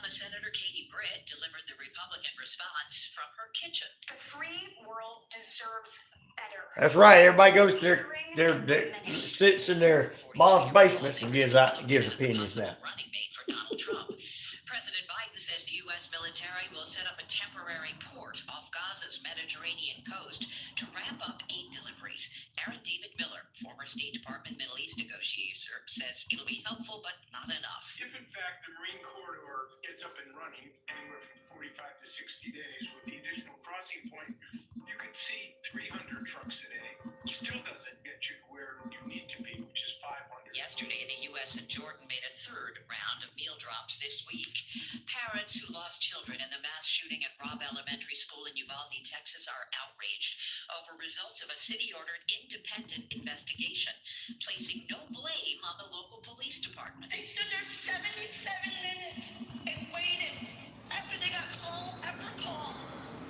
Alabama Senator Katie Britt delivered the Republican response from her kitchen. The free world deserves better. That's right. Everybody goes to sits in their mom's basements and gives opinions now. Running mate for Donald Trump. President Biden says the U.S. military will set up a temporary port off Gaza's Mediterranean coast to ramp up aid deliveries. Aaron David Miller, former State Department Middle East negotiator, says it'll be helpful but not enough. If in fact the Marine Corridor gets up and running anywhere from 45 to 60 days with the additional crossing point, you could see 300 trucks a day. Still doesn't get you where you need to be, which is 500. Yesterday, the U.S. and Jordan made a third round of meal drops this week. Parents who lost children in the mass shooting at Robb Elementary School in Uvalde, Texas, are outraged over results of a city-ordered independent investigation, placing no blame on the local police department. They stood there 77 minutes and waited after they got call after call.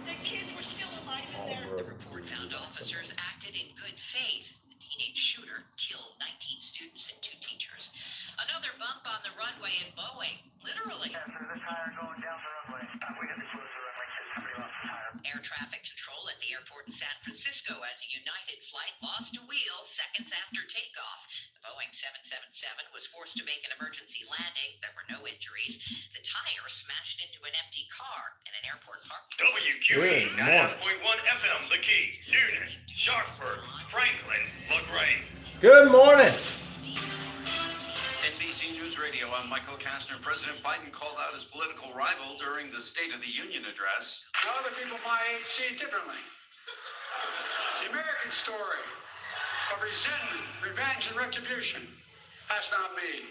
The kids were still alive in there. The report found officers acted in good faith. The teenage shooter killed 19 students and 2 teachers. Another bump on the runway at Boeing, literally. After the tire going down the runway, we had to close the runway because somebody lost the tire. Air traffic control at the airport in San Francisco as a United flight lost a wheel seconds after takeoff. The Boeing 777 was forced to make an emergency landing. There were no injuries. The tire smashed into an empty car in an airport parking lot. WQEE 91.1 FM, The Key, Noonan, Sharpsburg, Franklin, LaGrange. Good morning. NBC News Radio, I'm Michael Kastner. President Biden called out his political rival during the State of the Union address. Other people my age see it differently. The American story of resentment, revenge, and retribution. That's not me.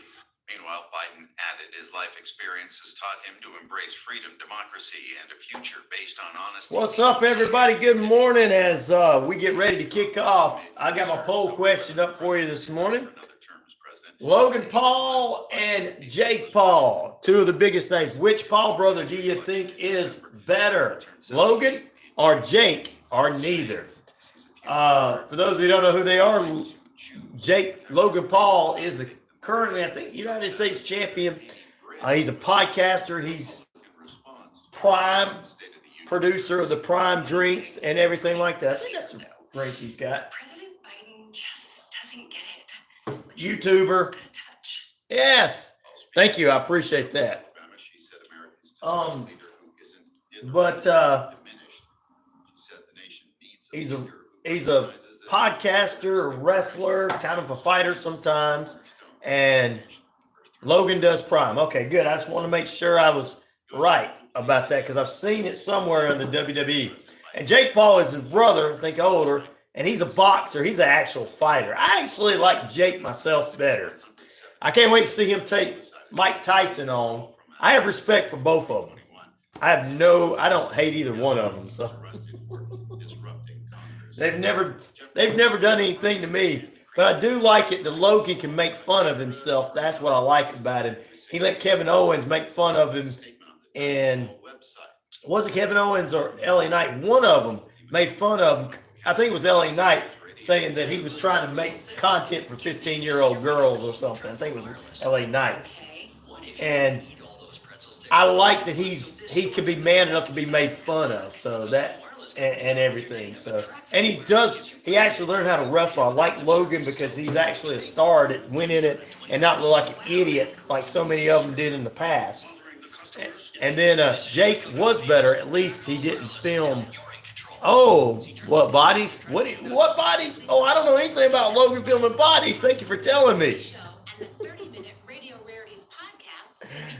Meanwhile, Biden added his life experience has taught him to embrace freedom, democracy, and a future based on honesty. What's up, everybody? Good morning. As we get ready to kick off, I got my poll question up for you this morning. Logan Paul and Jake Paul, two of the biggest names. Which Paul brother do you think is better, Logan or Jake, or neither? For those who don't know who they are, Logan Paul is currently, I think, United States champion. He's a podcaster. He's prime producer of the Prime drinks and everything like that. I think that's the rank he's got. President Biden just doesn't get it. YouTuber. Yes. Thank you. I appreciate that. He's a podcaster, a wrestler, kind of a fighter sometimes, and Logan does Prime. Okay, good. I just want to make sure I was right about that because I've seen it somewhere in the WWE. And Jake Paul is his brother, I think older, and he's a boxer. He's an actual fighter. I actually like Jake myself better. I can't wait to see him take Mike Tyson on. I have respect for both of them. I don't hate either one of them. So they've never done anything to me. But I do like it that Logan can make fun of himself. That's what I like about him. He let Kevin Owens make fun of him. And was it Kevin Owens or LA Knight? One of them made fun of him. I think it was LA Knight saying that he was trying to make content for 15-year-old girls or something. I think it was LA Knight. And I like that he can be man enough to be made fun of. So that and everything. So and he actually learned how to wrestle. I like Logan because he's actually a star that went in it and not look like an idiot like so many of them did in the past. And then Jake was better. At least he didn't film. Oh, what bodies? What bodies? Oh, I don't know anything about Logan filming bodies. Thank you for telling me.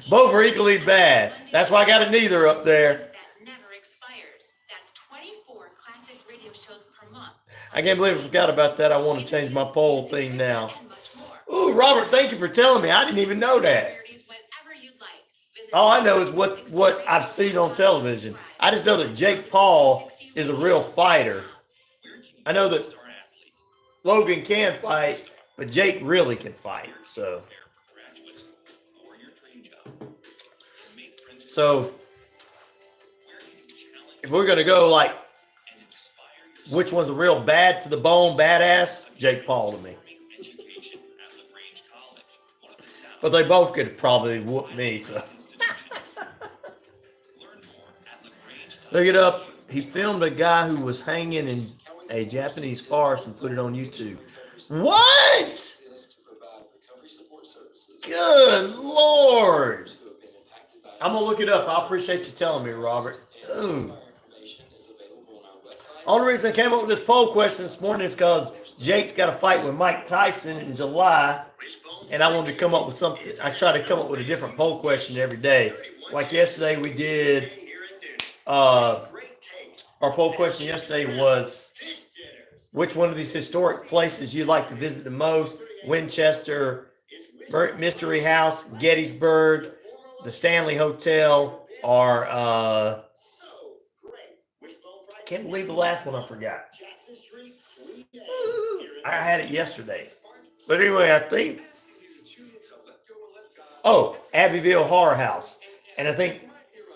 Both are equally bad. That's why I got a neither up there. I can't believe I forgot about that. I want to change my poll thing now. Ooh, Robert, thank you for telling me. I didn't even know that. All I know is what I've seen on television. I just know that Jake Paul is a real fighter. I know that Logan can fight, but Jake really can fight. So if we're going to go like, which one's a real bad to the bone badass? Jake Paul to me. But they both could probably whoop me. So Look it up. He filmed a guy who was hanging in a Japanese forest and put it on YouTube. What? Good Lord. I'm going to look it up. I appreciate you telling me, Robert. Ooh. Only reason I came up with this poll question this morning is because Jake's got a fight with Mike Tyson in July, and I wanted to come up with something. I try to come up with a different poll question every day. Like yesterday, we did. Our poll question yesterday was, which one of these historic places you'd like to visit the most? Winchester, Mystery House, Gettysburg, the Stanley Hotel, or can't believe the last one I forgot. I had it yesterday. But anyway, I think, Abbeville Horror House. And I think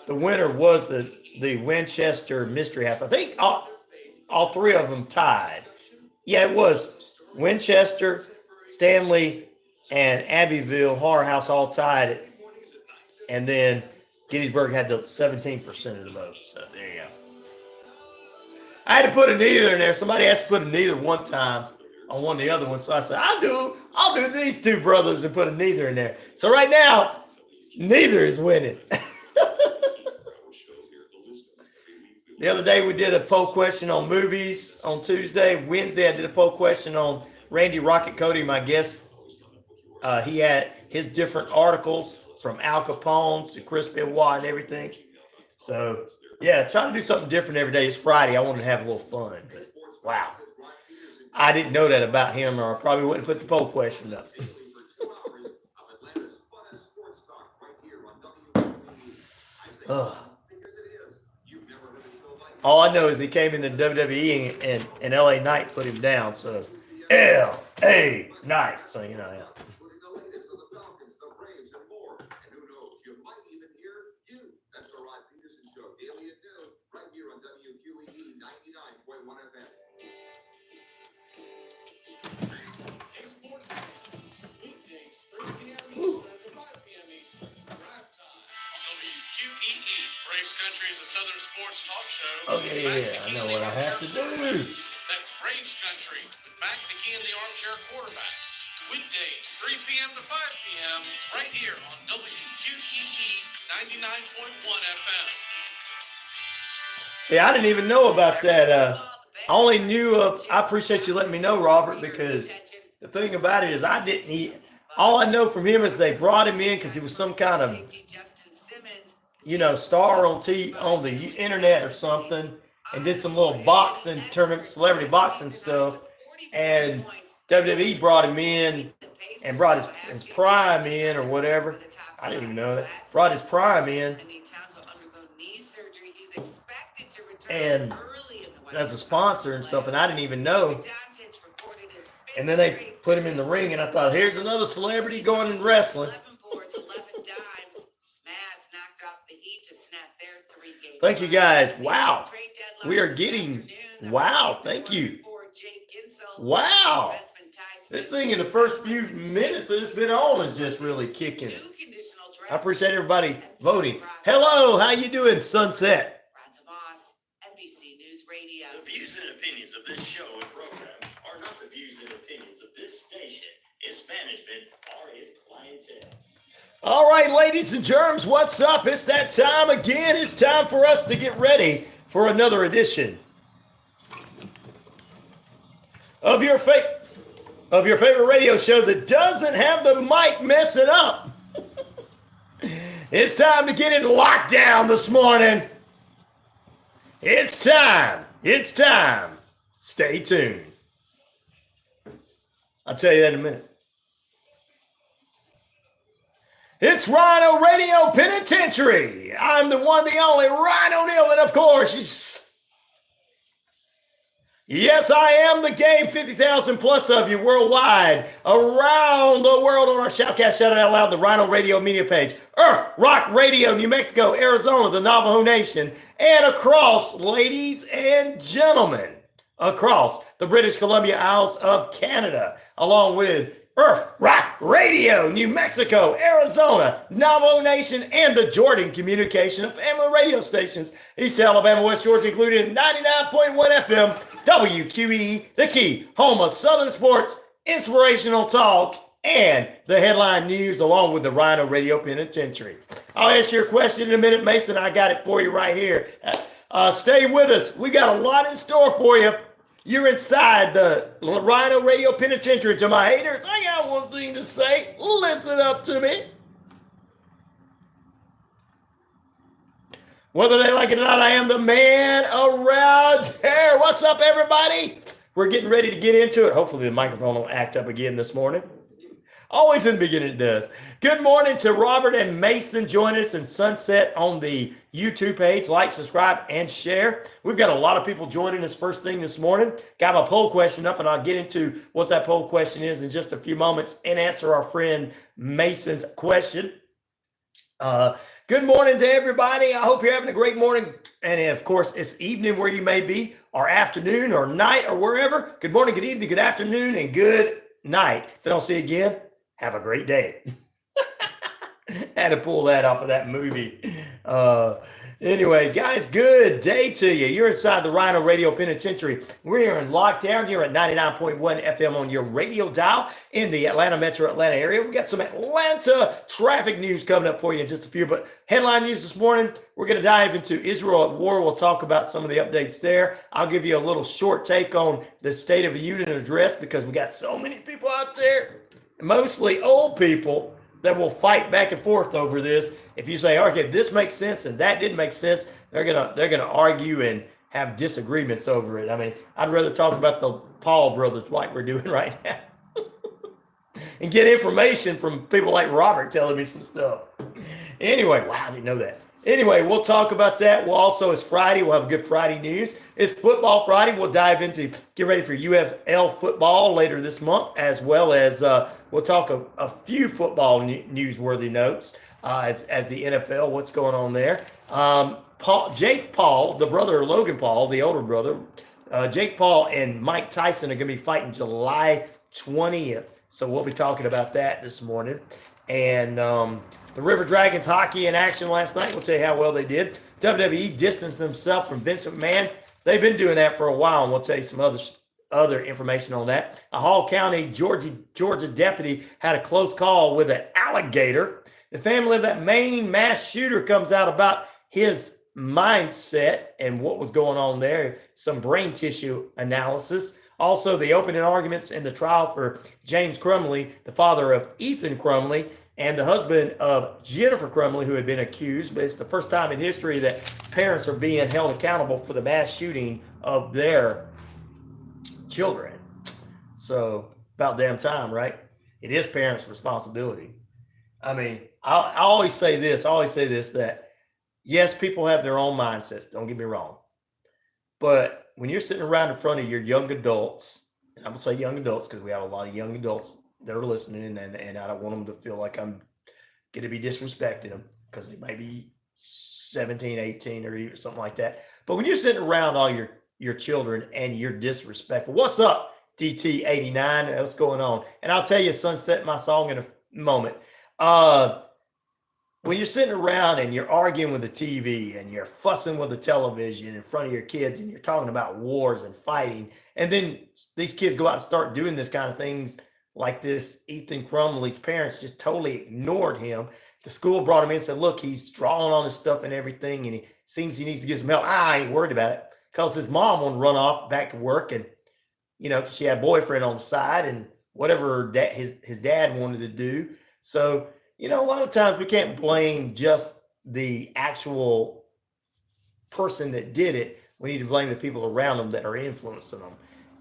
the winner was the Winchester Mystery House. I think all three of them tied. Yeah, it was Winchester, Stanley, and Abbeville Horror House all tied. And then Gettysburg had the 17% of the votes. So there you go. I had to put a neither in there. Somebody asked to put a neither one time on one of the other ones. So I said, I'll do these two brothers and put a neither in there. So right now, neither is winning. The other day we did a poll question on movies on Tuesday. Wednesday I did a poll question on Randy Rocket Cody, my guest. He had his different articles from Al Capone to Chris Benoit and everything. So yeah, try to do something different every day. It's Friday. I wanted to have a little fun. But wow. I didn't know that about him, or I probably wouldn't put the poll question up. All I know is he came in the WWE and LA Knight put him down. So LA Knight. So you know, yeah. Right here on WQEE 99.1 FM. Weekdays, 3 p.m. Eastern to 5 p.m. Eastern. Drive time. On WQEE, Braves Country is a Southern sports talk show. Oh, yeah. I know what I have to do. That's Braves Country with Mac McGee and the Armchair Quarterbacks. Weekdays, 3 p.m. to 5 p.m. right here on WQEE 99.1 FM. See, I didn't even know about that. I only knew of, I appreciate you letting me know, Robert, because the thing about it is all I know from him is they brought him in because he was some kind of, star on the internet or something, and did some little boxing tournament, celebrity boxing stuff. And WWE brought him in and brought his prime in or whatever. I didn't even know that. Brought his prime in. And as a sponsor and stuff, and I didn't even know. And then they put him in the ring, and I thought, here's another celebrity going in wrestling. Thank you guys. Wow. We are getting, wow, thank you. Wow. This thing in the first few minutes that it's been on is just really kicking. I appreciate everybody voting. Hello, how you doing, Sunset? The views and opinions of this show and program are not the views and opinions of this station, its management, or its clientele. All right, ladies and germs, what's up? It's that time again. It's time for us to get ready for another edition of your favorite radio show that doesn't have the mic messing up. It's time to get in lockdown this morning. It's time. It's time. Stay tuned. I'll tell you that in a minute. It's RyanORadio Penitentiary. I'm the one, the only Ryan O'Neal, and of course, yes, I am the game. 50,000 plus of you worldwide, around the world on our Shoutcast, Shout It Out Loud, the RyanORadio media page, Earth Rock Radio, New Mexico, Arizona, the Navajo Nation, and across, ladies and gentlemen, across the British Columbia Isles of Canada, along with Earth Rock Radio, New Mexico, Arizona, Navajo Nation, and the Jordan Communication and Family Radio stations, East Alabama, West Georgia, including 99.1 FM, WQEE, the key, home of Southern sports, inspirational talk, and the headline news, along with the RyanORadio Penitentiary. I'll answer your question in a minute, Mason. I got it for you right here. Stay with us. We got a lot in store for you. You're inside the RyanORadio Penitentiary. To my haters, I got one thing to say. Listen up to me. Whether they like it or not, I am the man around here. What's up, everybody? We're getting ready to get into it. Hopefully the microphone won't act up again this morning. Always in the beginning it does. Good morning to Robert and Mason. Join us in Sunset on the YouTube page. Like, subscribe, and share. We've got a lot of people joining us first thing this morning. Got my poll question up, and I'll get into what that poll question is in just a few moments and answer our friend Mason's question. Good morning to everybody. I hope you're having a great morning. And of course, it's evening where you may be, or afternoon, or night, or wherever. Good morning, good evening, good afternoon, and good night. If I don't see you again, have a great day. Had to pull that off of that movie. Anyway, guys, good day to you. You're inside the RyanORadio Penitentiary. We're in lockdown here at 99.1 FM on your radio dial in the Atlanta metro Atlanta area. We've got some Atlanta traffic news coming up for you in just a few. But headline news this morning, we're going to dive into Israel at war. We'll talk about some of the updates there. I'll give you a little short take on the State of the Union address because we got so many people out there, mostly old people, that will fight back and forth over this. If you say, okay, this makes sense and that didn't make sense, they're gonna argue and have disagreements over it. I mean, I'd rather talk about the Paul brothers like we're doing right now and get information from people like Robert telling me some stuff. Anyway, wow, I didn't know that. Anyway, we'll talk about that. We'll also, it's Friday. We'll have good Friday news. It's Football Friday. We'll dive into, get ready for UFL football later this month, as well as we'll talk a few football newsworthy notes as the NFL, what's going on there. Jake Paul, the brother of Logan Paul, the older brother, Jake Paul and Mike Tyson are going to be fighting July 20th. So we'll be talking about that this morning. And the River Dragons hockey in action last night. We'll tell you how well they did. WWE distanced themselves from Vince McMahon. They've been doing that for a while, and we'll tell you some other information on that. A Hall County, Georgia deputy had a close call with an alligator. The family of that main mass shooter comes out about his mindset and what was going on there. Some brain tissue analysis. Also, the opening arguments in the trial for James Crumley, the father of Ethan Crumley, and the husband of Jennifer Crumley, who had been accused. But it's the first time in history that parents are being held accountable for the mass shooting of their children. So about damn time, right? It is parents' responsibility. I mean, I always say this, that yes, people have their own mindsets. Don't get me wrong. But when you're sitting around in front of your young adults, and I'm going to say young adults because we have a lot of young adults that are listening, and I don't want them to feel like I'm going to be disrespecting them because they might be 17, 18 or even something like that. But when you're sitting around all your children and you're disrespectful, what's up, DT89? What's going on? And I'll tell you, Sunset, my song in a moment. When you're sitting around and you're arguing with the TV and you're fussing with the television in front of your kids and you're talking about wars and fighting, and then these kids go out and start doing this kind of things like this, Ethan Crumley's parents just totally ignored him. The school brought him in and said, look, he's drawing on his stuff and everything, and he seems he needs to get some help. I ain't worried about it because his mom wanted to run off back to work, and, she had a boyfriend on the side and whatever his dad wanted to do. So, a lot of times we can't blame just the actual person that did it. We need to blame the people around them that are influencing them.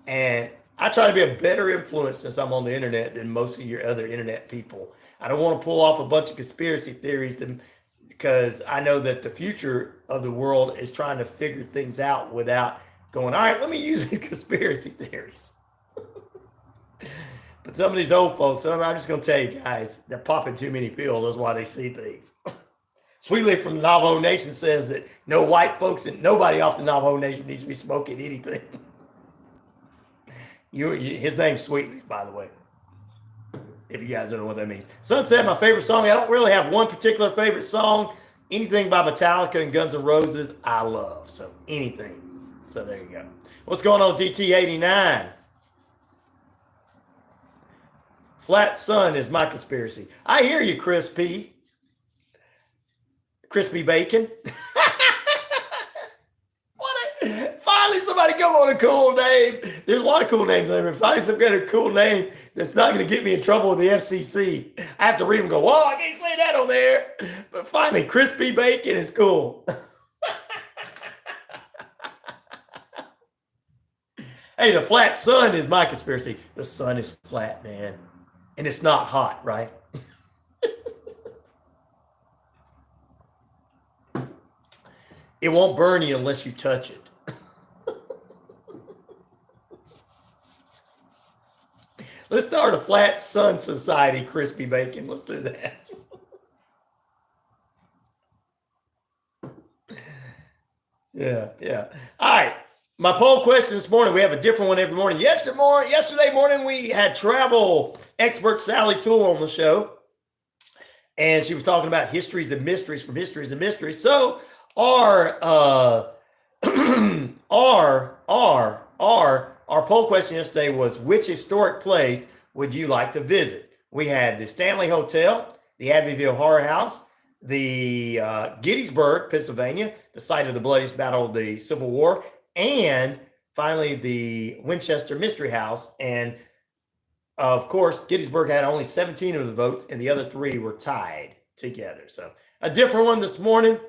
And I try to be a better influence since I'm on the internet than most of your other internet people. I don't want to pull off a bunch of conspiracy theories because I know that the future of the world is trying to figure things out without going, all right, let me use these conspiracy theories. But some of these old folks, I'm just going to tell you guys, they're popping too many pills. That's why they see things. Sweetly from the Navajo Nation says that no white folks and nobody off the Navajo Nation needs to be smoking anything. His name's Sweetly, by the way. if you guys don't know what that means. Sunset, my favorite song. I don't really have one particular favorite song. Anything by Metallica and Guns N' Roses, I love. So anything. So there you go. What's going on, DT89? Flat Sun is my conspiracy. I hear you, Chris P. Crispy Bacon. Finally, somebody come on a cool name. There's a lot of cool names there, but finally, some kind of cool name that's not going to get me in trouble with the FCC. I have to read them and go, whoa, I can't say that on there. But finally, Crispy Bacon is cool. Hey, the flat sun is my conspiracy. The sun is flat, man. And it's not hot, right? It won't burn you unless you touch it. Let's start a flat sun society, Crispy Bacon. Let's do that. Yeah. All right. My poll question this morning, we have a different one every morning. Yesterday morning, we had travel expert Sally Toole on the show. And she was talking about histories and mysteries from histories and mysteries. So our poll question yesterday was, which historic place would you like to visit? We had the Stanley Hotel, the Abbeville Horror House, the Gettysburg, Pennsylvania, the site of the bloodiest battle of the Civil War, and finally the Winchester Mystery House. And of course, Gettysburg had only 17 of the votes, and the other 3 were tied together. So a different one this morning.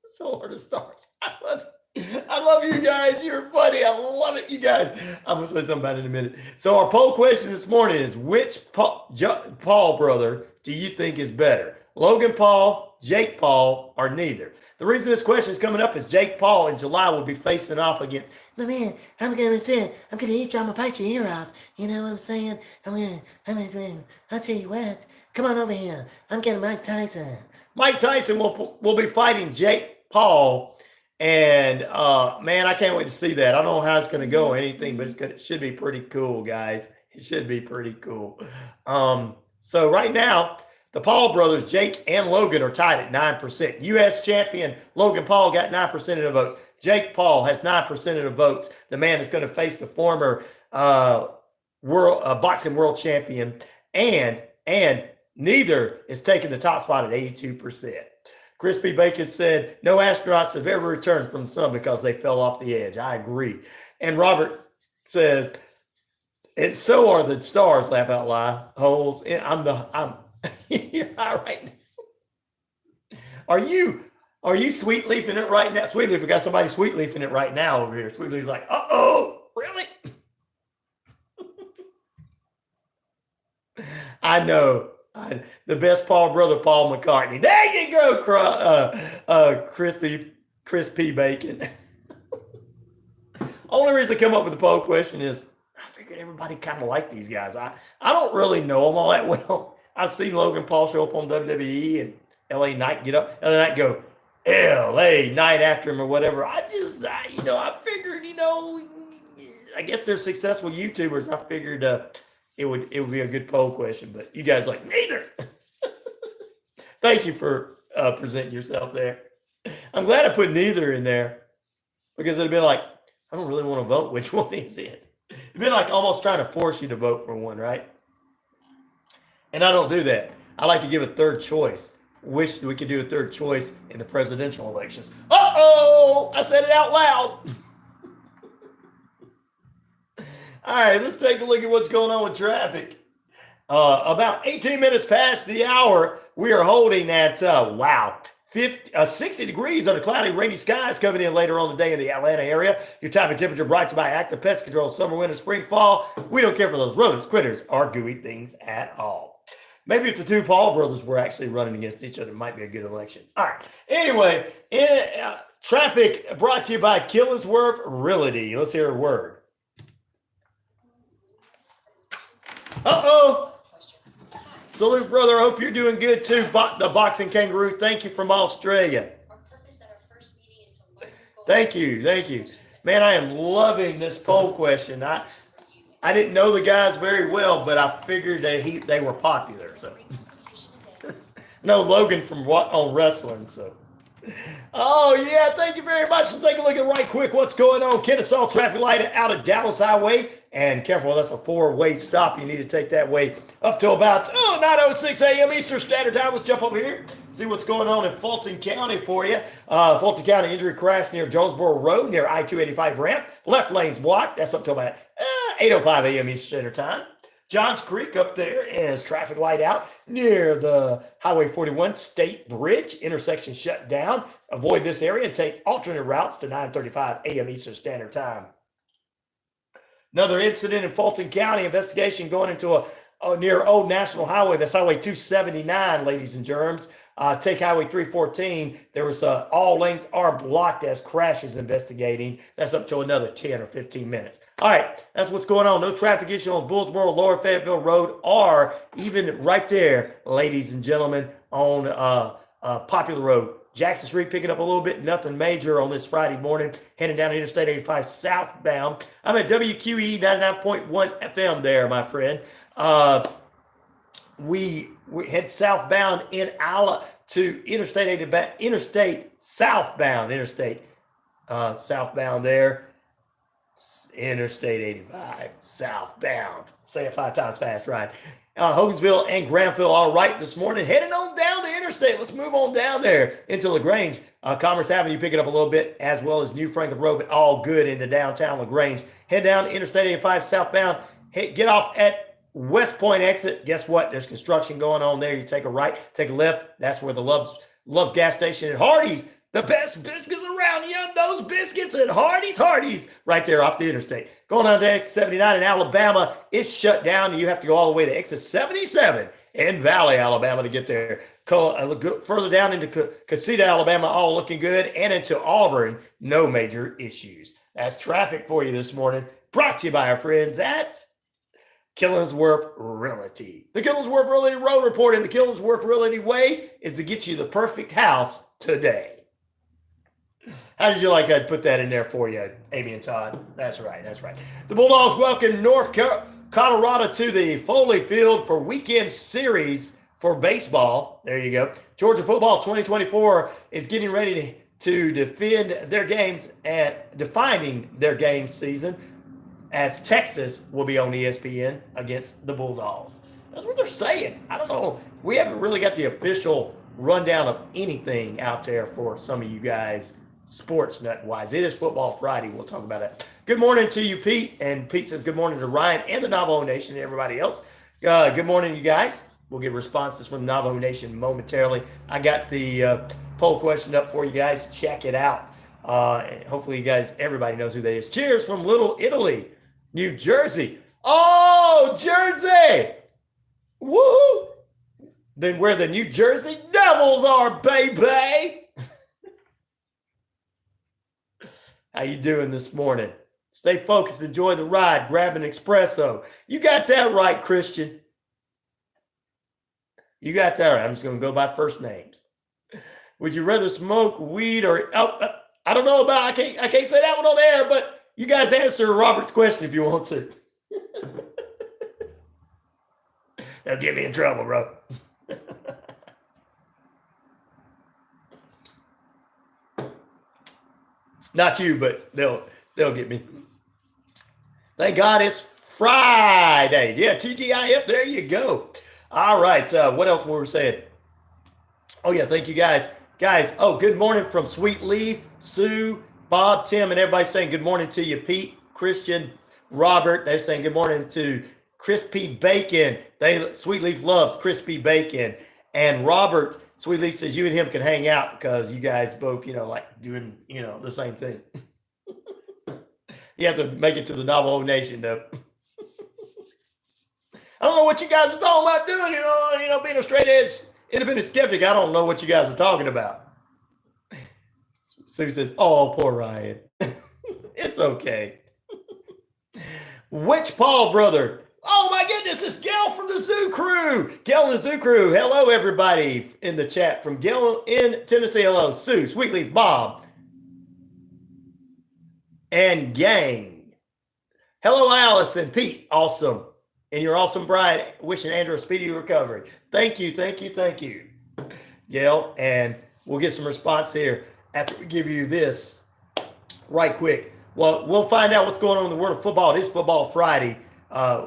So hard to start. I love you guys. You're funny. I love it, you guys. I'm going to say something about it in a minute. So our poll question this morning is, which Paul brother do you think is better? Logan Paul, Jake Paul, or neither? The reason this question is coming up is Jake Paul in July will be facing off against, my man, I'm going to eat you. I'm going to bite your ear off. You know what I'm saying? I'll tell you what. Come on over here. I'm getting Mike Tyson. Mike Tyson will be fighting Jake Paul. And, man, I can't wait to see that. I don't know how it's going to go or anything, but it should be pretty cool, guys. It should be pretty cool. So right now, the Paul brothers, Jake and Logan, are tied at 9%. U.S. champion Logan Paul got 9% of the votes. Jake Paul has 9% of the votes. The man is going to face the former boxing world champion, and neither is taking the top spot at 82%. Crispy Bacon said, no astronauts have ever returned from the sun because they fell off the edge. I agree. And Robert says, and so are the stars, laugh out loud, holes. I'm you're all right. Are you sweet leafing it right now? Sweet leaf, we got somebody sweet leafing it right now over here. Sweet leaf's like, uh-oh, really? I know. The best Paul brother, Paul McCartney. There you go, Crispy Bacon. Only reason I come up with the poll question is I figured everybody kind of liked these guys. I don't really know them all that well. I've seen Logan Paul show up on WWE and LA Knight get up, LA Knight go, LA Knight after him or whatever. I figured, I guess they're successful YouTubers. I figured it would be a good poll question, but you guys like neither. Thank you for presenting yourself there. I'm glad I put neither in there because it'd been like, I don't really want to vote. Which one is it? It'd been like almost trying to force you to vote for one, right? And I don't do that. I like to give a third choice. Wish we could do a third choice in the presidential elections. Uh-oh! I said it out loud. All right, let's take a look at what's going on with traffic. About 18 minutes past the hour, we are holding at, 60 degrees under cloudy, rainy skies coming in later on today in the Atlanta area. Your time and temperature brought to you by Active Pest Control, summer, winter, spring, fall. We don't care for those rodents, critters, or gooey things at all. Maybe if the two Paul brothers were actually running against each other, it might be a good election. All right. Anyway, traffic brought to you by Killingsworth Realty. Let's hear a word. Uh-oh. Salute, brother. I hope you're doing good, too. The Boxing Kangaroo, thank you from Australia. Thank you. Man, I am loving this poll question. I didn't know the guys very well, but I figured that they were popular. So, no Logan from What on Wrestling. So, oh yeah, thank you very much. Let's take a look at right quick what's going on. Kennesaw traffic light out of Dallas Highway, and careful, that's a 4-way stop. You need to take that way up to about 9:06 a.m. Eastern Standard Time. Let's jump over here, see what's going on in Fulton County for you. Fulton County injury crash near Jonesboro Road near I-285 ramp. Left lane's blocked. That's up to about 8:05 a.m. Eastern Standard Time. Johns Creek up there is traffic light out near the Highway 41 State Bridge. Intersection shut down. Avoid this area and take alternate routes to 9:35 a.m. Eastern Standard Time. Another incident in Fulton County. Investigation going into near Old National Highway. That's Highway 279, ladies and germs. Take Highway 314. There was all lanes are blocked as crash is investigating. That's up to another 10 or 15 minutes. All right, that's what's going on. No traffic issue on Bullsboro, Lower Fayetteville Road, or even right there, ladies and gentlemen, on Popular Road. Jackson Street picking up a little bit, nothing major on this Friday morning, heading down Interstate 85 southbound. I'm at WQEE 99.1 FM there, my friend. We head southbound in Ala to Interstate southbound there. Interstate 85 southbound. Say it 5 times fast, Ryan. Hogansville and Granville all right this morning. Heading on down the interstate. Let's move on down there into LaGrange. Commerce Avenue picking up a little bit, as well as New Franklin Road, but all good into downtown LaGrange. Head down Interstate 85 southbound. Get off at West Point exit. Guess what? There's construction going on there. You take a right, take a left. That's where the Love's gas station and Hardee's. The best biscuits around. Yum, those biscuits at Hardee's, right there off the interstate. Going on to exit 79 in Alabama, it's shut down. You have to go all the way to exit 77 in Valley, Alabama to get there. Further down into Casita, Alabama, all looking good. And into Auburn, no major issues. That's traffic for you this morning. Brought to you by our friends at Killingsworth Realty. The Killingsworth Realty Road Report and the Killingsworth Realty Way is to get you the perfect house today. How did you like I'd put that in there for you, Amy and Todd? That's right. The Bulldogs welcome North Colorado to the Foley Field for weekend series for baseball. There you go. Georgia football 2024 is getting ready to defend their games at defining their game season, as Texas will be on ESPN against the Bulldogs. That's what they're saying. I don't know. We haven't really got the official rundown of anything out there for some of you guys, sports nut-wise. It is Football Friday. We'll talk about that. Good morning to you, Pete. And Pete says good morning to Ryan and the Navajo Nation and everybody else. Good morning, you guys. We'll get responses from the Navajo Nation momentarily. I got the poll question up for you guys. Check it out. Hopefully you guys, everybody knows who that is. Cheers from Little Italy, New Jersey. Oh, Jersey! Woo! Then where the New Jersey Devils are, baby! How you doing this morning? Stay focused, enjoy the ride, grab an espresso. You got that right, Christian. You got that right. I'm just going to go by first names. Would you rather smoke weed or... I don't know about... I can't say that one on air, but you guys answer Robert's question if you want to. They'll get me in trouble, bro. Not you, but they'll get me. Thank God it's Friday. Yeah, TGIF, there you go. All right, what else were we saying? Oh, yeah, thank you, guys. Guys, good morning from Sweet Leaf, Sue, Bob, Tim, and everybody saying good morning to you, Pete, Christian, Robert. They're saying good morning to Crispy Bacon. Sweet Leaf loves crispy bacon. And Robert, Sweet Leaf says you and him can hang out because you guys both, like doing, the same thing. You have to make it to the Navajo Nation, though. I don't know what you guys are talking about doing, being a straight edge independent skeptic. I don't know what you guys are talking about. Sue says, oh, poor Ryan. It's okay. Which Paul brother? Oh my goodness, it's Gail from the Zoo Crew. Gail and the Zoo Crew. Hello, everybody in the chat from Gail in Tennessee. Hello, Sue, Sweetleaf, Bob, and gang. Hello, Alice and Pete. Awesome. And your awesome bride, wishing Andrew a speedy recovery. Thank you. Gail, and we'll get some response here after we give you this right quick. Well, we'll find out what's going on in the world of football. It is Football Friday,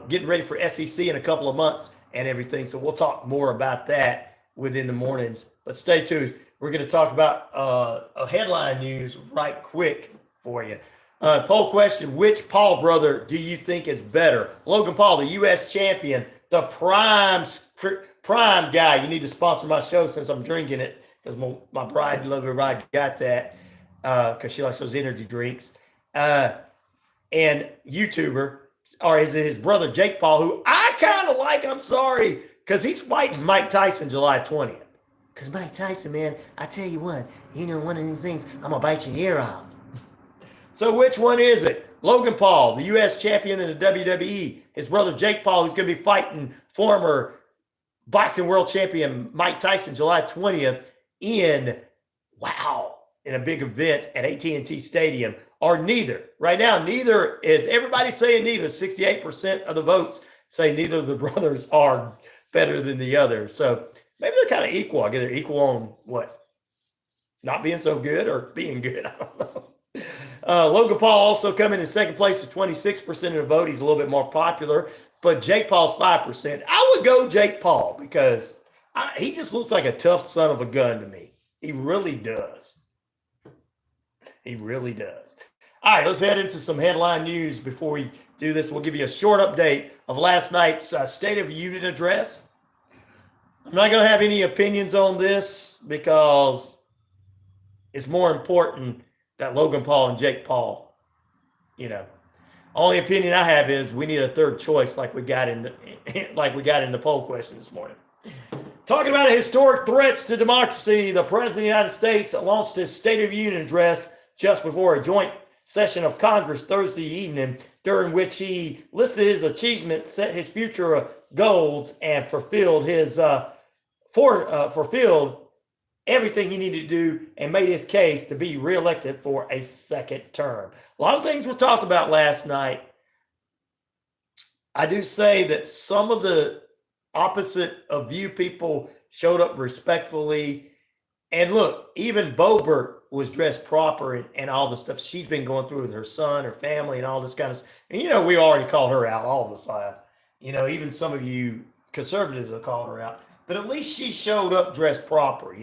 getting ready for SEC in a couple of months and everything. So we'll talk more about that within the mornings. But stay tuned. We're going to talk about a headline news right quick for you. Poll question, which Paul brother do you think is better? Logan Paul, the U.S. champion, the prime guy. You need to sponsor my show since I'm drinking it because my bride, love her bride, got that because she likes those energy drinks. And YouTuber, or is it his brother Jake Paul, who I kind of like, I'm sorry, because he's fighting Mike Tyson July 20th. Because Mike Tyson, man, I tell you what, one of these things, I'm going to bite your ear off. So which one is it? Logan Paul, the U.S. champion in the WWE. His brother Jake Paul, who's going to be fighting former boxing world champion Mike Tyson July 20th in a big event at AT&t Stadium. Or neither. Right now, neither is, everybody's saying neither. 68% of the votes say neither of the brothers are better than the other. So maybe they're kind of equal. I guess they're equal on what? Not being so good or being good. I don't know. Logan Paul also coming in second place with 26% of the vote. He's a little bit more popular, but Jake Paul's 5%. I would go Jake Paul because he just looks like a tough son of a gun to me. He really does. He really does. All right, let's head into some headline news. Before we do this, we'll give you a short update of last night's State of the Union address. I'm not going to have any opinions on this because it's more important that Logan Paul and Jake Paul, only opinion I have is we need a third choice like we got in the poll question this morning. Talking about historic threats to democracy, the President of the United States launched his State of the Union address just before a joint session of Congress Thursday evening, during which he listed his achievements, set his future goals, and fulfilled everything he needed to do and made his case to be reelected for a second term. A lot of things were talked about last night. I do say that some of the opposite of view people showed up respectfully. And look, even Boebert was dressed proper and all the stuff she's been going through with her son, her family, and all this kind of stuff. And, we already called her out, all of us have. Even some of you conservatives have called her out. But at least she showed up dressed proper,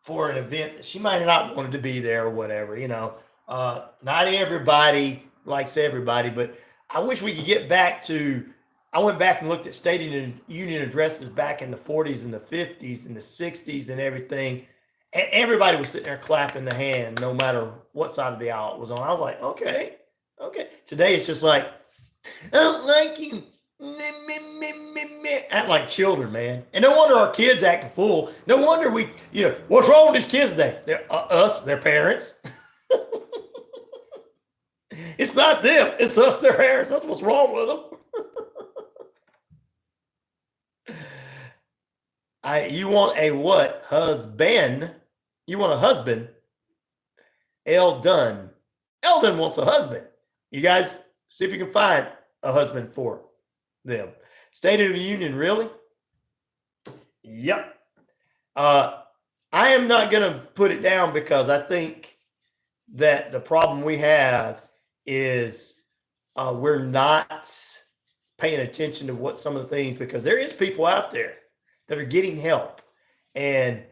for an event that she might have not wanted to be there or whatever, Not everybody likes everybody, but I wish we could get back to, I went back and looked at State of the Union addresses back in the 40s and the 50s and the 60s and everything. And everybody was sitting there clapping the hand, no matter what side of the aisle it was on. I was like, okay. Today it's just like, I don't like you. Act like children, man. And no wonder our kids act a fool. No wonder what's wrong with these kids today? They're their parents. It's not them. It's us, their parents. That's what's wrong with them. You want a what? Husband. You want a husband. Eldon wants a husband. You guys see if you can find a husband for them. State of the Union, really? Yep. I am not going to put it down because I think that the problem we have is we're not paying attention to what some of the things, because there is people out there that are getting help. And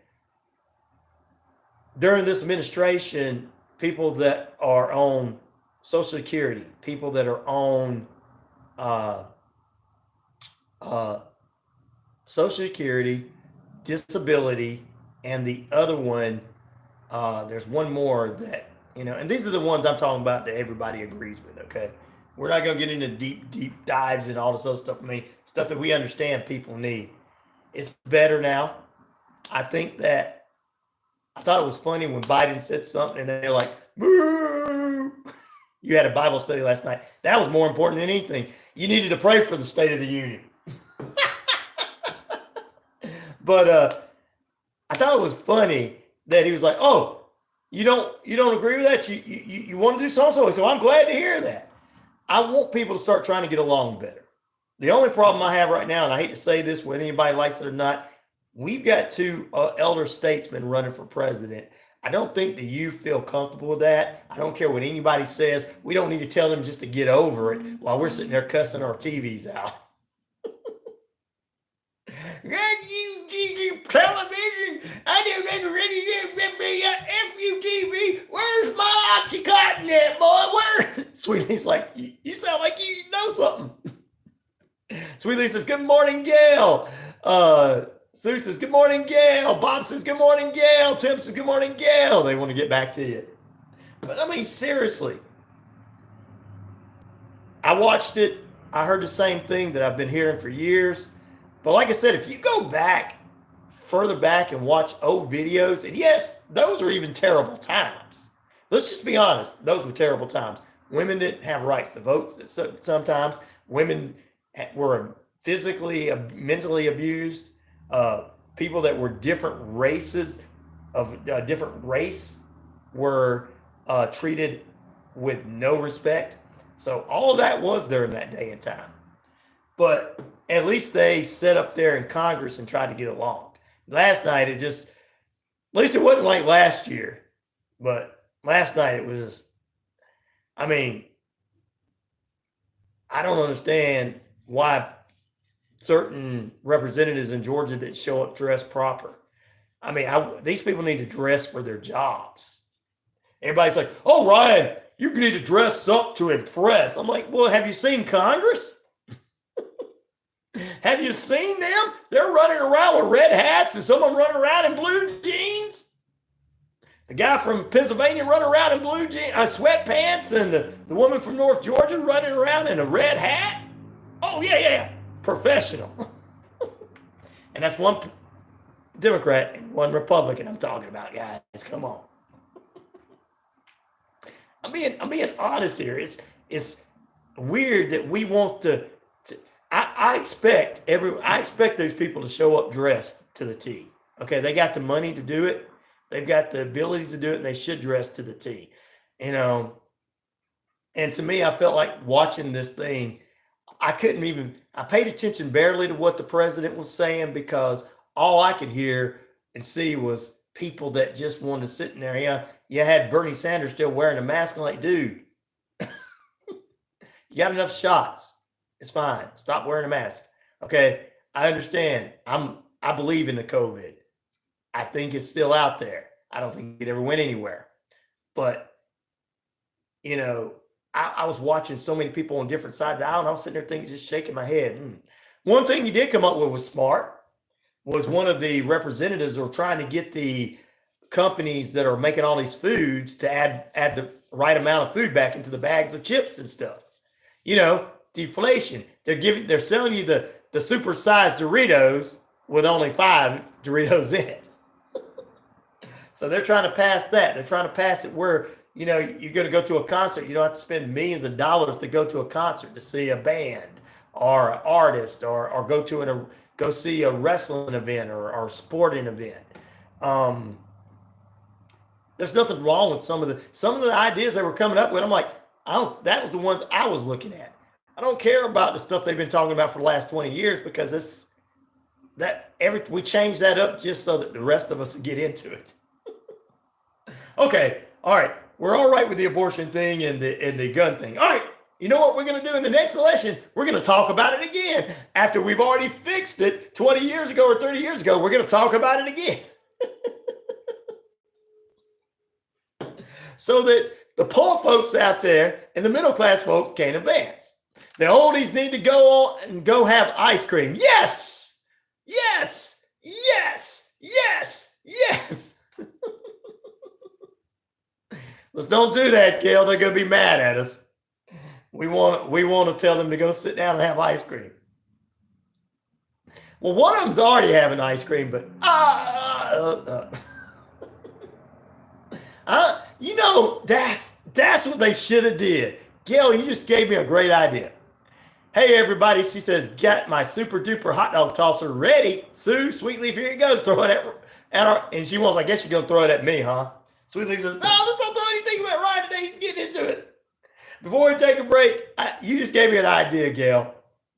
during this administration, people that are on Social Security, people that are on Social Security, disability, and the other one, there's one more that, and these are the ones I'm talking about that everybody agrees with, okay? We're not going to get into deep dives and all this other stuff. Stuff that we understand people need. It's better now. I think that, I thought it was funny when Biden said something and they're like, boo! You had a Bible study last night. That was more important than anything. You needed to pray for the State of the Union. But I thought it was funny that he was like, "Oh, you don't agree with that? You want to do so-and-so?" So I'm glad to hear that. I want people to start trying to get along better. The only problem I have right now, and I hate to say this, whether anybody likes it or not, we've got two elder statesmen running for president. I don't think the youth feel comfortable with that. I don't care what anybody says. We don't need to tell them just to get over it while we're sitting there cussing our TVs out. You television, I don't ever F you TV. Where's my Oxycontin at, boy? Where? Sweetie's like, you sound like you know something. Sweetie says, good morning, Gail. Sue says, good morning, Gail. Bob says, good morning, Gail. Tim says, good morning, Gail. They want to get back to you. But I mean, seriously, I watched it. I heard the same thing that I've been hearing for years. But like I said, if you go back, further back and watch old videos, and yes, those are even terrible times. Let's just be honest. Those were terrible times. Women didn't have rights to vote. Sometimes women were physically, mentally abused. People that were different races of different race were treated with no respect. So all of that was there in that day and time. But at least they sat up there in Congress and tried to get along. Last night, at least it wasn't like last year, but last night it was, I mean, I don't understand why certain representatives in Georgia didn't show up dressed proper. I mean, these people need to dress for their jobs. Everybody's like, oh, Ryan, you need to dress up to impress. I'm like, well, have you seen Congress? Have you seen them? They're running around with red hats and some of them running around in blue jeans. The guy from Pennsylvania running around in blue jeans, sweatpants, and the woman from North Georgia running around in a red hat. Oh, yeah. Professional. And that's one Democrat and one Republican I'm talking about, guys. Come on. I'm being honest here. It's weird that we want to I expect those people to show up dressed to the T. Okay, they got the money to do it. They've got the ability to do it, and they should dress to the T. You know, and to me, I felt like watching this thing, I paid attention barely to what the president was saying because all I could hear and see was people that just wanted to sit in there. Yeah, you had Bernie Sanders still wearing a mask. I'm like, dude, you got enough shots. It's fine. Stop wearing a mask. Okay. I understand. I believe in the COVID. I think it's still out there. I don't think it ever went anywhere. But, you know, I was watching so many people on different sides of the aisle, and I was sitting there thinking, just shaking my head. One thing he did come up with was smart, was one of the representatives were trying to get the companies that are making all these foods to add the right amount of food back into the bags of chips and stuff. You know, deflation. They're selling you the supersized Doritos with only 5 Doritos in it. So they're trying to pass that. They're trying to pass it where, you know, you're going to go to a concert. You don't have to spend millions of dollars to go to a concert to see a band or an artist or go see a wrestling event or a sporting event. There's nothing wrong with some of the ideas they were coming up with. I'm like, that was the ones I was looking at. I don't care about the stuff they've been talking about for the last 20 years because we changed that up just so that the rest of us can get into it. Okay, all right. We're all right with the abortion thing and the gun thing. All right, you know what we're going to do in the next election? We're going to talk about it again. After we've already fixed it 20 years ago or 30 years ago, we're going to talk about it again. So that the poor folks out there and the middle class folks can't advance. The oldies need to go on and go have ice cream. Yes, yes, yes, yes, yes. Let's don't do that, Gail. They're going to be mad at us. We want to tell them to go sit down and have ice cream. Well, one of them's already having ice cream, but you know, that's what they should have did. Gail, you just gave me a great idea. Hey, everybody, she says, got my super duper hot dog tosser ready. Sue, Sweetleaf, here you go. Throw it at her. And she wants, I guess you're going to throw it at me, huh? Sweetleaf says, no, let's not throw anything at Ryan today. He's getting into it. Before we take a break, you just gave me an idea, Gail.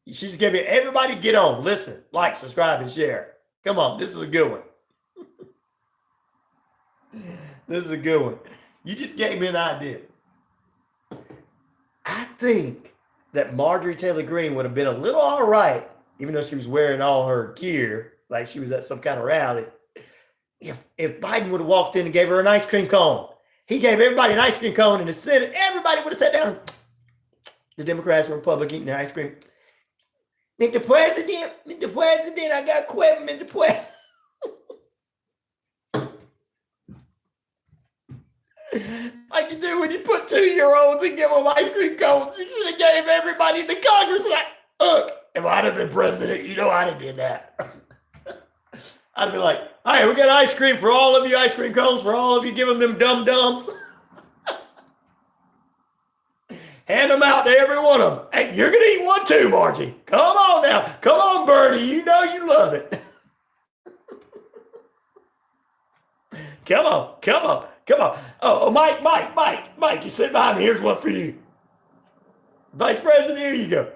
She just gave me, everybody get on, listen, like, subscribe, and share. Come on, this is a good one. This is a good one. You just gave me an idea. I think that Marjorie Taylor Greene would have been a little all right, even though she was wearing all her gear, like she was at some kind of rally, if Biden would have walked in and gave her an ice cream cone. He gave everybody an ice cream cone in the Senate. Everybody would have sat down. The Democrats and Republicans eating their ice cream. Mr. President, I got a question, Mr. President. Like you do when you put 2-year-olds and give them ice cream cones. You should have gave everybody in the Congress like, look, if I'd have been president, you know I'd have did that. I'd be like, all right, we got ice cream for all of you, ice cream cones for all of you. Give them dum-dums. Hand them out to every one of them. Hey, you're going to eat one too, Margie. Come on now. Come on, Bernie. You know you love it. Come on. Oh, Mike, you sit behind me. Here's one for you. Vice President, here you go.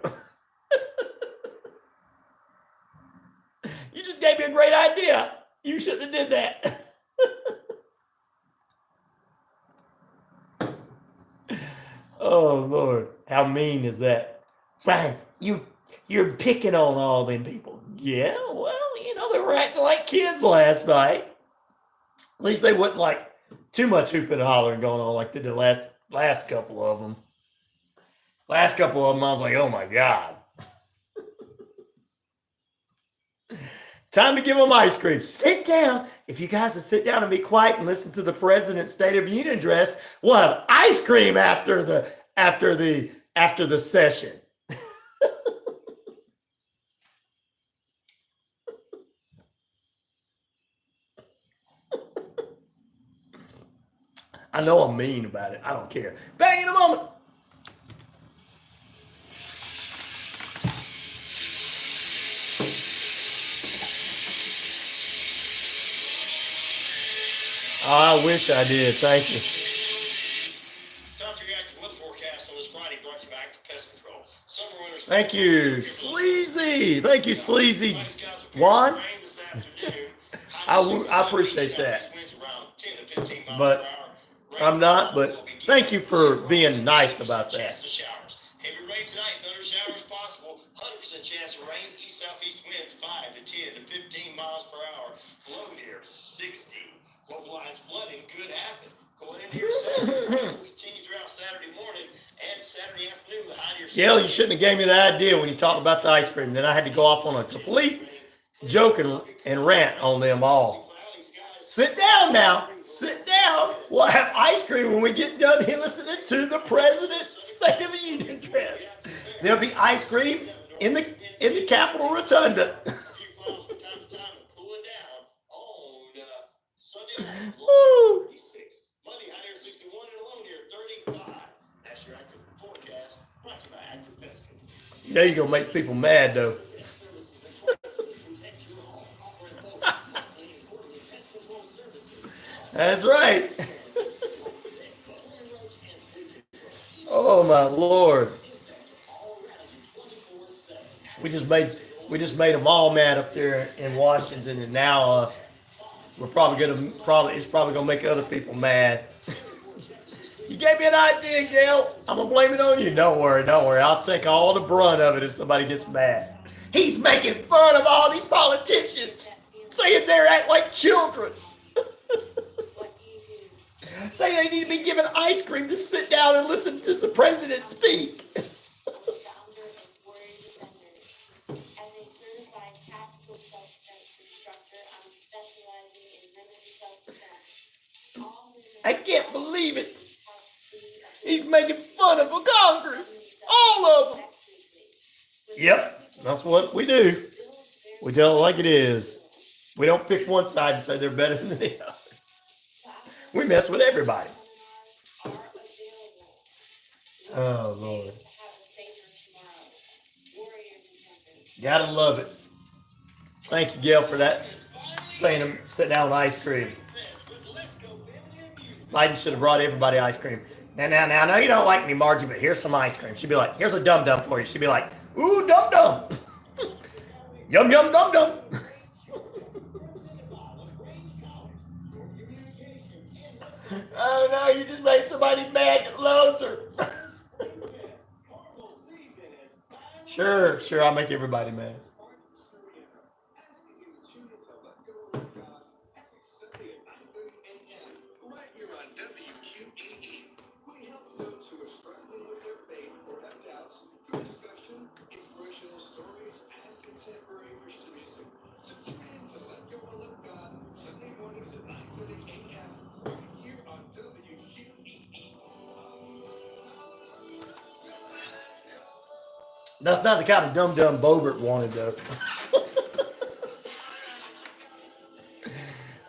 You just gave me a great idea. You shouldn't have did that. Oh, Lord. How mean is that? Man, you're picking on all them people. Yeah, well, they were acting like kids last night. At least they wasn't like too much hooping and hollering going on like they did the last couple of them. Last couple of them, I was like, oh my God. Time to give them ice cream. Sit down. If you guys will sit down and be quiet and listen to the President's State of the Union address, we'll have ice cream after the session. I know I'm mean about it. I don't care. Back in a moment. Oh, I wish I did. Thank you. Time for your active weather forecast on this Friday, brought to you by Active Pest Control. Summer winter. Thank you, Sleazy. Thank you, Sleazy. Juan, I appreciate that. But I'm not, but thank you for being nice about that. Heavy rain tonight, thunder showers possible. 100% chance of rain. East-southeast winds 5 to 10 to 15 miles per hour. Low near 60. Localized flooding could happen. Going into your Saturday, rain will continue throughout Saturday morning and Saturday afternoon. The high near 60. Gail, you shouldn't have gave me the idea when you talked about the ice cream. Then I had to go off on a complete joke and rant on them all. Sit down now. Sit down. We'll have ice cream when we get done here listening to the President's State of the Union address. There'll be ice cream in the Capitol Rotunda. Woo. Monday, high near 61 and low near 35. That's your active forecast. Brought to you by Active Pest Control. You know you're going to make people mad, though. That's right. Oh, my Lord. We just made them all mad up there in Washington, and now it's probably gonna make other people mad. You gave me an idea, Gail. I'm gonna blame it on you. Don't worry. I'll take all the brunt of it if somebody gets mad. He's making fun of all these politicians, saying they're act like children. Say they need to be given ice cream to sit down and listen to the president speak. As a certified tactical self-defense instructor, I'm specializing in women's self-defense. I can't believe it. He's making fun of the Congress. All of them. Yep, that's what we do. We tell it like it is. We don't pick one side and say they're better than the other. We mess with everybody. Oh, Lord. Gotta love it. Thank you, Gail, for that. Sitting down with ice cream. Biden should have brought everybody ice cream. Now, I know you don't like me, Margie, but here's some ice cream. She'd be like, here's a dum-dum for you. She'd be like, ooh, dum-dum. Yum, yum, dum-dum. Oh, no, you just made somebody mad that loves her. Sure, I'll make everybody mad. Right here on WQEE. We help those who are struggling with their faith or have doubts through discussion, inspirational stories, and contemporary Christian music. So tune in to Let Go and Let God, Sunday mornings at 9:30 a.m. right here on WQEE. That's not the kind of dum-dum Bobert wanted, though.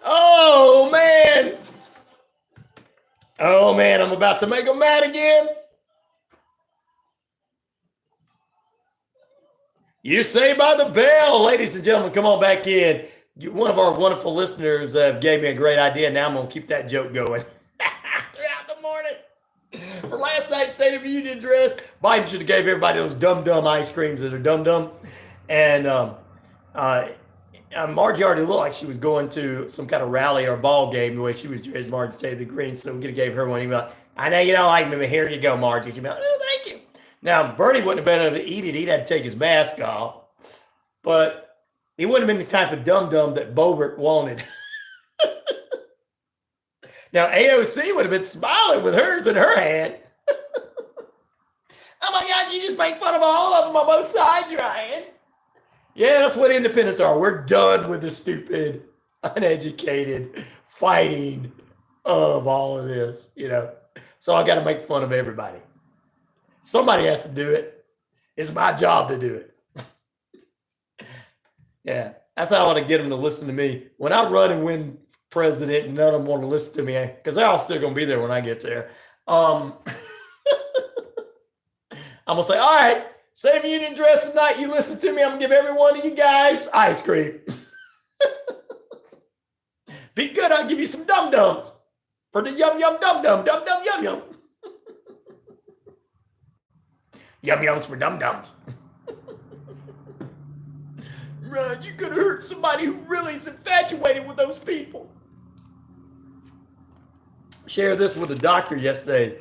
Oh, man. Oh, man, I'm about to make him mad again. You say by the bell, ladies and gentlemen, come on back in. One of our wonderful listeners gave me a great idea. Now I'm going to keep that joke going throughout the morning. For last night's State of the Union address, Biden should have gave everybody those dum-dum ice creams that are dum-dum. And Margie already looked like she was going to some kind of rally or ball game the way she was dressed, Margie Taylor Greene. So we could have gave her one. He'd be like, I know you don't like me, but here you go, Margie. She'd be like, oh, thank you. Now, Bernie wouldn't have been able to eat it. He'd have to take his mask off. But he wouldn't have been the type of dum-dum that Bobert wanted. Now, AOC would have been smiling with hers in her hand. Oh, my God, you just make fun of all of them on both sides, Ryan. Yeah, that's what independents are. We're done with the stupid, uneducated fighting of all of this, you know. So I got to make fun of everybody. Somebody has to do it. It's my job to do it. Yeah, that's how I want to get them to listen to me. When I run and win president, none of them want to listen to me because they're all still going to be there when I get there. I'm going to say, all right, State of the Union address tonight. You listen to me. I'm going to give every one of you guys ice cream. Be good. I'll give you some dum-dums for the yum, yum, dum-dum, dum-dum, yum, yum. Yum-yums for dum-dums. Right, you could have hurt somebody who really is infatuated with those people. Share this with the doctor yesterday.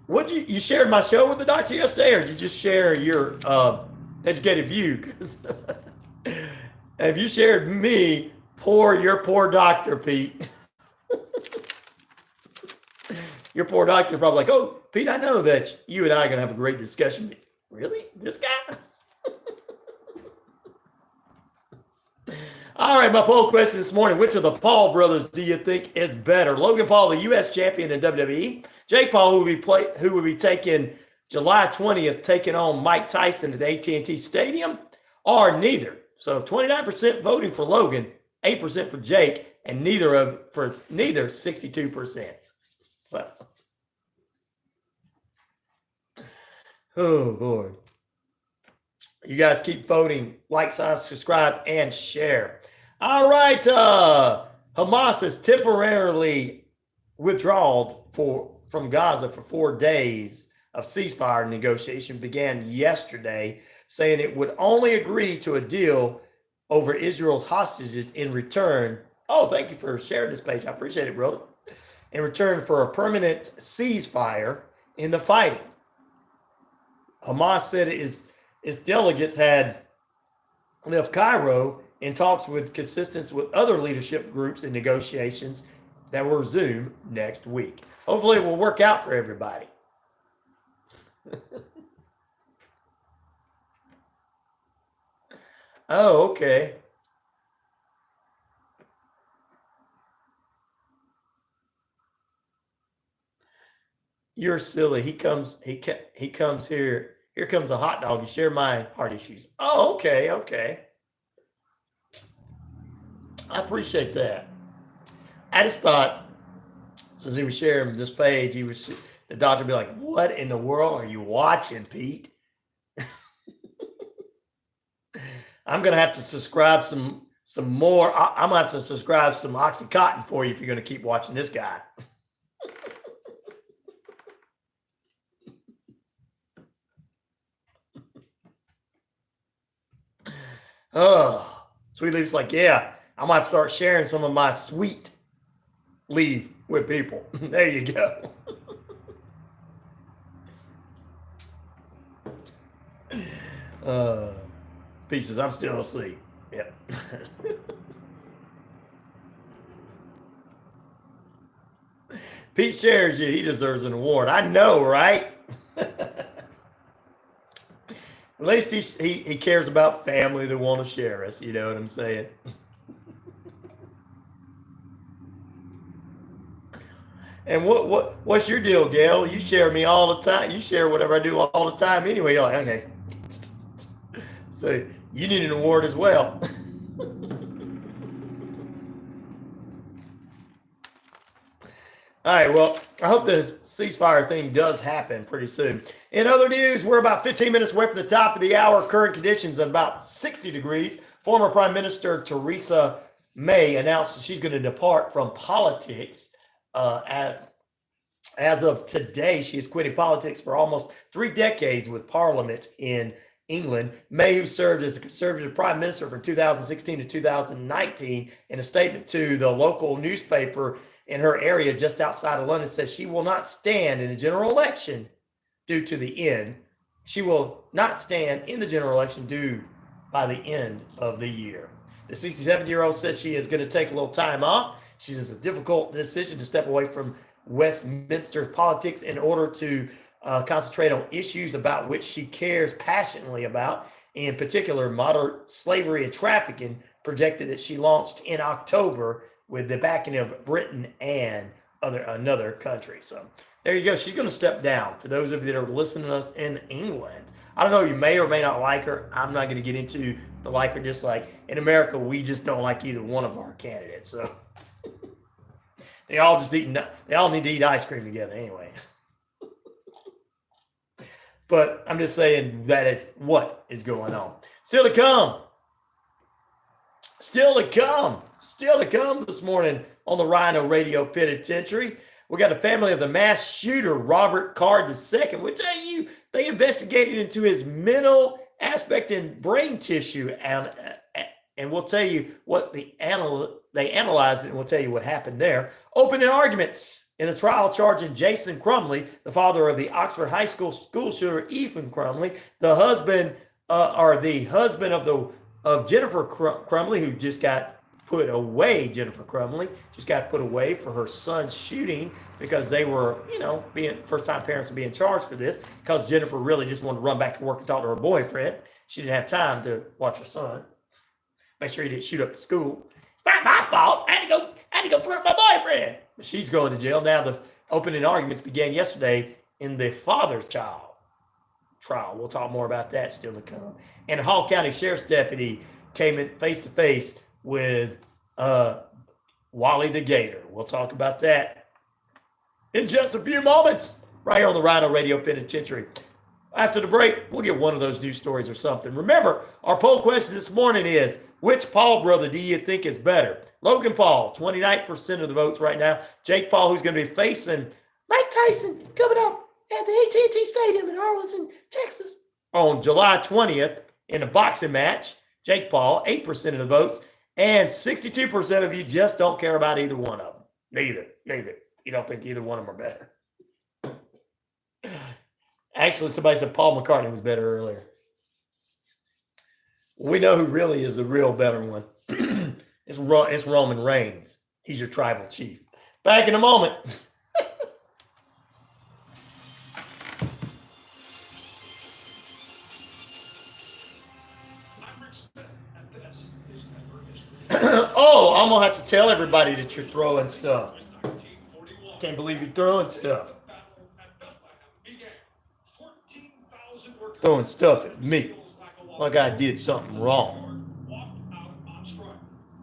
What you shared my show with the doctor yesterday, or did you just share your educated view? Because if you shared me, your poor doctor, Pete. Your poor doctor probably like, oh, Pete, I know that you and I are going to have a great discussion. Really? This guy? All right, my poll question this morning. Which of the Paul brothers do you think is better? Logan Paul, the U.S. champion in WWE. Jake Paul, who will be taking July 20th, taking on Mike Tyson at the AT&T Stadium, or neither. So 29% voting for Logan, 8% for Jake, and neither 62%. So, oh, Lord. You guys keep voting, like, sign, subscribe, and share. All right. Hamas has temporarily withdrawn from Gaza for 4 days of ceasefire negotiation began yesterday, saying it would only agree to a deal over Israel's hostages in return. Oh, thank you for sharing this page. I appreciate it, brother. In return for a permanent ceasefire in the fighting. Hamas said its delegates had left Cairo in talks with consistence with other leadership groups in negotiations that will resume next week. Hopefully it will work out for everybody. Oh, okay. You're silly. He comes here. Here comes a hot dog. You share my heart issues. Oh, okay. I appreciate that. I just thought, since he was sharing this page, the doctor would be like, what in the world are you watching, Pete? I'm going to have to subscribe some more. I'm going to have to subscribe some Oxycontin for you if you're going to keep watching this guy. Sweet leaf's like, yeah, I might start sharing some of my sweet leaf with people. There you go. Pieces, I'm still asleep. Yep. Pete shares you. He deserves an award. I know, right? At least he cares about family that want to share us. You know what I'm saying? And what's your deal, Gail? You share me all the time. You share whatever I do all the time anyway. You're like, okay. So you need an award as well. All right, well, I hope this ceasefire thing does happen pretty soon. In other news, we're about 15 minutes away from the top of the hour. Current conditions at about 60 degrees. Former Prime Minister Theresa May announced she's going to depart from politics. As of today, she has quitted politics for almost 3 decades with Parliament in England. May, who served as a Conservative Prime Minister from 2016 to 2019, in a statement to the local newspaper in her area just outside of London, says she will not stand in the general election due to the end. She will not stand in the general election due by the end of the year. The 67-year-old says she is going to take a little time off. She says it's a difficult decision to step away from Westminster politics in order to concentrate on issues about which she cares passionately about, in particular modern slavery and trafficking, projected that she launched in October with the backing of Britain and another country. So there you go. She's going to step down. For those of you that are listening to us in England, I don't know, you may or may not like her. I'm not going to get into the like or dislike. In America, we just don't like either one of our candidates. So they all need to eat ice cream together anyway. But I'm just saying that is what is going on. Still to come. Still to come this morning on the RyanORadio Penitentiary. We got a family of the mass shooter, Robert Card II. We'll tell you, they investigated into his mental aspect and brain tissue, and we'll tell you what they analyzed it, and we'll tell you what happened there. Opening arguments in a trial charging Jason Crumley, the father of the Oxford High School shooter Ethan Crumley, the husband of Jennifer Crumley, who just got put away. Jennifer Crumley just got put away for her son's shooting because they were, being first-time parents and being charged for this, because Jennifer really just wanted to run back to work and talk to her boyfriend. She didn't have time to watch her son. Make sure he didn't shoot up the school. It's not my fault. I had to go flirt my boyfriend. But she's going to jail. Now the opening arguments began yesterday in the father's child trial. We'll talk more about that still to come. And a Hall County Sheriff's deputy came in face to face with Wally the Gator. We'll talk about that in just a few moments, right here on the RyanORadio Penitentiary. After the break, we'll get one of those news stories or something. Remember, our poll question this morning is, which Paul brother do you think is better? Logan Paul, 29% of the votes right now. Jake Paul, who's going to be facing Mike Tyson coming up at the AT&T Stadium in Arlington, Texas, on July 20th in a boxing match. Jake Paul, 8% of the votes, and 62% of you just don't care about either one of them. Neither. You don't think either one of them are better. Actually, somebody said Paul McCartney was better earlier. We know who really is the real better one. It's Roman Reigns. He's your tribal chief. Back in a moment. Oh, I'm going to have to tell everybody that you're throwing stuff. Can't believe you're throwing stuff. Throwing stuff at me like I did something wrong.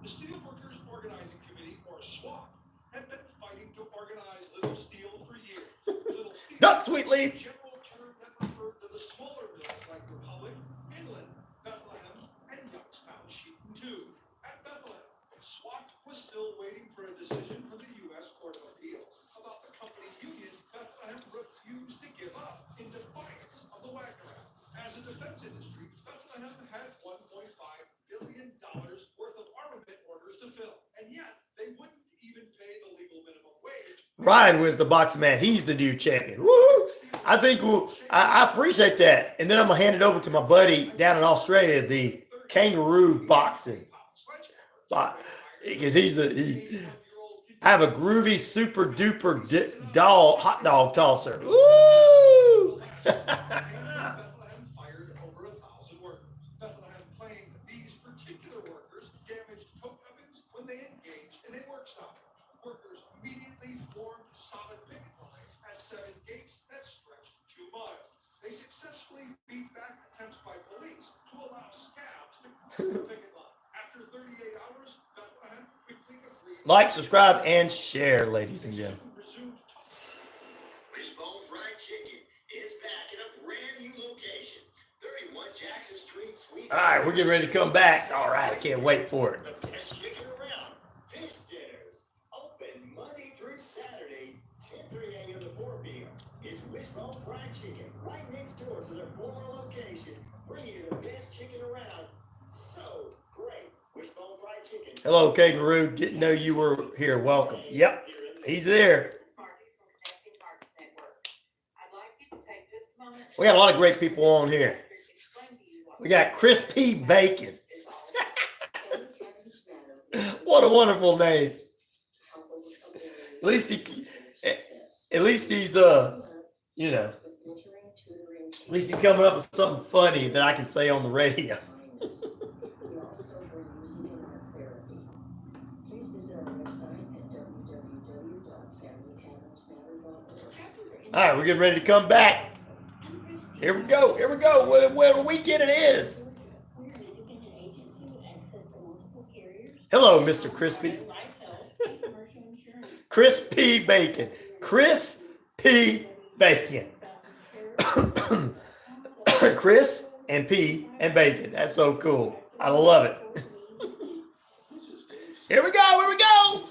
The Steelworkers Organizing Committee, or SWAC, have been fighting to organize Little Steel for years. Little Steel, Duck, sweet leaf. general term that referred to the smaller mills like Republic, Inland, Bethlehem, and Youngstown Sheet and Tube. At Bethlehem, SWAC was still waiting for a decision from the U.S. Court of Appeals about the company union Bethlehem refused to give up in defiance of the Wagner Act. As a defense industry, Bethlehem had $1.5 billion Ryan wins the boxing man. He's the new champion. Woo! I think I appreciate that. And then I'm going to hand it over to my buddy down in Australia, the kangaroo boxing. Because I have a groovy, super duper hot dog tosser. Woo! Fired over 1,000 workers. Bethlehem claimed these particular workers damaged coke ovens when they engaged in a work stoppage. Workers immediately formed solid picket lines at 7 gates that stretched 2 miles. They successfully beat back attempts by police to allow scabs to cross the picket line. After 38 hours, Bethlehem quickly agreed. Like, subscribe, and share, ladies and gentlemen. Wishbone Fried Chicken is back in a brand new location, 31 Jackson Street, Suite. All right, we're getting ready to come back. All right, I can't wait for it. The best chicken around. Fish dinners. Open Monday through Saturday, 10:30 a.m. to 4 p.m. It's Wishbone Fried Chicken right next door to their former location, bringing you the best chicken around. So great. Wishbone Fried Chicken. Hello, kangaroo. Didn't know you were here. Welcome. Yep, he's there. We got a lot of great people on here. We got Chris P. Bacon. What a wonderful name. At least he's you know, at least he's coming up with something funny that I can say on the radio. All right, we're getting ready to come back. Here we go. Here we go. What a weekend it is. Hello, Mr. Crispy. Chris P. Bacon. Chris P. Bacon. Chris and P and Bacon. That's so cool. I love it. Here we go. Here we go.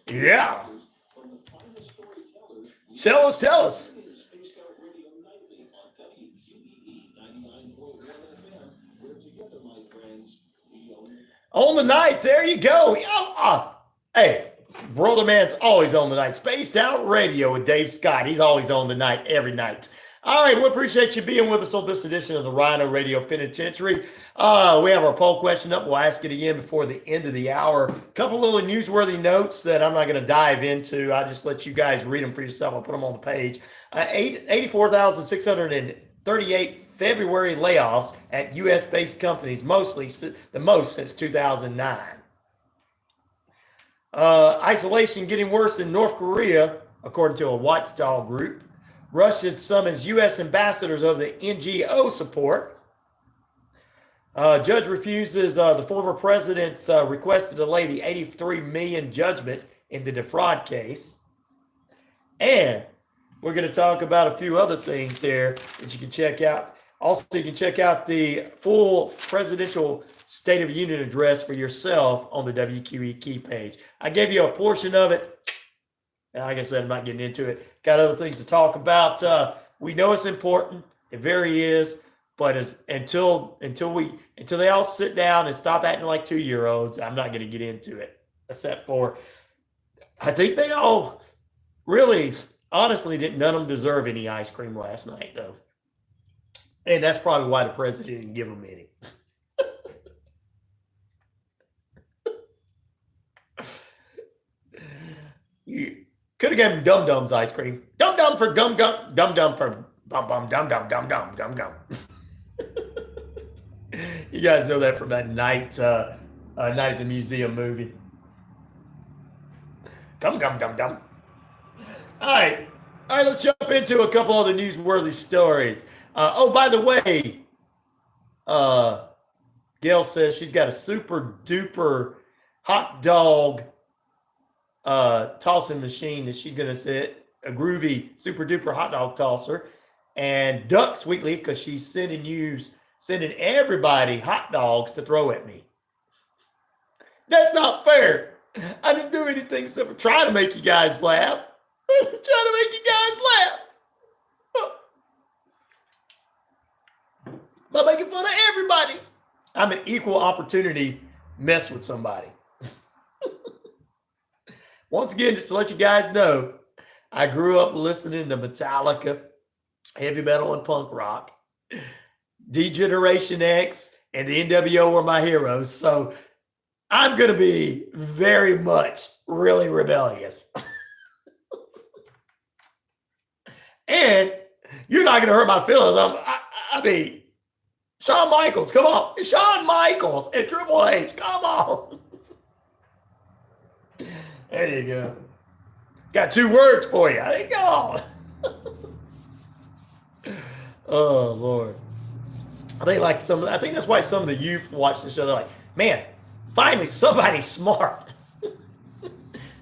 Yeah. Tell us. On the night, there you go. Hey, brother man's always on the night. Spaced Out Radio with Dave Scott. He's always on the night, every night. All right, we appreciate you being with us on this edition of the RyanORadio Penitentiary. We have our poll question up. We'll ask it again before the end of the hour. A couple little newsworthy notes that I'm not going to dive into. I'll just let you guys read them for yourself. I'll put them on the page. 84,638 February layoffs at U.S.-based companies, mostly the most since 2009. Isolation getting worse in North Korea, according to a watchdog group. Russia summons U.S. ambassadors over the NGO support. Judge refuses the former president's request to delay the $83 million judgment in the defraud case. And we're going to talk about a few other things here that you can check out. Also, you can check out the full presidential State of the Union address for yourself on the WQEE page. I gave you a portion of it. Like I said, I'm not getting into it. Got other things to talk about. We know it's important. It very is. But until they all sit down and stop acting like 2-year-olds, I'm not going to get into it. Except for, I think they all really, honestly, none of them deserve any ice cream last night, though. And that's probably why the president didn't give them any. You could have given Dum Dum's ice cream. Dum Dum for Gum Gum. Dum Dum for Bum Bum Dum Dum Dum Dum Gum Gum. You guys know that from that Night at the Museum movie. Gum Gum Dum Dum. All right, let's jump into a couple other newsworthy stories. By the way, Gail says she's got a super duper hot dog tossing machine that she's going to set, a groovy super duper hot dog tosser, and duck Sweet Leaf because she's sending everybody hot dogs to throw at me. That's not fair. I didn't do anything except for try to make you guys laugh. We're just trying to make you guys laugh. By making fun of everybody. I'm an equal opportunity mess with somebody. Once again, just to let you guys know, I grew up listening to Metallica, heavy metal and punk rock. D-Generation X and the NWO were my heroes. So I'm going to be very much really rebellious. And you're not going to hurt my feelings. I mean, Shawn Michaels, come on. Shawn Michaels and Triple H, come on. There you go. Got 2 words for you. There you go. Oh, Lord. I think that's why some of the youth watch the show. They're like, man, finally somebody smart.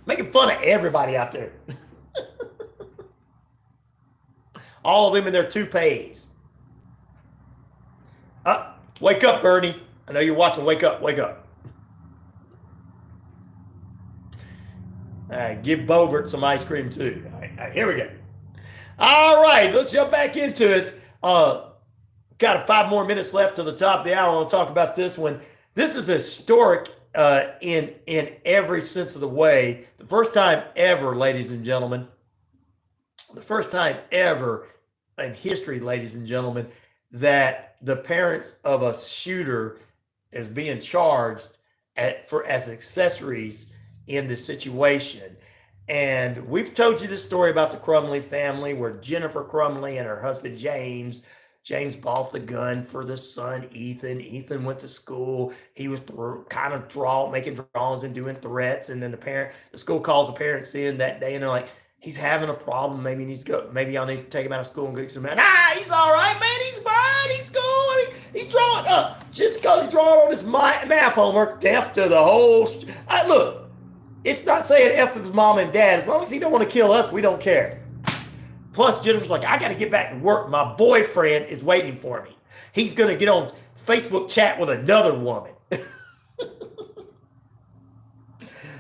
Making fun of everybody out there. All of them in their toupees. Wake up, Bernie. I know you're watching. Wake up, wake up. All right, give Bobert some ice cream too. All right, here we go. All right, let's jump back into it. Got 5 more minutes left to the top of the hour. I want to talk about this one. This is historic in every sense of the way. The first time ever, ladies and gentlemen, the first time ever in history, ladies and gentlemen, that the parents of a shooter is being charged as accessories in the situation. And we've told you this story about the Crumley family, where Jennifer Crumley and her husband James bought the gun for the son Ethan. Ethan went to school. He was making drawings and doing threats. And then the school calls the parents in that day, and they're like, he's having a problem. Maybe y'all need to take him out of school and get some. He's all right, man. He's fine. He's cool. I mean, he's drawing. Just because he's drawing on his math homework, deaf to the whole. Look, it's not saying F his mom and dad. As long as he don't want to kill us, we don't care. Plus, Jennifer's like, I got to get back to work. My boyfriend is waiting for me. He's going to get on Facebook chat with another woman.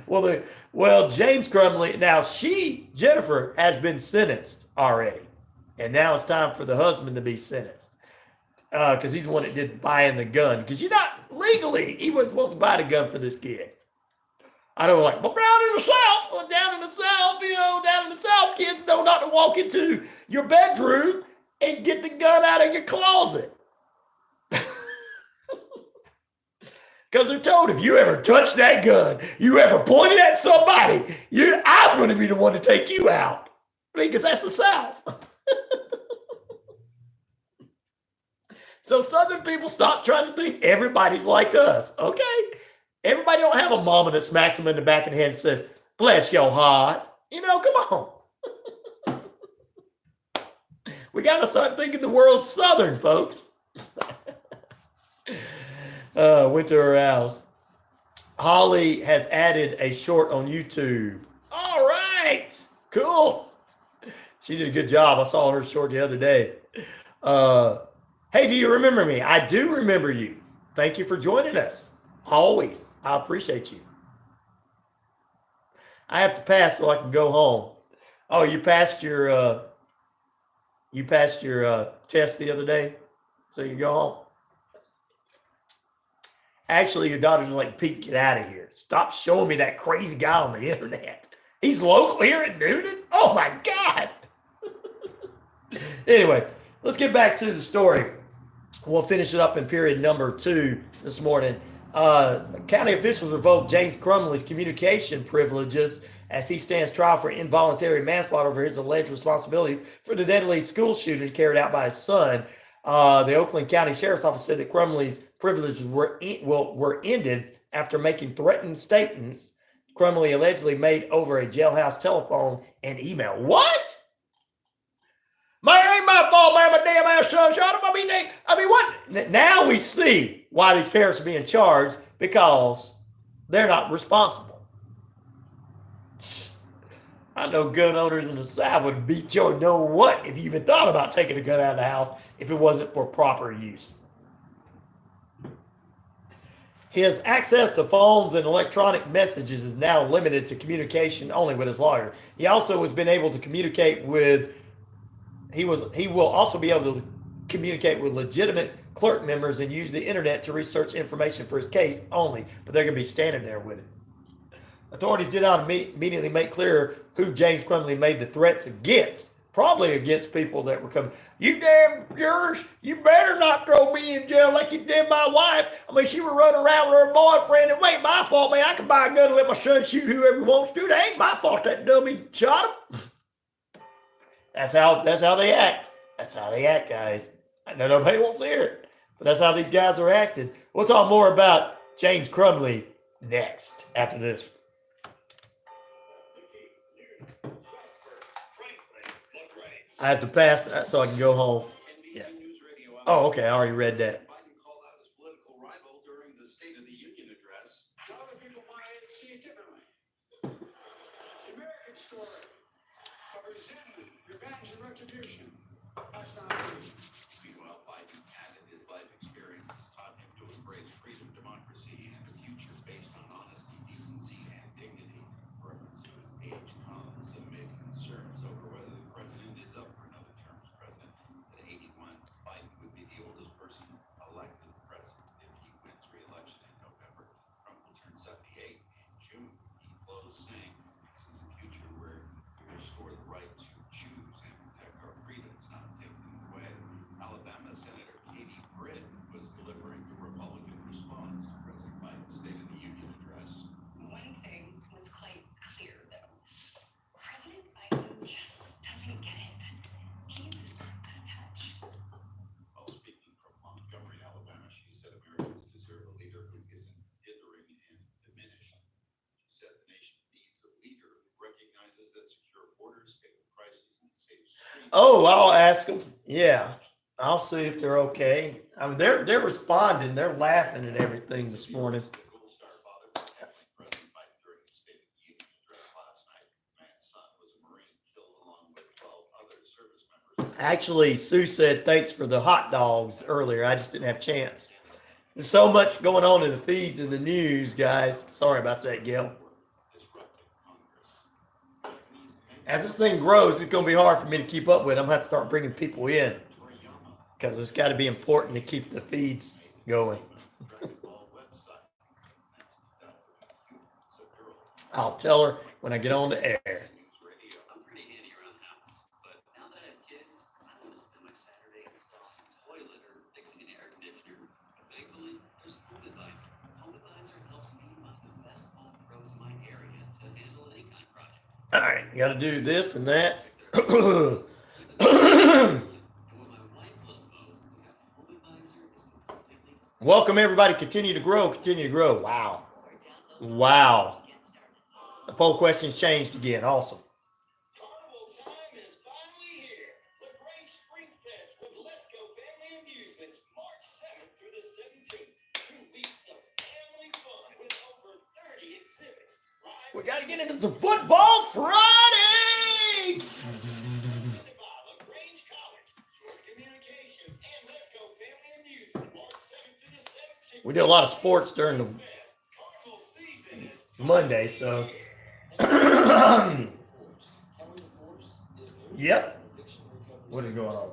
Well, James Crumley, now Jennifer has been sentenced already. And now it's time for the husband to be sentenced. Because he's the one that did buying the gun. Because you're not legally, he wasn't supposed to buy the gun for this kid. I know, like, but down in the South, kids know not to walk into your bedroom and get the gun out of your closet. Because they're told, if you ever touch that gun, you ever point it at somebody, I'm going to be the one to take you out. Because that's the South. So Southern people, stop trying to think everybody's like us, okay? Everybody don't have a mama that smacks them in the back of the head and says, bless your heart. Come on. We got to start thinking the world's Southern, folks. Went to her house. Holly has added a short on YouTube. All right. Cool. She did a good job. I saw her short the other day. Hey, do you remember me? I do remember you. Thank you for joining us. Always. I appreciate you. I have to pass so I can go home. Oh, you passed your test the other day, so you go home. Actually, your daughter's like, Pete, get out of here. Stop showing me that crazy guy on the internet. He's local here in Newton. Oh my God. Anyway, let's get back to the story. We'll finish it up in period number 2 this morning. County officials revoked James Crumley's communication privileges as he stands trial for involuntary manslaughter over his alleged responsibility for the deadly school shooting carried out by his son. The Oakland County Sheriff's Office said that Crumley's privileges were ended after making threatening statements Crumley allegedly made over a jailhouse telephone and email. What? Man, ain't my fault, man. My damn ass son shot him. I mean, what? Now we see why these parents are being charged, because they're not responsible. I know gun owners in the South would beat your know what if you even thought about taking a gun out of the house if it wasn't for proper use. His access to phones and electronic messages is now limited to communication only with his lawyer. He also has been able to communicate with. He will also be able to communicate with legitimate clerk members and use the internet to research information for his case only. But they're going to be standing there with it. Authorities did not immediately make clear who James Crumley made the threats against. Probably against people that were coming. You damn jurors, you better not throw me in jail like you did my wife. I mean, she was running around with her boyfriend. And ain't my fault, man. I can buy a gun and let my son shoot whoever he wants to. That ain't my fault that dummy shot him. That's how they act. That's how they act, guys. I know nobody wants to hear it, but that's how these guys are acting. We'll talk more about James Crumley next after this. I have to pass that so I can go home. Yeah. Oh, okay. I already read that. Biden called out his political rival during the State of the Union address. Other people might see it differently. The American story of resentment, revenge, and retribution. That's not me. Meanwhile, Biden added his life experience has taught him to embrace freedom, democracy, and a future based on honesty, decency, and dignity. Reference to his age comes amid concerns over whether the president is up for another term as president. At 81, Biden would be the oldest person elected president if he wins re-election in November. Trump will turn 78 in June. He closed saying, "This is a future where we restore the right to choose and protect our freedoms, not take them away." Alabama Senator Katie Britt was delivering the Republican response to President Biden's State of the Union address. One thing was quite clear, though. President Biden just doesn't get it. He's out of touch. While speaking from Montgomery, Alabama, she said Americans deserve a leader who isn't dithering and diminished. She said the nation needs a leader who recognizes that secure borders, stable prices, and safe streets. Oh, I'll ask them. Yeah. I'll see if they're okay. I mean, they're responding. They're laughing at everything this morning. The Gold Star father for President Biden during the State of the Union address last night. Man's son was a Marine killed along with 12 other service members. Actually, Sue said thanks for the hot dogs earlier. I just didn't have a chance. There's so much going on in the feeds and the news, guys. Sorry about that, Gail. Disrupting Congress. As this thing grows, it's going to be hard for me to keep up with. I'm going to have to start bringing people in because it's got to be important to keep the feeds going. I'll tell her when I get on the air. I'm pretty handy around the house, but now that I have kids, I want to spend my Saturday installing a toilet or fixing an air conditioner. Thankfully, there's Home Advisor. Home Advisor helps me find the best home pros in my area to handle any kind of project. All right, you got to do this and that. And what my wife loves most is that Home Advisor is completely Welcome, everybody. Continue to grow. Continue to grow. Wow. Wow. The poll questions changed again. Awesome. Carnival time is finally here. LaGrange Spring Fest with Let's Go Family Amusements, March 7th through the 17th. 2 weeks of family fun with over 30 exhibits. We got to get into some football Friday. Presented by LaGrange College, Jordan Communications, and Let's Go Family Amusement, March 7th through the 17th. We do a lot of sports during the Carnival season is Monday, so. Yep. What is going on?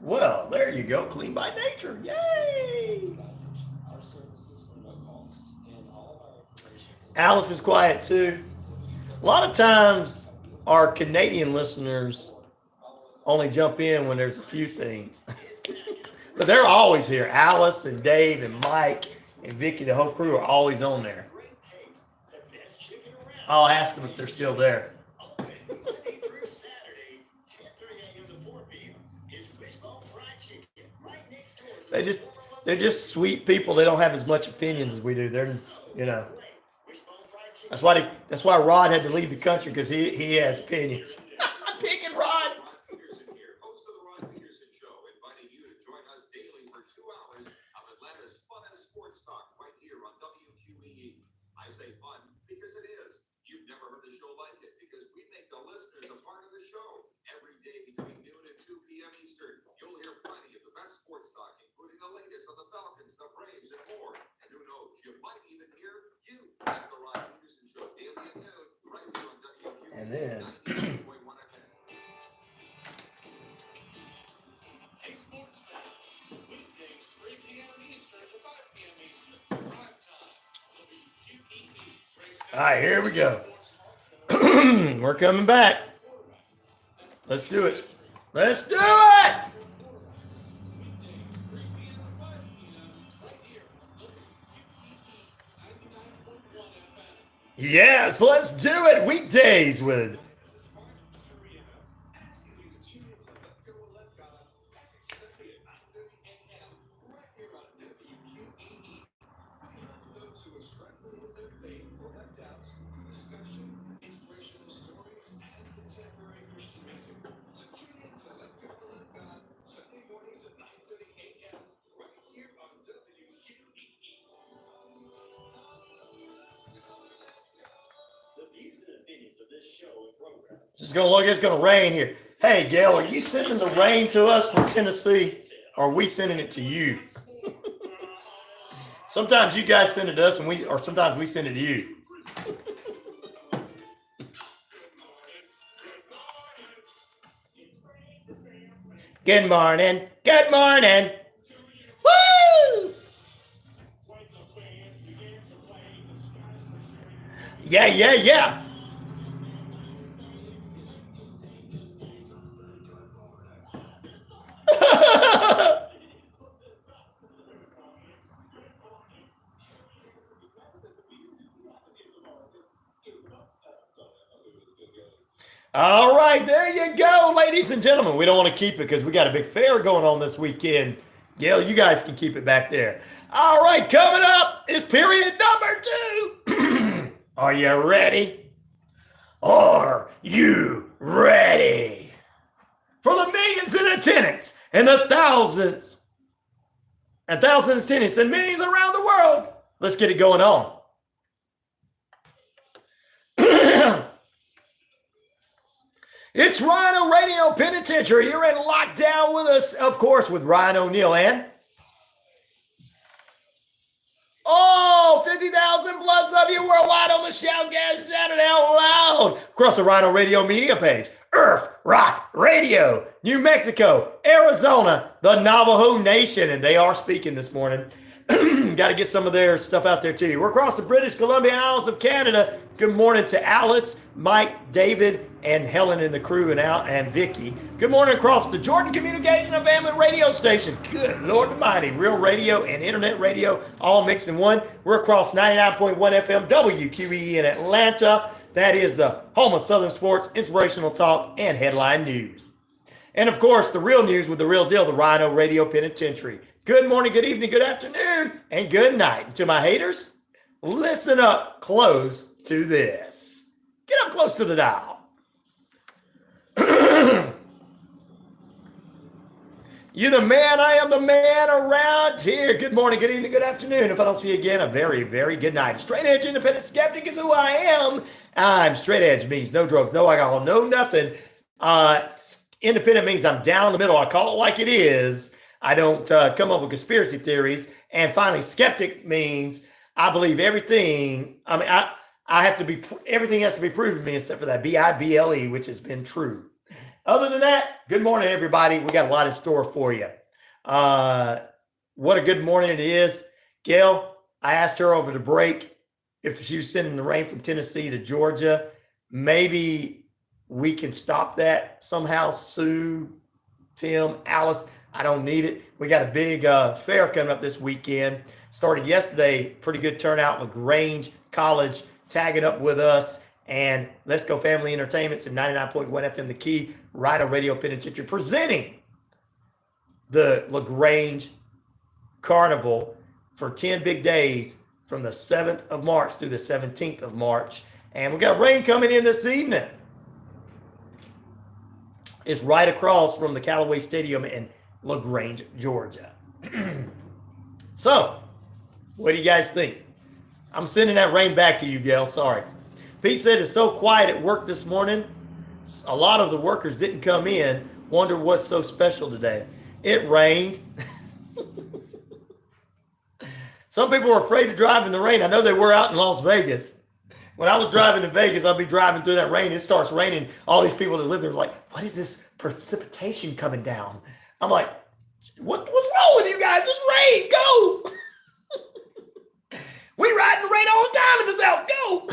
Well, there you go. Clean by nature. Yay! Alice is quiet too. A lot of times, our Canadian listeners only jump in when there's a few things. But they're always here. Alice and Dave and Mike and Vicky, the whole crew are always on there. I'll ask them if they're still there. Monday through Saturday, 10:30 a.m. to 4 p.m. is Wishbone Fried Chicken right next door. They're just sweet people. They don't have as much opinions as we do. They're, you know, that's why Rod had to leave the country, because he has opinions. I'm picking Rod. Peterson here, host of the Ron Peterson Show, inviting you to join us daily for 2 hours of Atlanta's funnest sports talk right here on WQEE. I say fun because it is. You've never heard a show like it because we make the listeners a part of the show. Every day between noon and 2 p.m. Eastern, you'll hear plenty of the best sports talk, including the latest on the Falcons, the Braves, And then Hey, sports fans, weekdays 3 p.m. Eastern to 5 p.m. Eastern, drive time. WQEE breaks down. all right, here we go. We're coming back. Let's do it. Let's do it. Yes, let's do it. Weekdays with It's gonna look. It's gonna rain here. Hey, Gail, are you sending the rain to us from Tennessee, or are we sending it to you? Sometimes you guys send it to us, or sometimes we send it to you. Good morning. Good morning. Woo! Yeah, yeah, yeah. All right, there you go, ladies and gentlemen. We don't want to keep it because we got a big fair going on this weekend. Gail, you guys can keep it back there. All right, coming up is period number 2. Are you ready? Are you ready? For the millions in attendance and the thousands and thousands of attendance and millions around the world. Let's get it going on. It's RyanORadio Penitentiary. You're in lockdown with us, of course, with Ryan O'Neal and 50,000 plus of you worldwide on the Shoutcast. Shout it out loud across the RyanORadio media page. Earth Rock Radio, New Mexico, Arizona, the Navajo Nation, and they are speaking this morning. Got to get some of their stuff out there to you. We're across the British Columbia Isles of Canada. Good morning to Alice, Mike, David, and Helen and the crew, and Vicky. Good morning across the Jordan Communication and Family Radio Station. Good Lord Almighty, real radio and internet radio all mixed in one. We're across 99.1 FM WQEE in Atlanta. That is the home of Southern sports, inspirational talk, and headline news. And of course, the real news with the real deal, the RyanORadio Penitentiary. Good morning, good evening, good afternoon, and good night. And to my haters, listen up close to this. Get up close to the dial. You're the man, I am the man around here. Good morning, good evening, good afternoon. If I don't see you again, a very, very good night. Straight edge independent skeptic is who I am. I'm straight edge, means no drugs, no alcohol, no nothing. Independent means I'm down the middle. I call it like it is. I don't come up with conspiracy theories. And finally, skeptic means I believe everything. I mean, I have to be, everything has to be proven to me except for that Bible, which has been true. Other than that, good morning, everybody. We got a lot in store for you. What a good morning it is. Gail, I asked her over the break if she was sending the rain from Tennessee to Georgia. Maybe we can stop that somehow. Sue, Tim, Alice, I don't need it. We got a big fair coming up this weekend. Started yesterday, pretty good turnout. LaGrange College tagging up with us. And Let's Go Family Entertainment's in 99.1 FM The Key, RyanORadio Penitentiary, presenting the LaGrange Carnival for 10 big days from the 7th of March through the 17th of March. And we got rain coming in this evening. It's right across from the Callaway Stadium in LaGrange, Georgia. So, what do you guys think? I'm sending that rain back to you, Gail. Sorry. Pete said it's so quiet at work this morning. A lot of the workers didn't come in. Wonder what's so special today. It rained. Some people were afraid to drive in the rain. I know they were out in Las Vegas. When I was driving to Vegas, I'll be driving through that rain. It starts raining. All these people that live there are like, what is this precipitation coming down? I'm like, what's wrong with you guys? It's rain. Go. We ride in the rain all the time in the South. Go.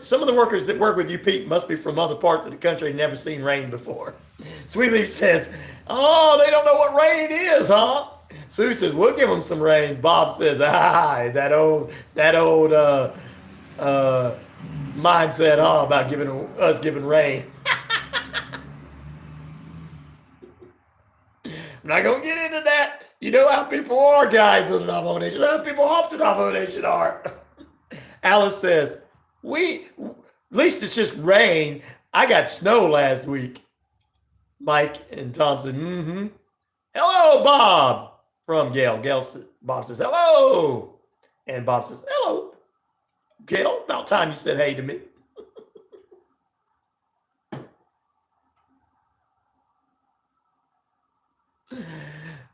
Some of the workers that work with you, Pete, must be from other parts of the country and never seen rain before. Sweet Leaf says, oh, they don't know what rain is, huh? Sue says, we'll give them some rain. Bob says, that old mindset, about us giving rain. I'm not going to get into that. You know how people are, guys, in the Navajo Nation. You know how people off the Navajo Nation are. Alice says, at least it's just rain. I got snow last week. Mike and Tom said, hello, Bob. From Gail. Bob says, hello. And Bob says, hello. Gail, about time you said hey to me.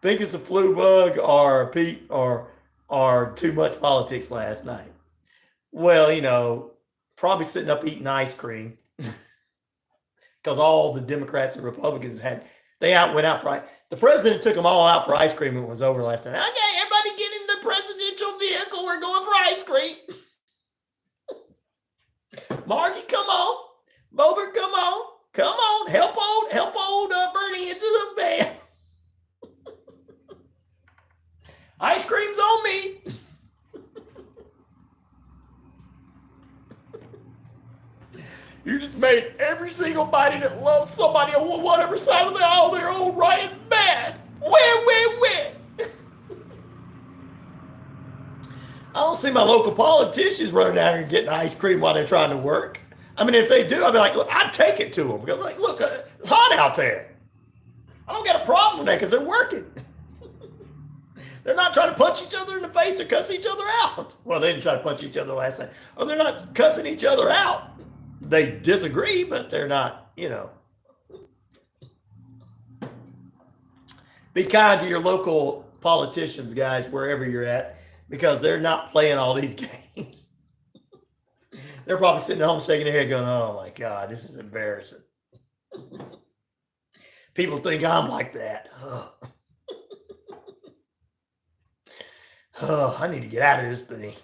Think it's a flu bug or Pete or too much politics last night. Well, probably sitting up eating ice cream because all the Democrats and Republicans went out for the president took them all out for ice cream when it was over last night. Okay, everybody get in the presidential vehicle. We're going for ice cream. Margie, come on. Bober, come on. Come on. Help old Bernie into the van. Ice cream's on me. You just made every single body that loves somebody on whatever side of the aisle they're on right and bad. Where? I don't see my local politicians running out here and getting ice cream while they're trying to work. I mean, if they do, I'd be like, look, I'd take it to them. Because, like, look, it's hot out there. I don't got a problem with that because they're working. They're not trying to punch each other in the face or cuss each other out. Well, they didn't try to punch each other last night. Oh, they're not cussing each other out. They disagree, but they're not, Be kind to your local politicians, guys, wherever you're at, because they're not playing all these games. They're probably sitting at home shaking their head going, oh, my God, this is embarrassing. People think I'm like that. Oh, I need to get out of this thing.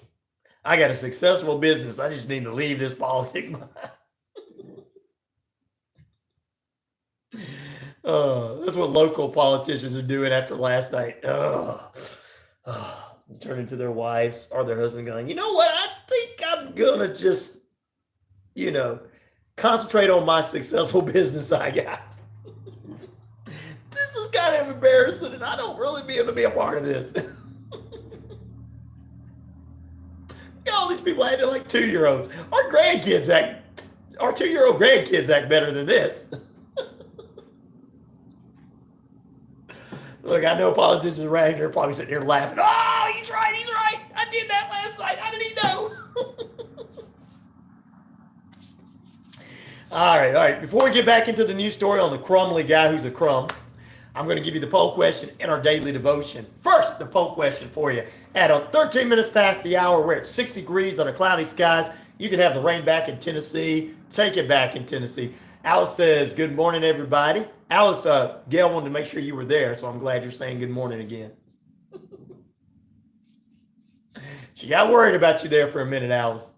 I got a successful business. I just need to leave this politics behind. That's what local politicians are doing after last night. Turning to their wives or their husband going, you know what? I think I'm going to just, concentrate on my successful business I got. This is kind of embarrassing and I don't really be able to be a part of this. All these people acting like 2-year-olds. Our 2-year-old grandkids act better than this. Look, I know politicians around here are probably sitting here laughing. Oh, he's right. I did that last night. How did he know? All right. Before we get back into the news story on the Crumley guy who's a crumb, I'm going to give you the poll question and our daily devotion. First, the poll question for you. At 13 minutes past the hour, we're at 60 degrees under cloudy skies. You can have the rain back in Tennessee. Take it back in Tennessee. Alice says, good morning, everybody. Alice, Gail wanted to make sure you were there, so I'm glad you're saying good morning again. She got worried about you there for a minute, Alice.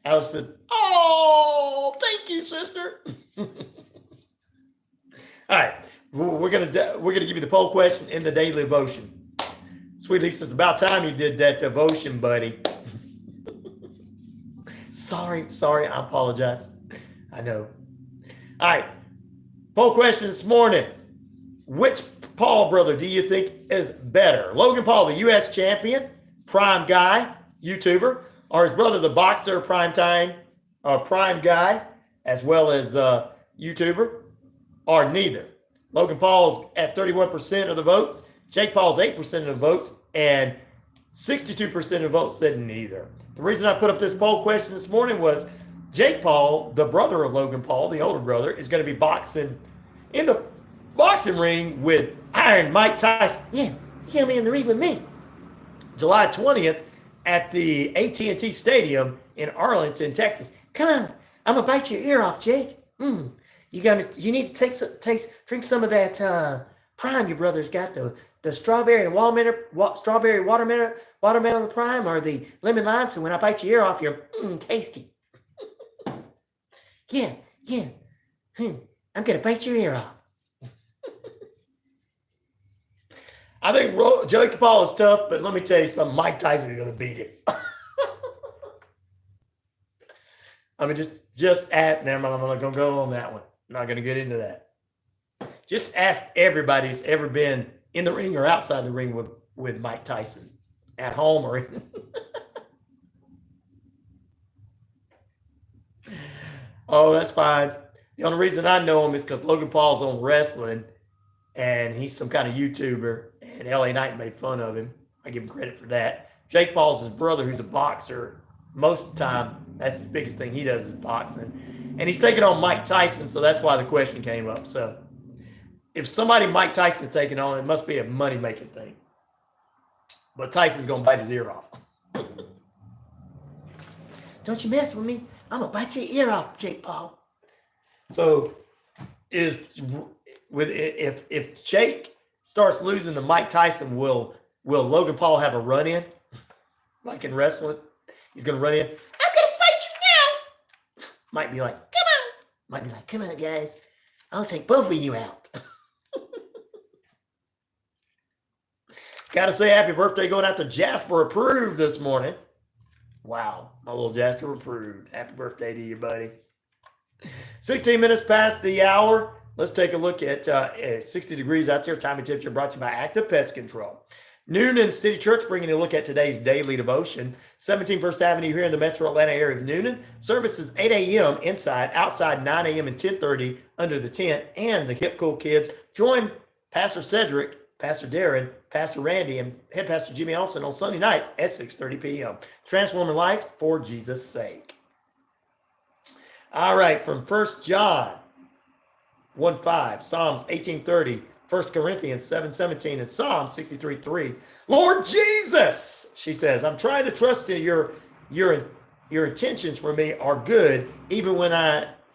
Alice says, oh, thank you, sister. All right. We're gonna give you the poll question and the daily devotion. Sweet Lisa, it's about time you did that devotion, buddy. Sorry, I apologize. I know. All right. Poll question this morning. Which Paul brother do you think is better? Logan Paul, the U.S. champion, prime guy, YouTuber, or his brother, the boxer, prime guy, as well as YouTuber, or neither? Logan Paul's at 31% of the votes. Jake Paul's 8% of the votes, and 62% of the votes said neither. The reason I put up this poll question this morning was Jake Paul, the brother of Logan Paul, the older brother, is going to be boxing in the boxing ring with Iron Mike Tyson. Yeah, he'll be in the ring with me. July 20th at the AT&T Stadium in Arlington, Texas. Come on, I'm gonna bite your ear off, Jake. You need to drink some of that Prime your brother's got, the strawberry and watermelon Prime, or the lemon lime. So when I bite your ear off, you're tasty. Yeah. I'm gonna bite your ear off. I think Jake Paul is tough, but let me tell you something. Mike Tyson is gonna beat him. I mean, just ask. Never mind, I'm not gonna go on that one. I'm not gonna get into that. Just ask everybody who's ever been in the ring or outside the ring with Mike Tyson, at home or in. Oh, that's fine. The only reason I know him is because Logan Paul's on wrestling, and he's some kind of YouTuber, and LA Knight made fun of him. I give him credit for that. Jake Paul's his brother, who's a boxer. Most of the time, that's his biggest thing he does is boxing. And he's taking on Mike Tyson, so that's why the question came up. So if somebody Mike Tyson's taking on, it must be a money-making thing. But Tyson's going to bite his ear off. Don't you mess with me. I'm going to bite your ear off, Jake Paul. So if Jake starts losing to Mike Tyson, will Logan Paul have a run-in? Like in wrestling? He's going to run in. I'm going to fight you now. Might be like, come on. Might be like, come on, guys. I'll take both of you out. Got to say happy birthday going out to Jasper Approved this morning. Wow, my little Jasper Approved. Happy birthday to you, buddy. 16 minutes past the hour. Let's take a look at 60 degrees out there. Time and temperature brought to you by Active Pest Control. Noonan City Church bringing you a look at today's daily devotion. 17 First Avenue here in the metro Atlanta area of Noonan. Services 8 a.m. inside, outside 9 a.m. and 10:30 under the tent. And the Hip Cool Kids join Pastor Cedric, Pastor Darren, Pastor Randy, and Head Pastor Jimmy Olsen on Sunday nights at 6:30 p.m. Transforming lives for Jesus' sake. All right, from 1 John 1:5, Psalms 18:30, 1 Corinthians 7:17, and Psalm 63:3. Lord Jesus, she says, I'm trying to trust that your intentions for me are good, even when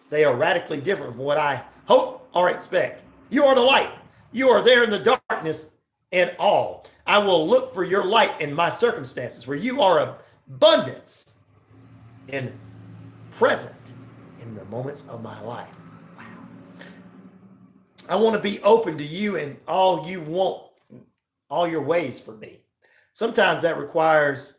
they are radically different from what I hope or expect. You are the light. You are there in the darkness and all. I will look for your light in my circumstances, where you are abundance and present in the moments of my life. Wow. I want to be open to you and all you want, all your ways for me. Sometimes that requires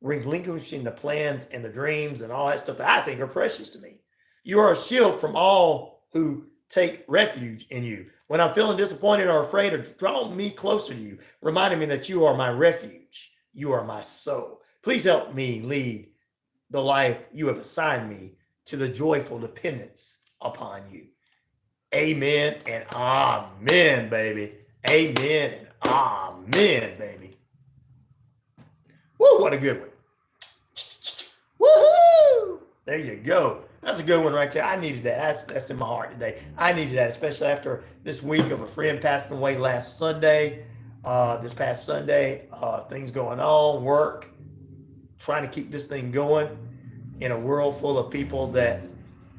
relinquishing the plans and the dreams and all that stuff that I think are precious to me. You are a shield from all who take refuge in you. When I'm feeling disappointed or afraid, or draw me closer to you, reminding me that you are my refuge. You are my soul. Please help me lead the life you have assigned me to the joyful dependence upon you. Amen and amen, baby. Amen and amen, baby. Woo, what a good one. Woohoo! There you go. That's a good one right there. I needed that. That's in my heart today. I needed that, especially after this week of a friend passing away last Sunday, this past Sunday. Things going on, work, trying to keep this thing going in a world full of people that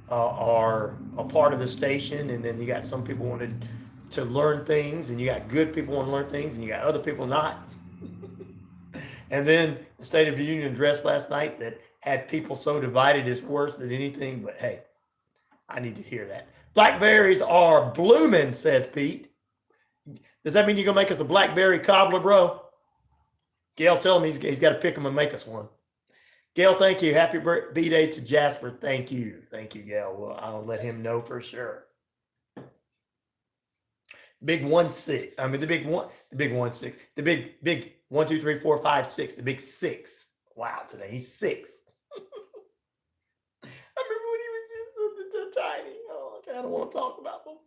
are a part of the station. And then you got some people wanted to learn things, and you got good people want to learn things, and you got other people not. And then the State of the Union address last night that had people so divided is worse than anything. But hey, I need to hear that. Blackberries are blooming, says Pete. Does that mean you're going to make us a blackberry cobbler, bro? Gail, tell him he's got to pick them and make us one. Gail, thank you. Happy B-Day to Jasper. Thank you. Thank you, Gail. Well, I'll let him know for sure. Big 1-6. I mean, the big 1-6. The big 1, 2, 3, 4, 5, 6. The big 6. Wow, today he's 6. I remember when he was just so tiny. Oh, okay, I don't want to talk about him.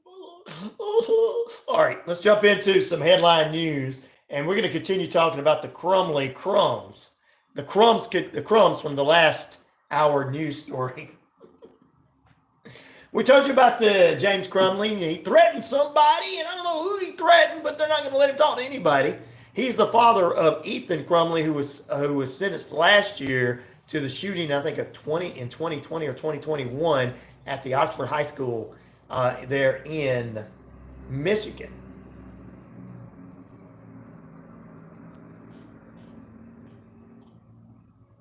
All right, let's jump into some headline news, and we're going to continue talking about the Crumley crumbs. The crumbs from the last hour news story. We told you about the James Crumley. He threatened somebody, and I don't know who he threatened, but they're not going to let him talk to anybody. He's the father of Ethan Crumley, who was sentenced last year to the shooting, I think, of 2020 or 2021 at the Oxford High School there in Michigan.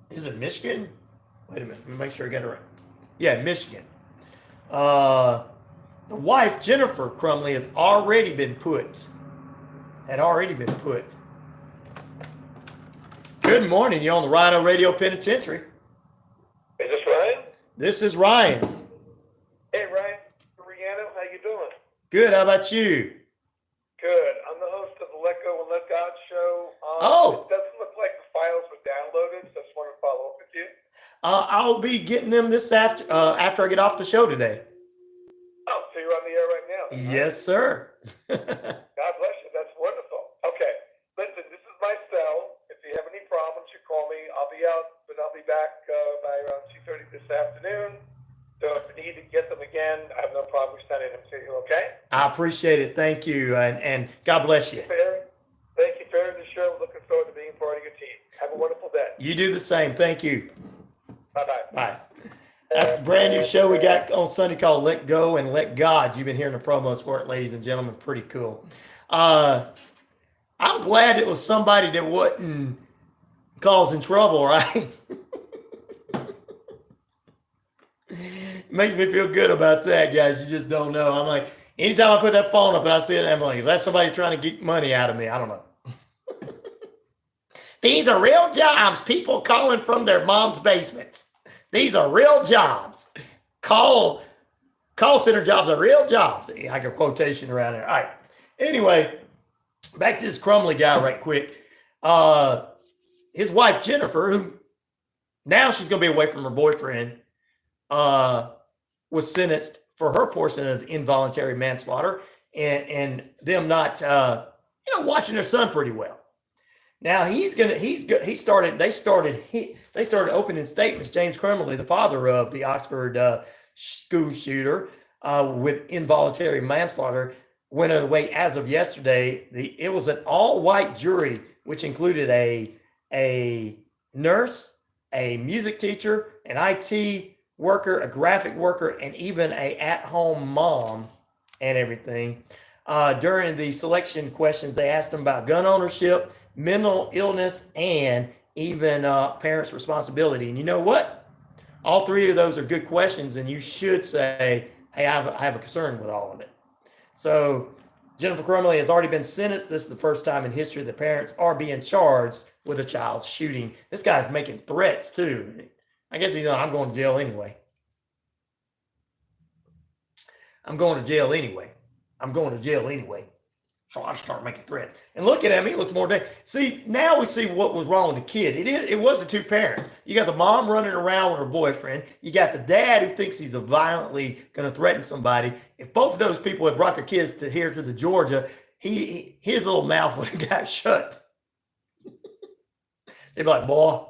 Is it Michigan? Wait a minute. Let me make sure I got it right. Yeah, Michigan. The wife, Jennifer Crumley, had already been put. Good morning. You're on the RyanORadio Penitentiary. Is this Ryan? This is Ryan. Hey, Ryan. Rihanna, how you doing? Good. How about you? Good. I'm the host of the Let Go and Let God show. It doesn't look like the files were downloaded, so I just want to follow up with you. I'll be getting them this after I get off the show today. Oh, so you're on the air right now? Yes, sir. God bless you. That's wonderful. Okay. Listen, this is my cell. If you have any problems, you call me. I'll be out, but I'll be back by around 2:30 this afternoon. So if you need to get them again, I have no problem sending them to you, okay? I appreciate it. Thank you. And God bless you. Thank you for the show. Looking forward to being part of your team. Have a wonderful day. You do the same. Thank you. Bye-bye. Bye. That's a brand new show we got on Sunday called Let Go and Let God. You've been hearing the promos for it, ladies and gentlemen. Pretty cool. I'm glad it was somebody that wasn't causing trouble, right? Makes me feel good about that, guys. You just don't know. I'm like, anytime I put that phone up and I see it, I'm like, is that somebody trying to get money out of me? I don't know. These are real jobs. People calling from their mom's basements. These are real jobs. Call center jobs are real jobs. I got a quotation around there. All right. Anyway, back to this Crumley guy right quick. His wife, Jennifer, who now she's going to be away from her boyfriend, was sentenced for her portion of involuntary manslaughter and them not, watching their son pretty well. Now they started opening statements. James Crumley, the father of the Oxford school shooter with involuntary manslaughter, went away as of yesterday. It was an all-white jury, which included a nurse, a music teacher, an IT worker, a graphic worker, and even a at-home mom and everything. During the selection questions, they asked them about gun ownership, mental illness, and even parents' responsibility. And you know what? All three of those are good questions, and you should say, hey, I have a concern with all of it. So Jennifer Crumley has already been sentenced. This is the first time in history that parents are being charged with a child's shooting. This guy's making threats, too. I guess he's I'm going to jail anyway. I'm going to jail anyway. So I start making threats. And looking at me, he looks more dead. See, now we see what was wrong with the kid. It was the two parents. You got the mom running around with her boyfriend. You got the dad who thinks he's violently going to threaten somebody. If both of those people had brought their kids to the Georgia, his little mouth would have got shut. They'd be like, boy,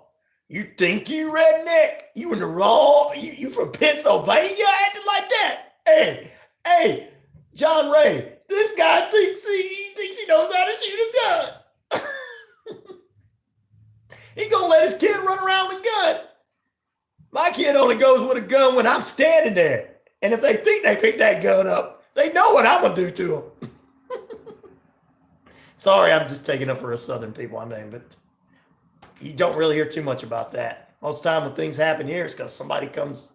you think you redneck? You in the wrong? You from Pennsylvania acting like that? Hey, John Ray, this guy thinks he knows how to shoot a gun. He gonna let his kid run around with a gun. My kid only goes with a gun when I'm standing there. And if they think they pick that gun up, they know what I'm gonna do to them. Sorry, I'm just taking up for us Southern people, but you don't really hear too much about that. Most of the time when things happen here, it's because somebody comes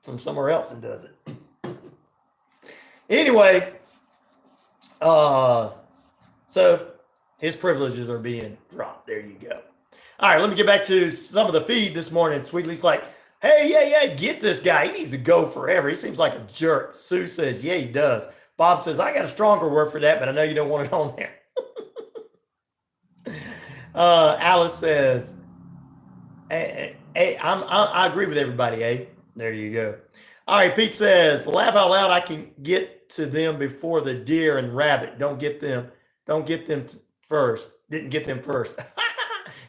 from somewhere else and does it. Anyway, so his privileges are being dropped. There you go. All right, let me get back to some of the feed this morning. Sweetly's like, hey, yeah, get this guy. He needs to go forever. He seems like a jerk. Sue says, yeah, he does. Bob says, I got a stronger word for that, but I know you don't want it on there. Alice says, hey, I agree with everybody, There you go. All right, Pete says, laugh out loud. I can get to them before the deer and rabbit. Don't get them first. Didn't get them first.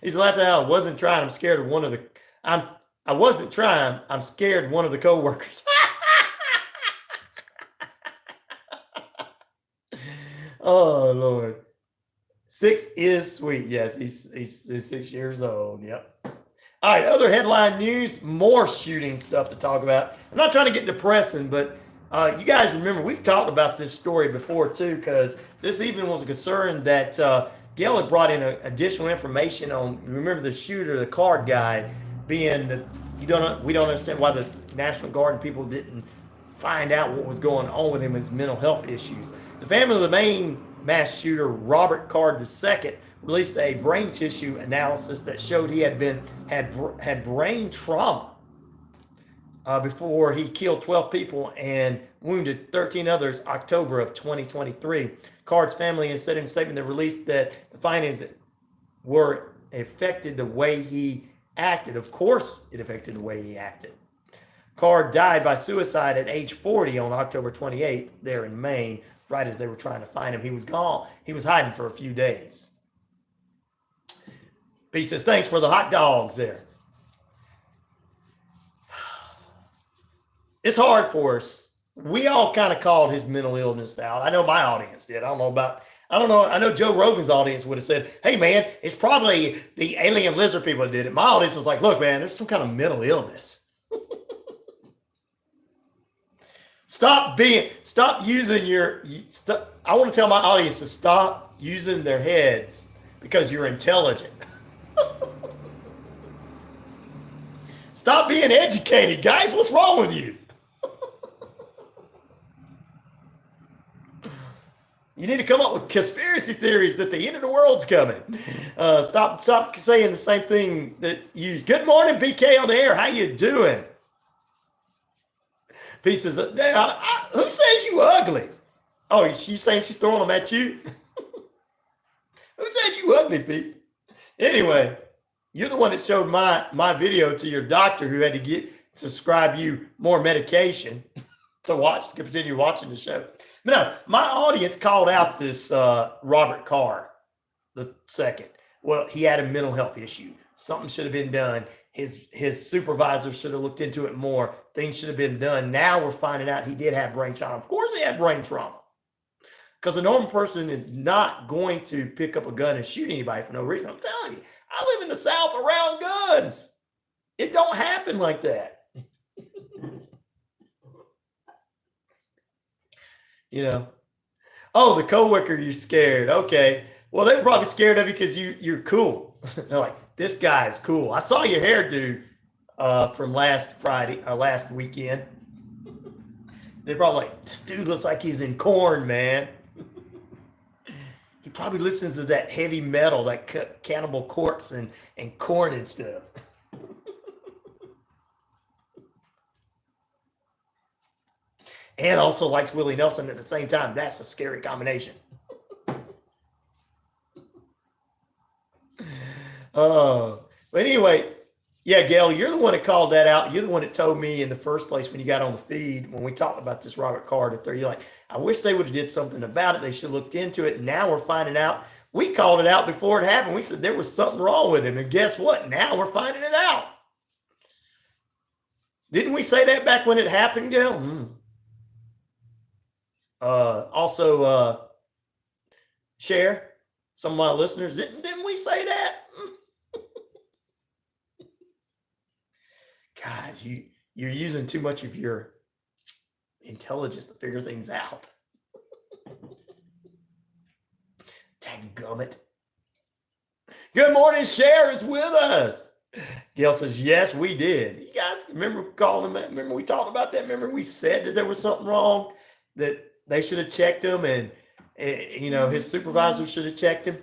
He's laughing out. Wasn't trying. I'm scared of one of the. I wasn't trying. I'm scared of one of the coworkers. Oh Lord. 6 is sweet. Yes, he's 6 years old. Yep. All right, other headline news, more shooting stuff to talk about. I'm not trying to get depressing, but you guys remember we've talked about this story before too, because this even was a concern that Gail had brought in additional information on. Remember the shooter, the card guy, being that we don't understand why the National Guard and people didn't find out what was going on with him with his mental health issues. The family of the main mass shooter, Robert Card II, released a brain tissue analysis that showed he had brain trauma before he killed 12 people and wounded 13 others October of 2023. Card's family has said in a statement that released that the findings were affected the way he acted. Of course, it affected the way he acted. Card died by suicide at age 40 on October 28th there in Maine, right as they were trying to find him. He was gone. He was hiding for a few days. But he says, thanks for the hot dogs there. It's hard for us. We all kind of called his mental illness out. I know my audience did. I know Joe Rogan's audience would have said, hey man, it's probably the alien lizard people that did it. My audience was like, look man, there's some kind of mental illness. I want to tell my audience to stop using their heads because you're intelligent. Stop being educated, guys. What's wrong with you? You need to come up with conspiracy theories that the end of the world's coming. Stop saying the same thing that you. Good morning, BK on the air. How you doing? Pete says, who says you ugly? Oh, she's saying she's throwing them at you? Who said you ugly, Pete? Anyway, you're the one that showed my video to your doctor who had to prescribe you more medication to continue watching the show. No, my audience called out this Robert Carr the second. Well, he had a mental health issue. Something should have been done. His supervisor should have looked into it more. Things should have been done. Now we're finding out he did have brain trauma. Of course he had brain trauma. Because a normal person is not going to pick up a gun and shoot anybody for no reason. I'm telling you, I live in the South around guns. It don't happen like that. You know, oh, the coworker, you're scared. Okay. Well, they were probably scared of you because you're cool. They're like, this guy's cool. I saw your hairdo from last weekend. They're probably like, this dude looks like he's in Corn, man. He probably listens to that heavy metal, that Cannibal Corpse and Corn and stuff. And also likes Willie Nelson at the same time. That's a scary combination. But anyway, yeah, Gail, you're the one that called that out. You're the one that told me in the first place when you got on the feed, when we talked about this Robert Card, you're like, I wish they would have did something about it. They should have looked into it. Now we're finding out. We called it out before it happened. We said there was something wrong with him. And guess what? Now we're finding it out. Didn't we say that back when it happened, Gail? Also, share some of my listeners. Didn't we say that? Guys, you're using too much of your intelligence to figure things out. Dadgummit. Good morning, Cher is with us. Gail says, yes, we did. You guys remember calling him? Remember we talked about that? Remember we said that there was something wrong, that they should have checked him, and his supervisor should have checked him,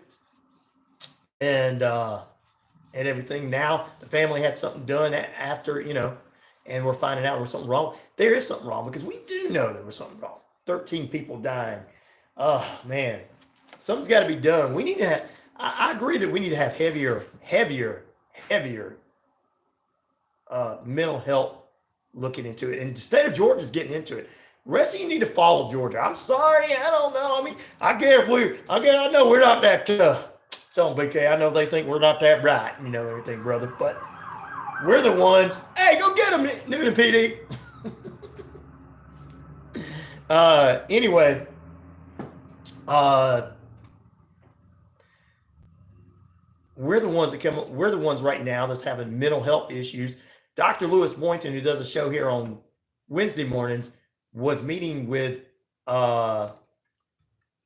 and everything. Now the family had something done after, and we're finding out there was something wrong. There is something wrong because we do know there was something wrong. 13 people dying. Oh man, something's got to be done. We need to have. I agree that we need to have heavier mental health looking into it, and the state of Georgia is getting into it. Rest of you need to follow Georgia. I'm sorry, I don't know. I mean, I know we're not that. Tell them, BK. I know they think we're not that bright, everything, brother. But we're the ones. Hey, go get them, Newton PD. Anyway, we're the ones right now that's having mental health issues. Dr. Lewis Boynton, who does a show here on Wednesday mornings, was meeting with, talked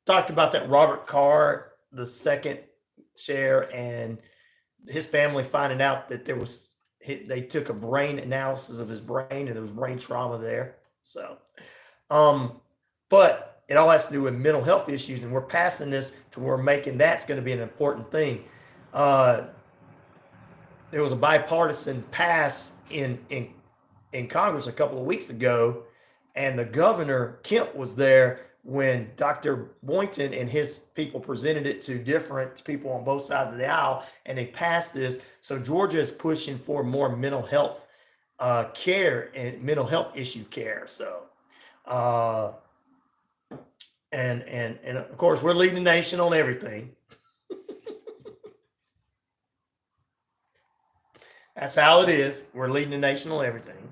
about that Robert Carr, the second share, and his family finding out that they took a brain analysis of his brain and there was brain trauma there. So, but it all has to do with mental health issues, and we're passing this to where we're making that's going to be an important thing. There was a bipartisan pass in Congress a couple of weeks ago, and the governor Kemp was there when Dr. Boynton and his people presented it to different people on both sides of the aisle, and they passed this. So Georgia is pushing for more mental health care and mental health issue care. So, and of course, we're leading the nation on everything. That's how it is. We're leading the nation on everything.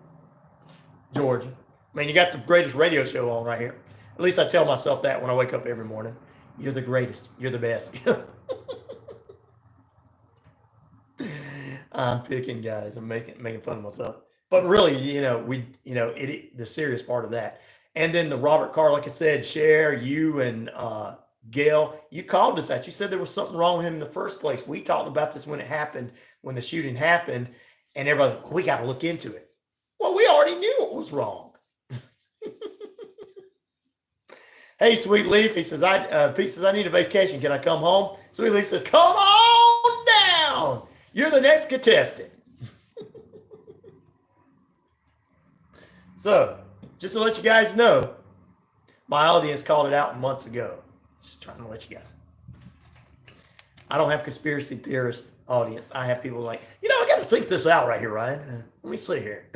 Georgia. I mean, you got the greatest radio show on right here. At least I tell myself that when I wake up every morning. You're the greatest. You're the best. I'm picking, guys. I'm making fun of myself. But really, the serious part of that. And then the Robert Carr, like I said, Cher, you and Gail, you called us out. You said there was something wrong with him in the first place. We talked about this when it happened, when the shooting happened, and everybody, we got to look into it. Well, we already knew what was wrong. Hey, Sweet Leaf, he says, Pete says, I need a vacation. Can I come home? Sweet Leaf says, come on down. You're the next contestant. So, just to let you guys know, my audience called it out months ago. Just trying to let you guys. I don't have conspiracy theorist audience. I have people like, I got to think this out right here, Ryan. Let me see here.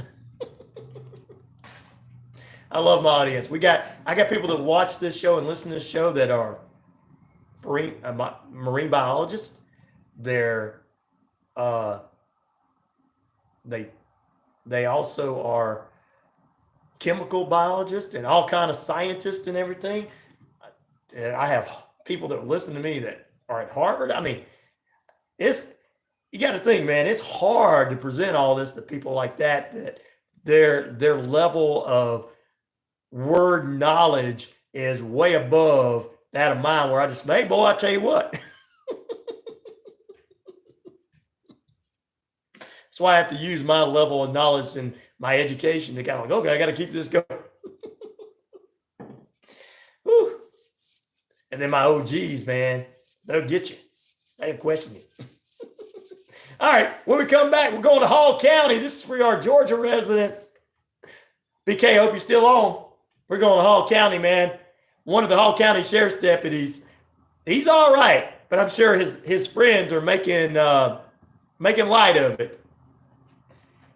I love my audience. I got people that watch this show and listen to this show that are marine biologists. They're they also are chemical biologists and all kind of scientists and everything. And I have people that listen to me that are at Harvard. I mean, you got to think, man, it's hard to present all this to people like that their level of word knowledge is way above that of mine, where I just say, hey, boy, I tell you what. That's why I have to use my level of knowledge and my education to kind of okay, I got to keep this going. Whew. And then my OGs, man, they'll get you. They'll question you. All right, when we come back, we're going to Hall County. This is for our Georgia residents. BK, hope you're still on. We're going to Hall County, man. One of the Hall County Sheriff's deputies, he's all right, but I'm sure his friends are making light of it.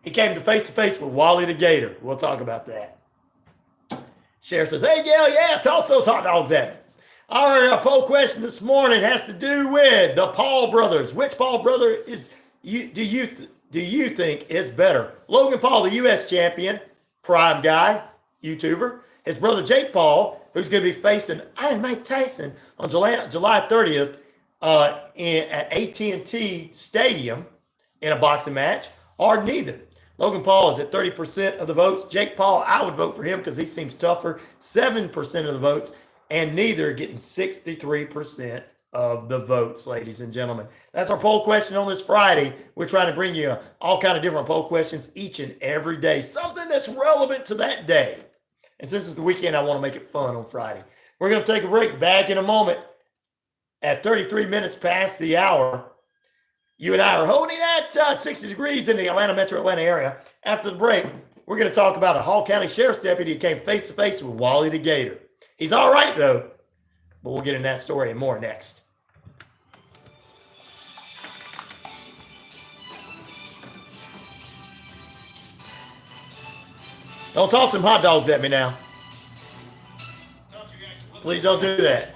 He came to face with Wally the Gator. We'll talk about that. Sheriff says, hey, Gail, yeah, toss those hot dogs at me. All right, our poll question this morning has to do with the Paul brothers. Which Paul brother do you think is better? Logan Paul, the U.S. champion, prime guy, YouTuber. His brother Jake Paul, who's going to be facing Iron Mike Tyson on July 30th at AT&T Stadium in a boxing match, or neither. Logan Paul is at 30% of the votes. Jake Paul, I would vote for him because he seems tougher, 7% of the votes, and neither getting 63% of the votes, ladies and gentlemen. That's our poll question on this Friday. We're trying to bring you all kind of different poll questions each and every day, something that's relevant to that day. And since it's the weekend, I want to make it fun on Friday. We're going to take a break. Back in a moment at 33 minutes past the hour. You and I are holding at 60 degrees in the metro Atlanta area. After the break, we're going to talk about a Hall County Sheriff's deputy who came face-to-face with Wally the Gator. He's all right, though. But we'll get in that story and more next. Don't toss some hot dogs at me now. Please don't do that.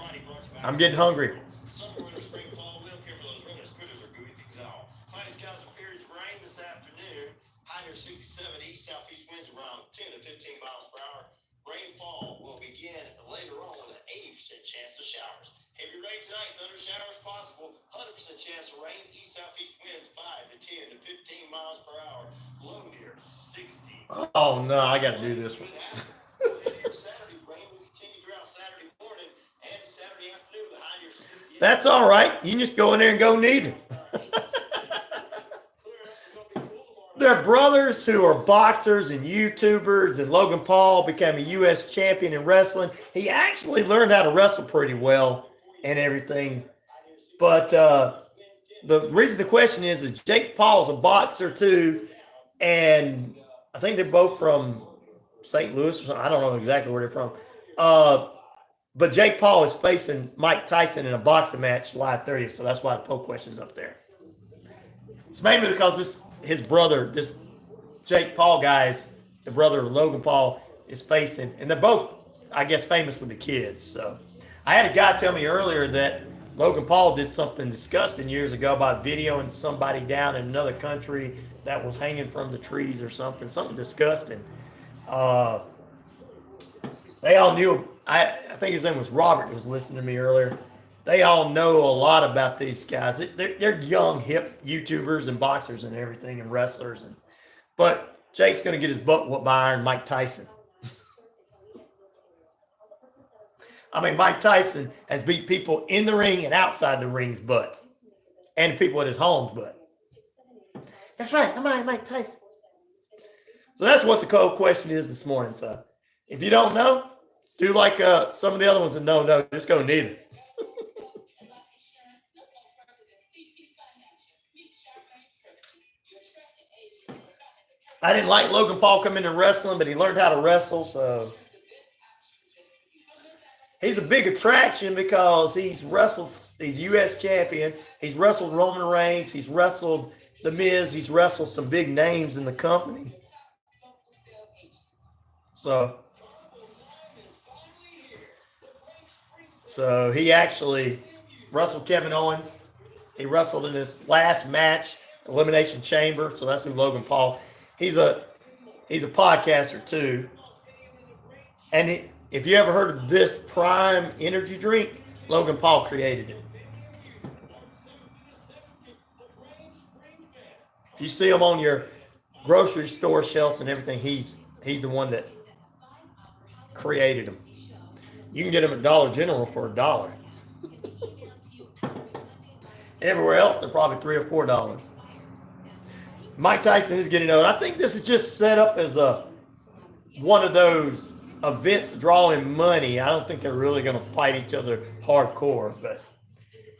I'm getting hungry. Summer, winter, spring, fall, we don't care for those runners, quitters, or gooey things all. Cloudy skies with periods of rain this afternoon. High near 67, east-southeast winds around 10 to 15 miles per hour. Rainfall will begin later on with an 80% chance of showers. Heavy rain tonight, thunder showers possible. 100% chance of rain. East southeast winds 5 to 10 to 15 miles per hour. Low near 60. Oh no, I got to do this one. Saturday rain will continue throughout Saturday morning and Saturday afternoon. The high near 60. That's all right. You can just go in there and go neither. They're brothers who are boxers and YouTubers, and Logan Paul became a U.S. champion in wrestling. He actually learned how to wrestle pretty well and everything. But the reason the question is Jake Paul's a boxer too, and I think they're both from St. Louis or something. I don't know exactly where they're from. But Jake Paul is facing Mike Tyson in a boxing match July 30th, so that's why the poll question's up there. It's mainly because his brother, this Jake Paul guy, the brother of Logan Paul, is facing, and they're both, I guess, famous with the kids. So I had a guy tell me earlier that Logan Paul did something disgusting years ago about videoing somebody down in another country that was hanging from the trees or something disgusting. They all knew, I think his name was Robert, who was listening to me earlier. They all know a lot about these guys. They're young, hip YouTubers and boxers and everything and wrestlers. But Jake's going to get his butt whooped by Iron Mike Tyson. I mean, Mike Tyson has beat people in the ring and outside the ring's butt. And people at his home's butt. That's right. I'm Mike Tyson. So that's what the cold question is this morning. So if you don't know, do like some of the other ones that no, just go neither. I didn't like Logan Paul coming into wrestling, but he learned how to wrestle, so he's a big attraction because he's U.S. champion. He's wrestled Roman Reigns. He's wrestled The Miz. He's wrestled some big names in the company. So he actually wrestled Kevin Owens. He wrestled in his last match, Elimination Chamber. So that's who Logan Paul. He's a podcaster too. And if you ever heard of this Prime energy drink, Logan Paul created it. If you see him on your grocery store shelves and everything, he's the one that created them. You can get them at Dollar General for $1. Everywhere else, they're probably $3 or $4. Mike Tyson is getting old. I think this is just set up as one of those events to draw in money. I don't think they're really going to fight each other hardcore, but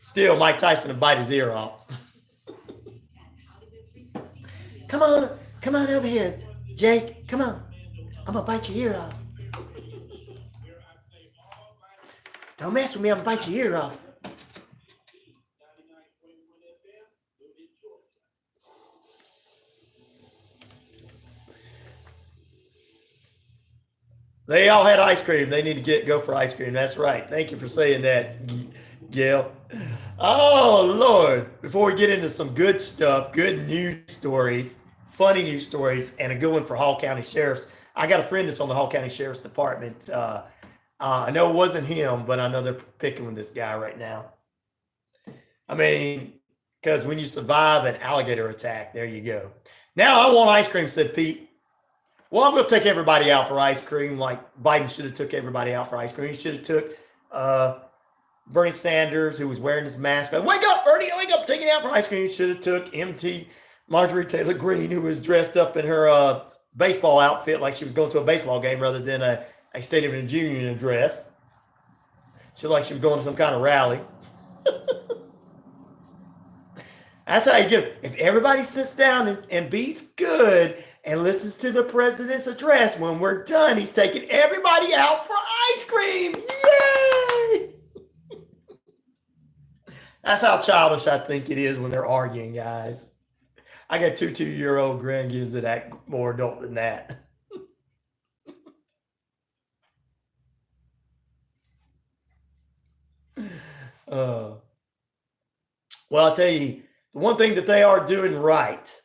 still, Mike Tyson will bite his ear off. Come on over here, Jake. Come on. I'm going to bite your ear off. Don't mess with me. I'm going to bite your ear off. They all had ice cream. They need to go for ice cream. That's right. Thank you for saying that, Gail. Oh, Lord. Before we get into some good stuff, good news stories, funny news stories, and a good one for Hall County Sheriffs. I got a friend that's on the Hall County Sheriff's Department. I know it wasn't him, but I know they're picking with this guy right now. I mean, because when you survive an alligator attack, there you go. Now I want ice cream, said Pete. Well, I'm going to take everybody out for ice cream like Biden should have took everybody out for ice cream. He should have took Bernie Sanders, who was wearing his mask. Wake up, Bernie, wake up, take it out for ice cream. He should have took MT Marjorie Taylor Greene, who was dressed up in her baseball outfit like she was going to a baseball game rather than a State of the Union address. She looked like she was going to some kind of rally. That's how you get. If everybody sits down and be good and listens to the president's address, when we're done, he's taking everybody out for ice cream. Yay! That's how childish I think it is when they're arguing, guys. I got two 2-year-old grandkids that act more adult than that. Well, I'll tell you, the one thing that they are doing right,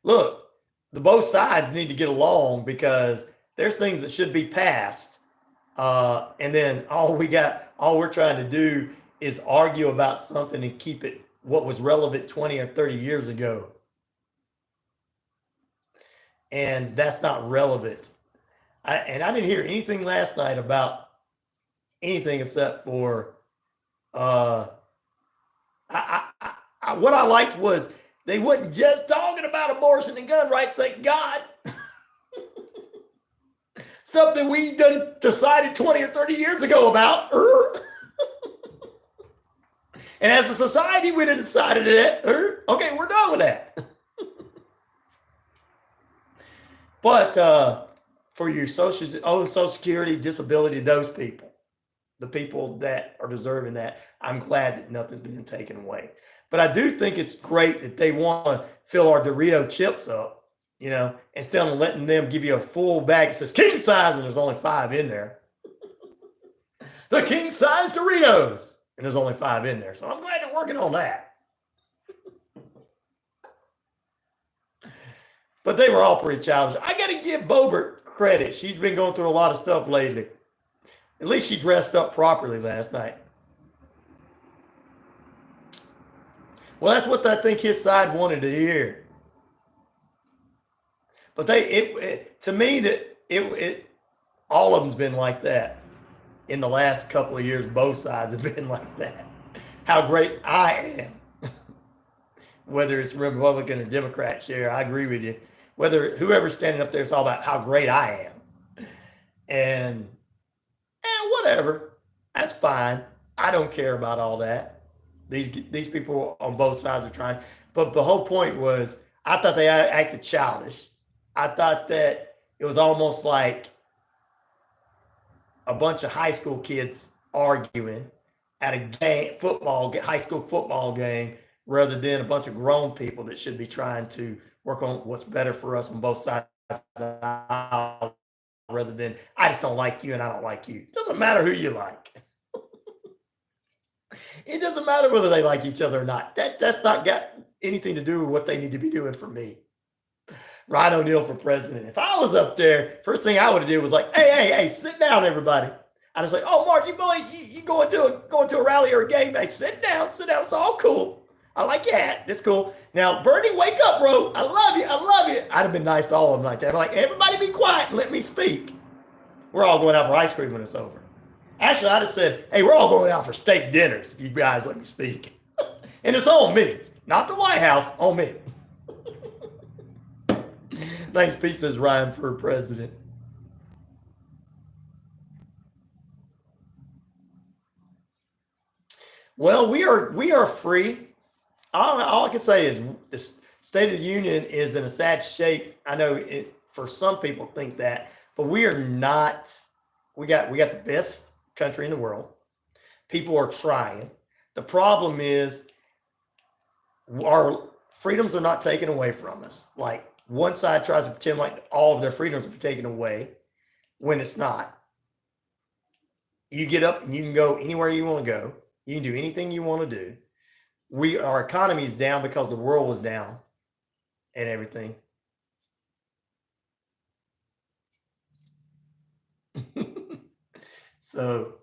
look, both sides need to get along because there's things that should be passed And then all we're trying to do is argue about something and keep it what was relevant 20 or 30 years ago. And that's not relevant. I didn't hear anything last night about anything except for what I liked was they wasn't just talking about abortion and gun rights, thank God. Stuff that we done decided 20 or 30 years ago about. And as a society, we done decided that. Okay, we're done with that. But for your Social Security, disability, those people, the people that are deserving that, I'm glad that nothing's been taken away. But I do think it's great that they want to fill our Dorito chips up, instead of letting them give you a full bag that says king size and there's only 5 in there. The king size Doritos, and there's only 5 in there. So I'm glad they're working on that. But they were all pretty childish. I got to give Boebert credit. She's been going through a lot of stuff lately. At least she dressed up properly last night. Well, that's what I think his side wanted to hear. But to me, all of them's been like that. In the last couple of years, both sides have been like that. How great I am. Whether it's Republican or Democrat, Cher, I agree with you. Whether whoever's standing up there, it's all about how great I am. And whatever. That's fine. I don't care about all that. These people on both sides are trying. But the whole point was, I thought they acted childish. I thought that it was almost like a bunch of high school kids arguing at a high school football game, rather than a bunch of grown people that should be trying to work on what's better for us on both sides of the aisle, rather than I just don't like you and I don't like you. It doesn't matter who you like. It doesn't matter whether they like each other or not. That's not got anything to do with what they need to be doing for me. Ryan O'Neal for president. If I was up there, first thing I would have did was like, hey, sit down, everybody. I'd just like, oh, Margie boy, you going to a rally or a game? Hey, sit down. It's all cool. I like your hat. That's cool. Now, Bernie, wake up, bro. I love you. I'd have been nice to all of them like that. I'm like, everybody be quiet and let me speak. We're all going out for ice cream when it's over. Actually, I just said, hey, we're all going out for steak dinners if you guys let me speak. And it's on me. Not the White House, on me. Thanks, Pete, says Ryan for president. Well, we are free. All I can say is the State of the Union is in a sad shape. I know for some people think that, but we are not. We got the best country in the world. People are trying. The problem is our freedoms are not taken away from us. Like one side tries to pretend like all of their freedoms are taken away when it's not. You get up and you can go anywhere you want to go. You can do anything you want to do. Our economy is down because the world was down and everything. So,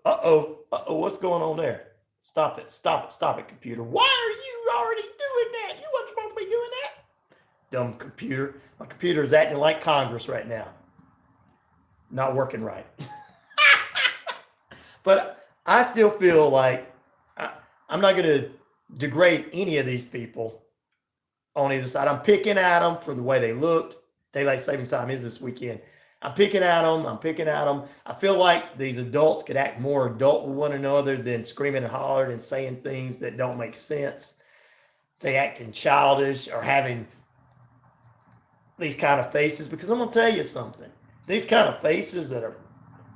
what's going on there? Stop it, computer. Why are you already doing that? You weren't supposed to be doing that. Dumb computer. My computer is acting like Congress right now. Not working right. But I still feel like I'm not going to degrade any of these people on either side. I'm picking at them for the way they looked. Daylight savings time is this weekend. I'm picking at them. I feel like these adults could act more adult with one another than screaming and hollering and saying things that don't make sense. They acting childish or having these kind of faces, because I'm going to tell you something. These kind of faces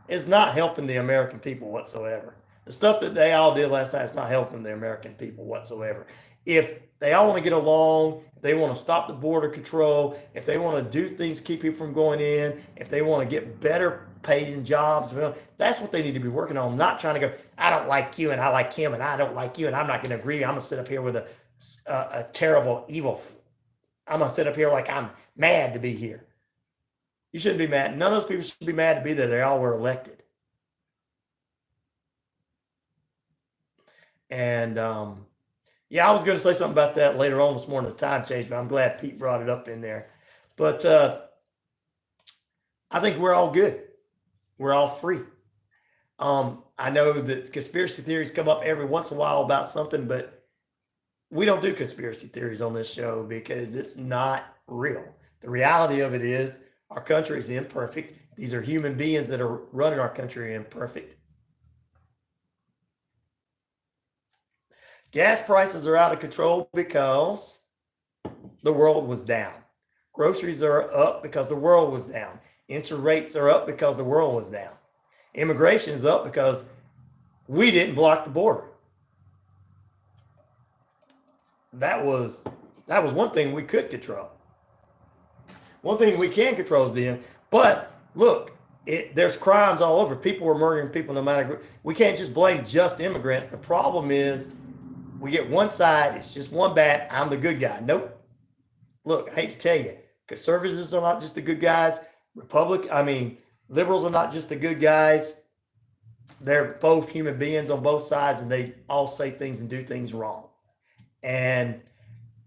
is not helping the American people whatsoever. The stuff that they all did last night is not helping the American people whatsoever. If they all want to get along, if they want to stop the border control, if they want to do things to keep people from going in, if they want to get better paid jobs, that's what they need to be working on, not trying to go, I don't like you and I like him and I don't like you and I'm not going to agree. I'm going to sit up here with a terrible, evil. I'm going to sit up here like I'm mad to be here. You shouldn't be mad. None of those people should be mad to be there. They all were elected. And yeah, I was going to say something about that later on this morning, the time change, but I'm glad Pete brought it up in there. But I think we're all good. We're all free. I know that conspiracy theories come up every once in a while about something, but we don't do conspiracy theories on this show because it's not real. The reality of it is our country is imperfect. These are human beings that are running our country imperfect. Gas prices are out of control because the world was down. Groceries are up because the world was down. Interest rates are up because the world was down. Immigration is up because we didn't block the border. That was one thing we could control. One thing we can control is them. But look, there's crimes all over. People were murdering people no matter. We can't just blame just immigrants. The problem is we get one side. It's just one bad. I'm the good guy. Nope. Look, I hate to tell you, conservatives are not just the good guys. Liberals are not just the good guys. They're both human beings on both sides, and they all say things and do things wrong. And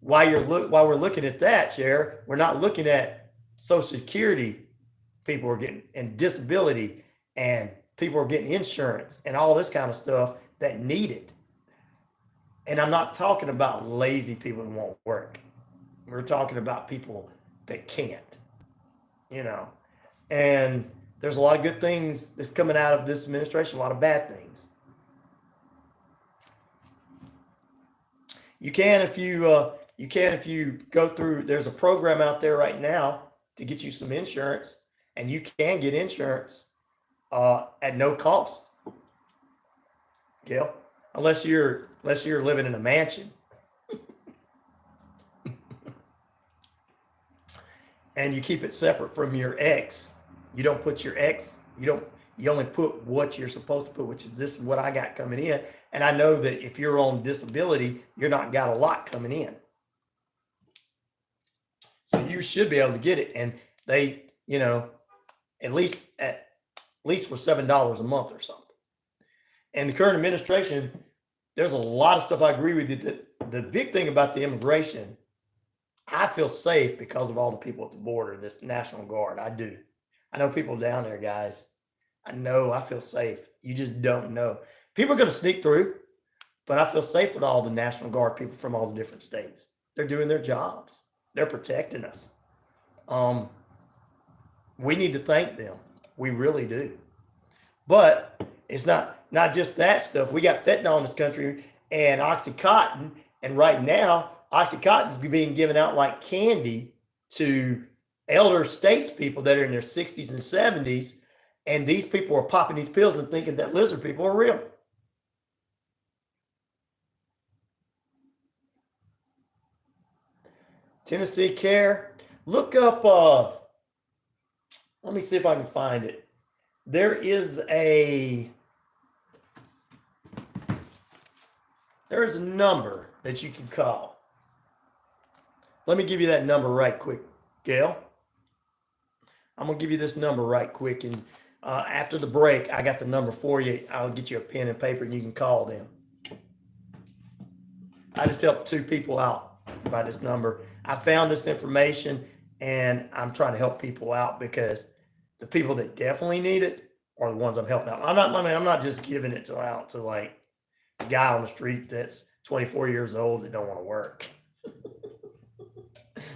while we're looking at that, Cher, we're not looking at Social Security people are getting, and disability, and people are getting insurance and all this kind of stuff that need it. And I'm not talking about lazy people who won't work. We're talking about people that can't, and there's a lot of good things that's coming out of this administration, a lot of bad things. You can if you go through, there's a program out there right now to get you some insurance, and you can get insurance at no cost. Gail, unless you're living in a mansion. And you keep it separate from your ex. You don't put your ex, you only put what you're supposed to put, which is this is what I got coming in. And I know that if you're on disability, you're not got a lot coming in. So you should be able to get it. And they, at least for $7 a month or something. And the current administration, there's a lot of stuff I agree with you. The big thing about the immigration, I feel safe because of all the people at the border, this National Guard. I do. I know people down there, guys. I feel safe. You just don't know. People are going to sneak through, but I feel safe with all the National Guard people from all the different states. They're doing their jobs. They're protecting us. We need to thank them. We really do. But it's not just that stuff. We got fentanyl in this country and Oxycontin, and right now, Oxycontin is being given out like candy to elder states people that are in their 60s and 70s, and these people are popping these pills and thinking that lizard people are real. Tennessee Care. Look up, let me see if I can find it. There is a number that you can call. Let me give you that number right quick, Gail. I'm going to give you this number right quick. And after the break, I got the number for you. I'll get you a pen and paper and you can call them. I just helped 2 people out by this number. I found this information and I'm trying to help people out because the people that definitely need it are the ones I'm helping out. I'm not just giving it out to like a guy on the street that's 24 years old that don't want to work.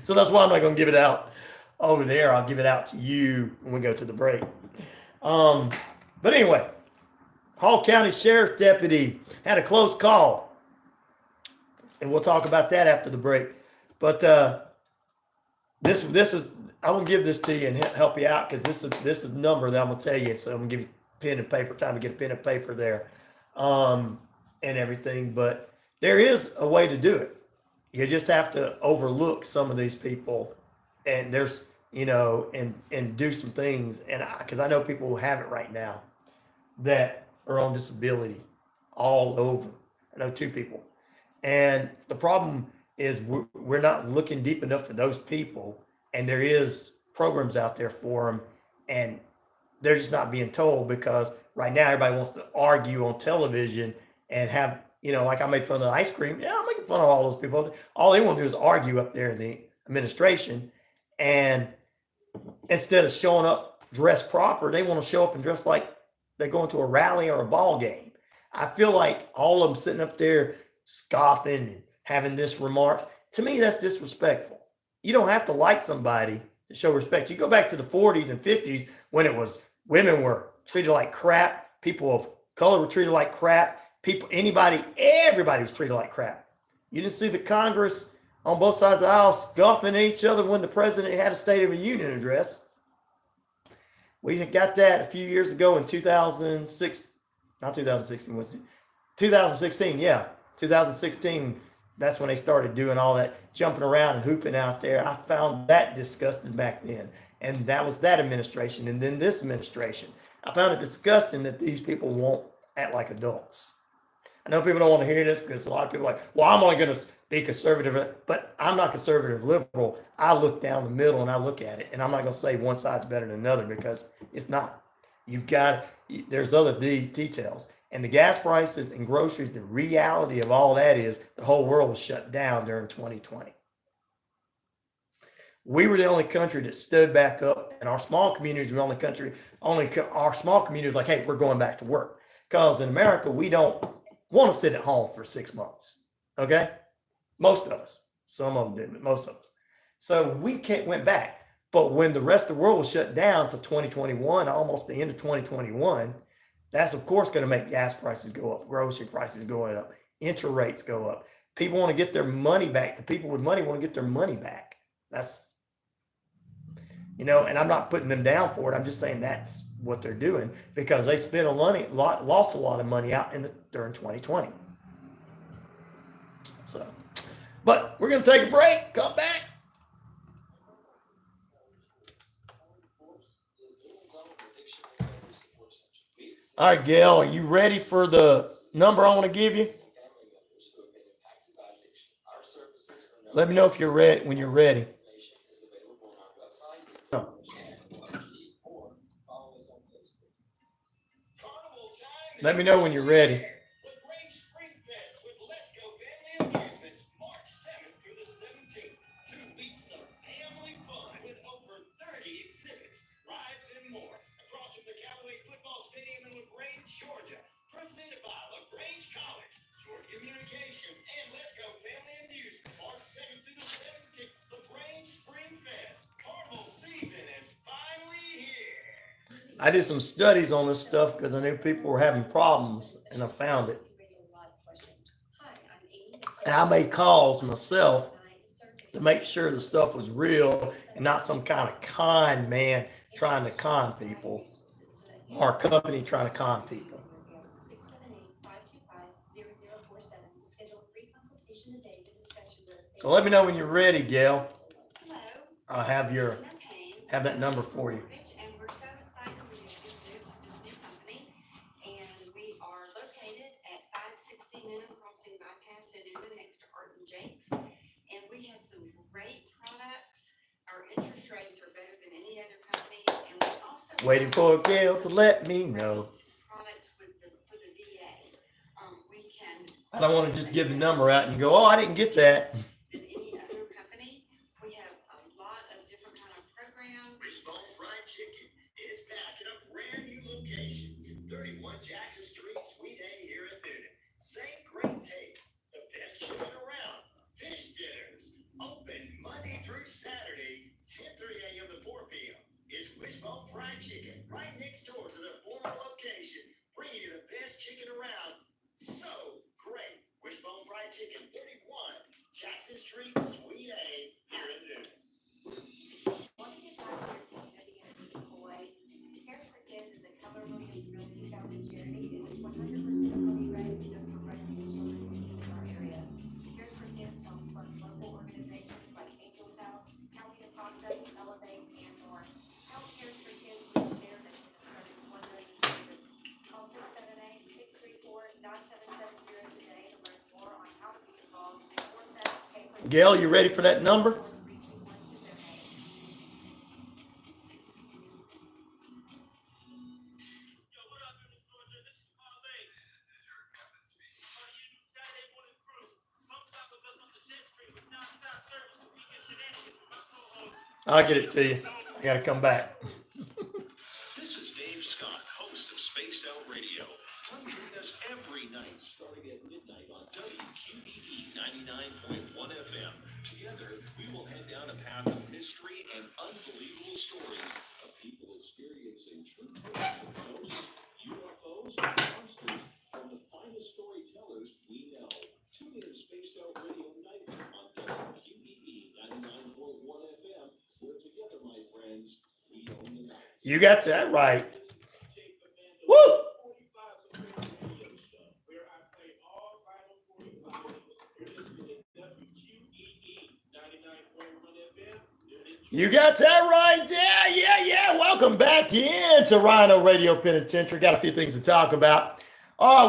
So that's why I'm not going to give it out over there. I'll give it out to you when we go to the break. But anyway, Hall County Sheriff's Deputy had a close call. And we'll talk about that after the break. But this is, I'm going to give this to you and help you out because this is the number that I'm going to tell you. So I'm going to give you pen and paper, time to get a pen and paper there and everything. But there is a way to do it. You just have to overlook some of these people and there's, and do some things. And because I know people who have it right now that are on disability all over. I know 2 people. And the problem is we're not looking deep enough for those people. And there is programs out there for them. And they're just not being told because right now everybody wants to argue on television and have like I made fun of the ice cream. Yeah, I'm making fun of all those people. All they want to do is argue up there in the administration. And instead of showing up dressed proper, they want to show up and dress like they're going to a rally or a ball game. I feel like all of them sitting up there scoffing and having this remarks. To me, that's disrespectful. You don't have to like somebody to show respect. You go back to the 40s and 50s when it was women were treated like crap. People of color were treated like crap. Everybody was treated like crap. You didn't see the Congress on both sides of the aisle scoffing at each other when the president had a State of the Union address. We got that a few years ago in 2006. Not 2016, was it? 2016, yeah. 2016, that's when they started doing all that jumping around and hooping out there. I found that disgusting back then. And that was that administration. And then this administration. I found it disgusting that these people won't act like adults. I know people don't want to hear this because a lot of people are like, well, I'm only going to be conservative, but I'm not conservative liberal. I look down the middle and I look at it. And I'm not going to say one side's better than another because it's not. There's other details. And the gas prices and groceries, the reality of all that is the whole world was shut down during 2020. We were the only country that stood back up, and our small communities were the only country, our small communities like, hey, we're going back to work. Because in America, we don't want to sit at home for 6 months. Okay? Most of us. Some of them didn't, but most of us. So we went back. But when the rest of the world was shut down to 2021, almost the end of 2021, that's of course going to make gas prices go up, grocery prices going up, interest rates go up. People want to get their money back. The people with money want to get their money back. That's, and I'm not putting them down for it. I'm just saying that's what they're doing because they spent lost a lot of money out during 2020. So, but we're going to take a break, come back. All right, Gail, are you ready for the number I want to give you? Let me know if you're ready when you're ready. Let me know when you're ready. Presented by LaGrange College, Jordan Communications, and Let's Go Family Amusement. March 2nd through the 17th, LaGrange Spring Fest. Carnival season is finally here. I did some studies on this stuff because I knew people were having problems, and I found it. And I made calls myself to make sure the stuff was real and not some kind of con man trying to con people or a company trying to con people. So let me know when you're ready, Gail. I'll have that number for you. And we're so excited we just moved to this new company. And we are located at 560 Newman Crossing Bypass and in the next to Art and Jake's. And we have some great products. Our interest rates are better than any other company. And we also waiting for Gail to let me know. Products with the VA. I don't want to just give the number out and you go, oh, I didn't get that. Wishbone Fried Chicken is back in a brand new location, 31 Jackson Street, Suite A here in Newnan. Same great taste, the best chicken around. Fish dinners, open Monday through Saturday, 10:30 a.m. to 4 p.m. It's Wishbone Fried Chicken right next door to their former location, bringing you the best chicken around. So great. Wishbone Fried Chicken, 31 Jackson Street, Suite A here in Newnan. Want to get back to your community in a meaningful way? Cares for Kids is a Keller Williams Realty founded charity in which 100% of money raised goes directly to children in need in our area. Cares for Kids helps fund local organizations like Angel's House, County of Casa, Elevate, and more. Help Cares for Kids reach their mission of serving 1 million children. Call 678-634-9770 today to learn more on how to be involved or text paper. Gail, you ready for that number? I'll get it to you. I got to come back. This is Dave Scott, host of Spaced Out Radio. Come join us every night starting at midnight on WQEE 99.1 FM. Together, we will head down a path of mystery and unbelievable stories of people experiencing true ghosts, UFOs, and monsters from the finest storytellers we know. Tune in to Spaced Out Radio nightly on WQEE 99.1 FM, where together, my friends, we own the night. You got that right. Woo! You got that right. Yeah. Welcome back into RyanORadio Penitentiary. Got a few things to talk about.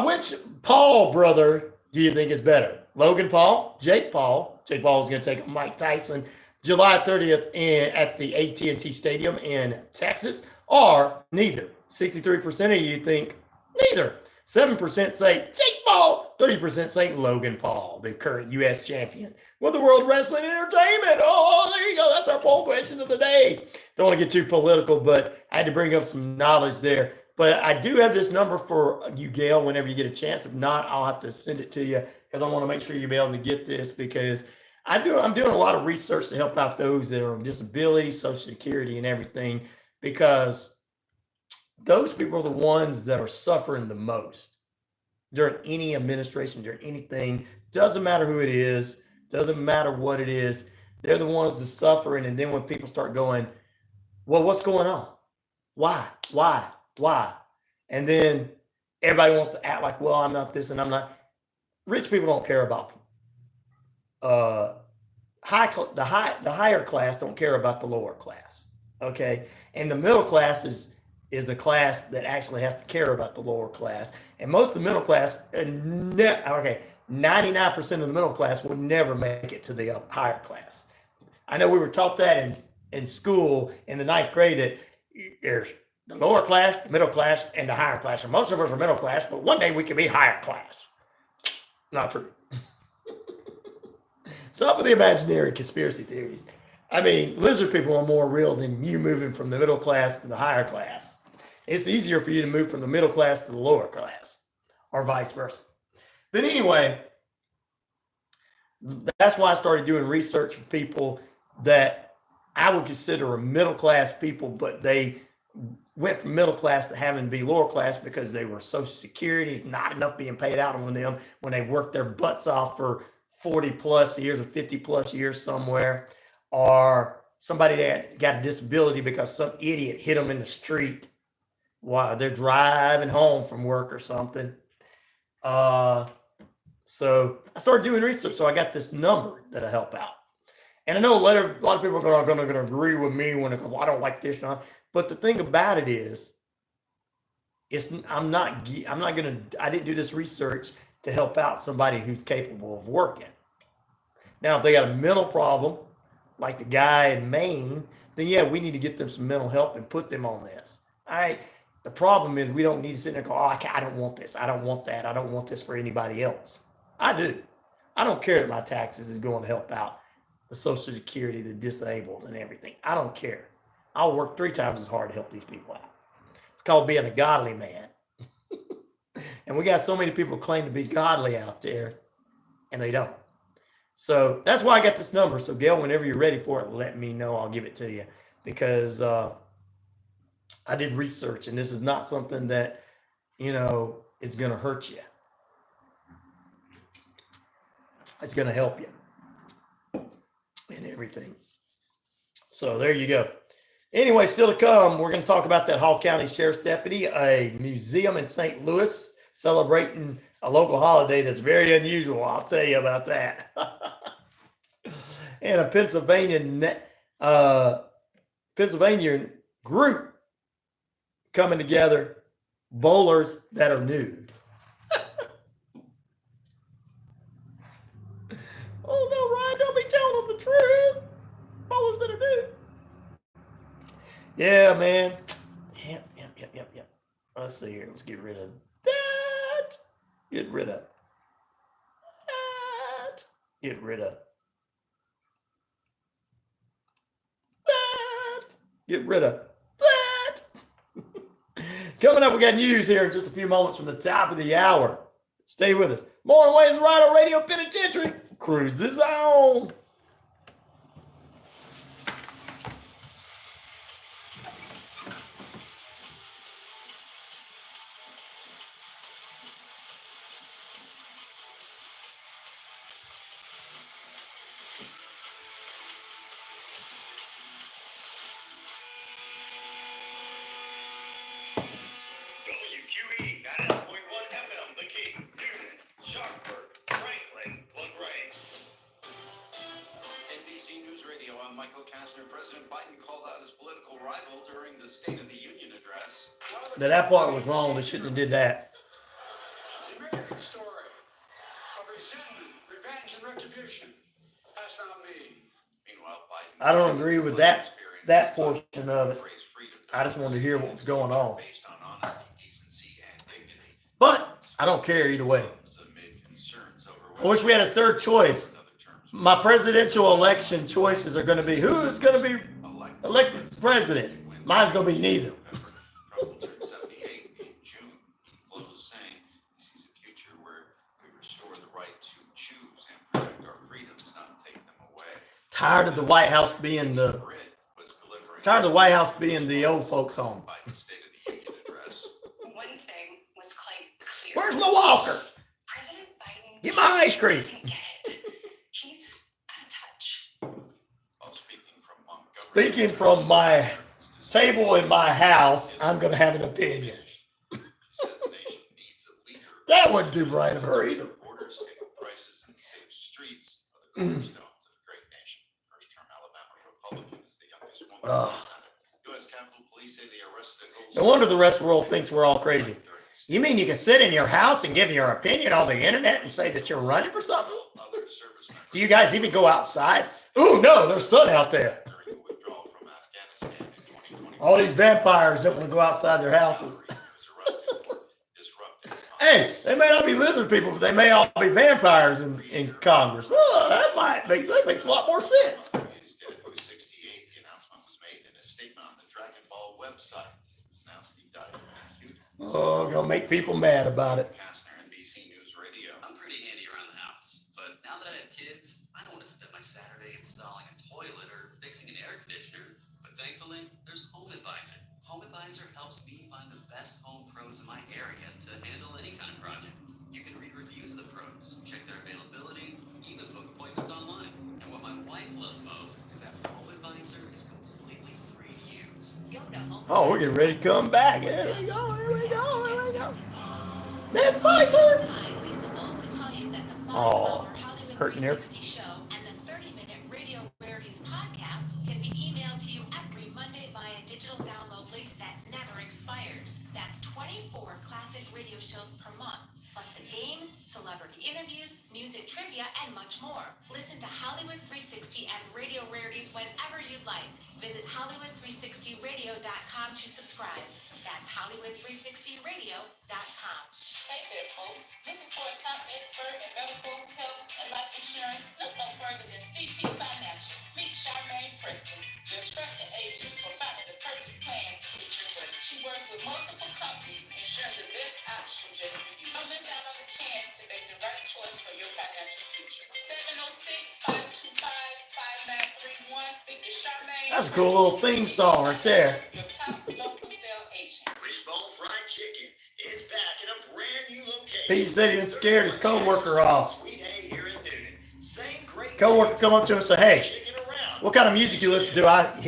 Which Paul brother do you think is better? Logan Paul, Jake Paul. Jake Paul is going to take on Mike Tyson July 30th at the AT&t Stadium in Texas, or neither. 63% of you think neither. 7% say Jake Paul. 30% say Logan Paul, the current U.S. champion with the World Wrestling Entertainment. Oh, there you go. That's our poll question of the day. Don't want to get too political, but I had to bring up some knowledge there. But I do have this number for you, Gail, whenever you get a chance. If not, I'll have to send it to you because I want to make sure you'll be able to get this because I'm doing a lot of research to help out those that are on disability, Social Security, and everything, because those people are the ones that are suffering the most during any administration, during anything. Doesn't matter who it is, doesn't matter what it is. They're the ones that suffering. And then when people start going, well, what's going on? Why? And then everybody wants to act like, well, I'm not this and I'm not. Rich people don't care about the higher class don't care about the lower class. Okay. And the middle class is the class that actually has to care about the lower class. And most of the middle class, 99% of the middle class will never make it to the higher class. I know we were taught that in school in the 9th grade that there's the lower class, the middle class, and the higher class. And most of us are middle class, but one day we can be higher class. Not true. Stop with the imaginary conspiracy theories. I mean, lizard people are more real than you moving from the middle class to the higher class. It's easier for you to move from the middle class to the lower class, or vice versa. But anyway, that's why I started doing research for people that I would consider a middle class people, but they went from middle class to having to be lower class because they were Social Security is not enough being paid out on them when they worked their butts off for 40 plus years or 50 plus years somewhere, or somebody that got a disability because some idiot hit them in the street while they're driving home from work or something. So I started doing research. So I got this number that'll help out. And I know a lot of people are going to agree with me when it comes, well, I don't like this. But the thing about it is, I didn't do this research to help out somebody who's capable of working. Now, if they got a mental problem, like the guy in Maine, then yeah, we need to get them some mental help and put them on this. All right. The problem is we don't need to sit there and go, oh, I don't want this. I don't want that. I don't want this for anybody else. I do. I don't care that my taxes is going to help out the Social Security, the disabled and everything. I don't care. I'll work 3 times as hard to help these people out. It's called being a godly man. And we got so many people claim to be godly out there and they don't. So that's why I got this number. So Gail, whenever you're ready for it, let me know. I'll give it to you because I did research and this is not something that, is going to hurt you. It's going to help you and everything. So there you go. Anyway, still to come, we're going to talk about that Hall County Sheriff's Deputy, a museum in St. Louis celebrating a local holiday that's very unusual. I'll tell you about that. And a Pennsylvania group coming together, bowlers that are nude. Oh no, Ryan, don't be telling them the truth. Bowlers that are nude. Yeah, man. Yep. Let's see here. Let's get rid of that. Get rid of that. Get rid of that. Get rid of that. Coming up, we got news here in just a few moments from the top of the hour. Stay with us. More on Wayne's RyanORadio Penitentiary cruises on. WQEE 99.1 FM, The Key, Newnan, Sharpsburg, Franklin, LaGrange. NBC News Radio, I'm Michael Kastner. President Biden called out his political rival during the State of the Union address. Now that part was wrong. They shouldn't have did that. The American story of resentment, revenge, and retribution. That's not me. Meanwhile, Biden. I don't agree with that portion of it. I just wanted to hear what was going on. Based on honesty, decency, and dignity. But I don't care either way. I wish we had a third choice. My presidential election choices are going to be who's going to be elected president. Mine's going to be neither. Trump turned 78 in June. He closed saying he sees a future where we restore the right to choose and protect our freedoms, not take them away. Tired of the White House being the old folks' home. State of the Union address. One thing was clear. Where's my walker? President Biden. Get my ice cream. doesn't get it. He's out of touch. While speaking Speaking from my table in my house, I'm going to have an opinion. said the nation needs a leader. That wouldn't do right of her either. Borders, stable prices, and safe streets are the cornerstones of a great nation. First-term Alabama Republican is the youngest woman in the Senate. U.S. Capitol Police say they arrested a gold. No wonder the rest of the world thinks we're all crazy. You mean you can sit in your house and give your opinion on the internet and say that you're running for something? Other service members Do you guys even go outside? Ooh, no, there's sun out there. during the withdrawal from Afghanistan in 2020. All these vampires that want to go outside their houses. He was arrested for disrupting Hey, they may not be lizard people, but they may all be vampires in Congress. Oh, that makes a lot more sense. His death was 68. The announcement was made in a statement on the Dragon Ball website. It was announced he died of acute. Oh, gonna make people mad about it. Kastner, NBC News Radio. I'm pretty handy around the house, but now that I have kids, I don't want to spend my Saturday installing a toilet or fixing an air conditioner. But thankfully, there's Home Advisor. Home Advisor helps me find the best home pros in my area to handle any kind of project. You can read reviews of the pros, check their availability, even book appointments online. And what my wife loves most is that Home Advisor is completely free to use. Go to home. Oh, we're getting ready to come back. Here we go, here we go, here we go. That Pfizer. Hi, Lisa Wolf to tell you that the Oh, 5-hour Hollywood hurting there. 360 show and the 30-minute Radio Rarities podcast can be emailed to you every Monday via digital download link that never expires. That's 24 classic radio shows per month, plus the games, celebrity interviews, music trivia, and much more. Listen to Hollywood 360 and Radio Rarities whenever you'd like. Visit Hollywood360radio.com to subscribe. That's Hollywood360radio.com. Hey there, folks. Looking for a top expert in medical, health, and life insurance? Look no further than CP Financial. Meet Charmaine Preston, your trusted agent for finding the perfect plan to fit your budget. She works with multiple companies, ensuring the best option just for you. Don't miss out on the chance to make the right choice for your financial future. 706-525-5931. Speak to Charmaine. That's a cool little theme song right there. Your top local sales agent. Wishbone Fried Chicken is back in a brand new location. He said he was scared his coworker off. Sweet Hay here in Newnan. Same great Coworker come up to him and say, "Hey, chicken around. what kind of music you listen to?" And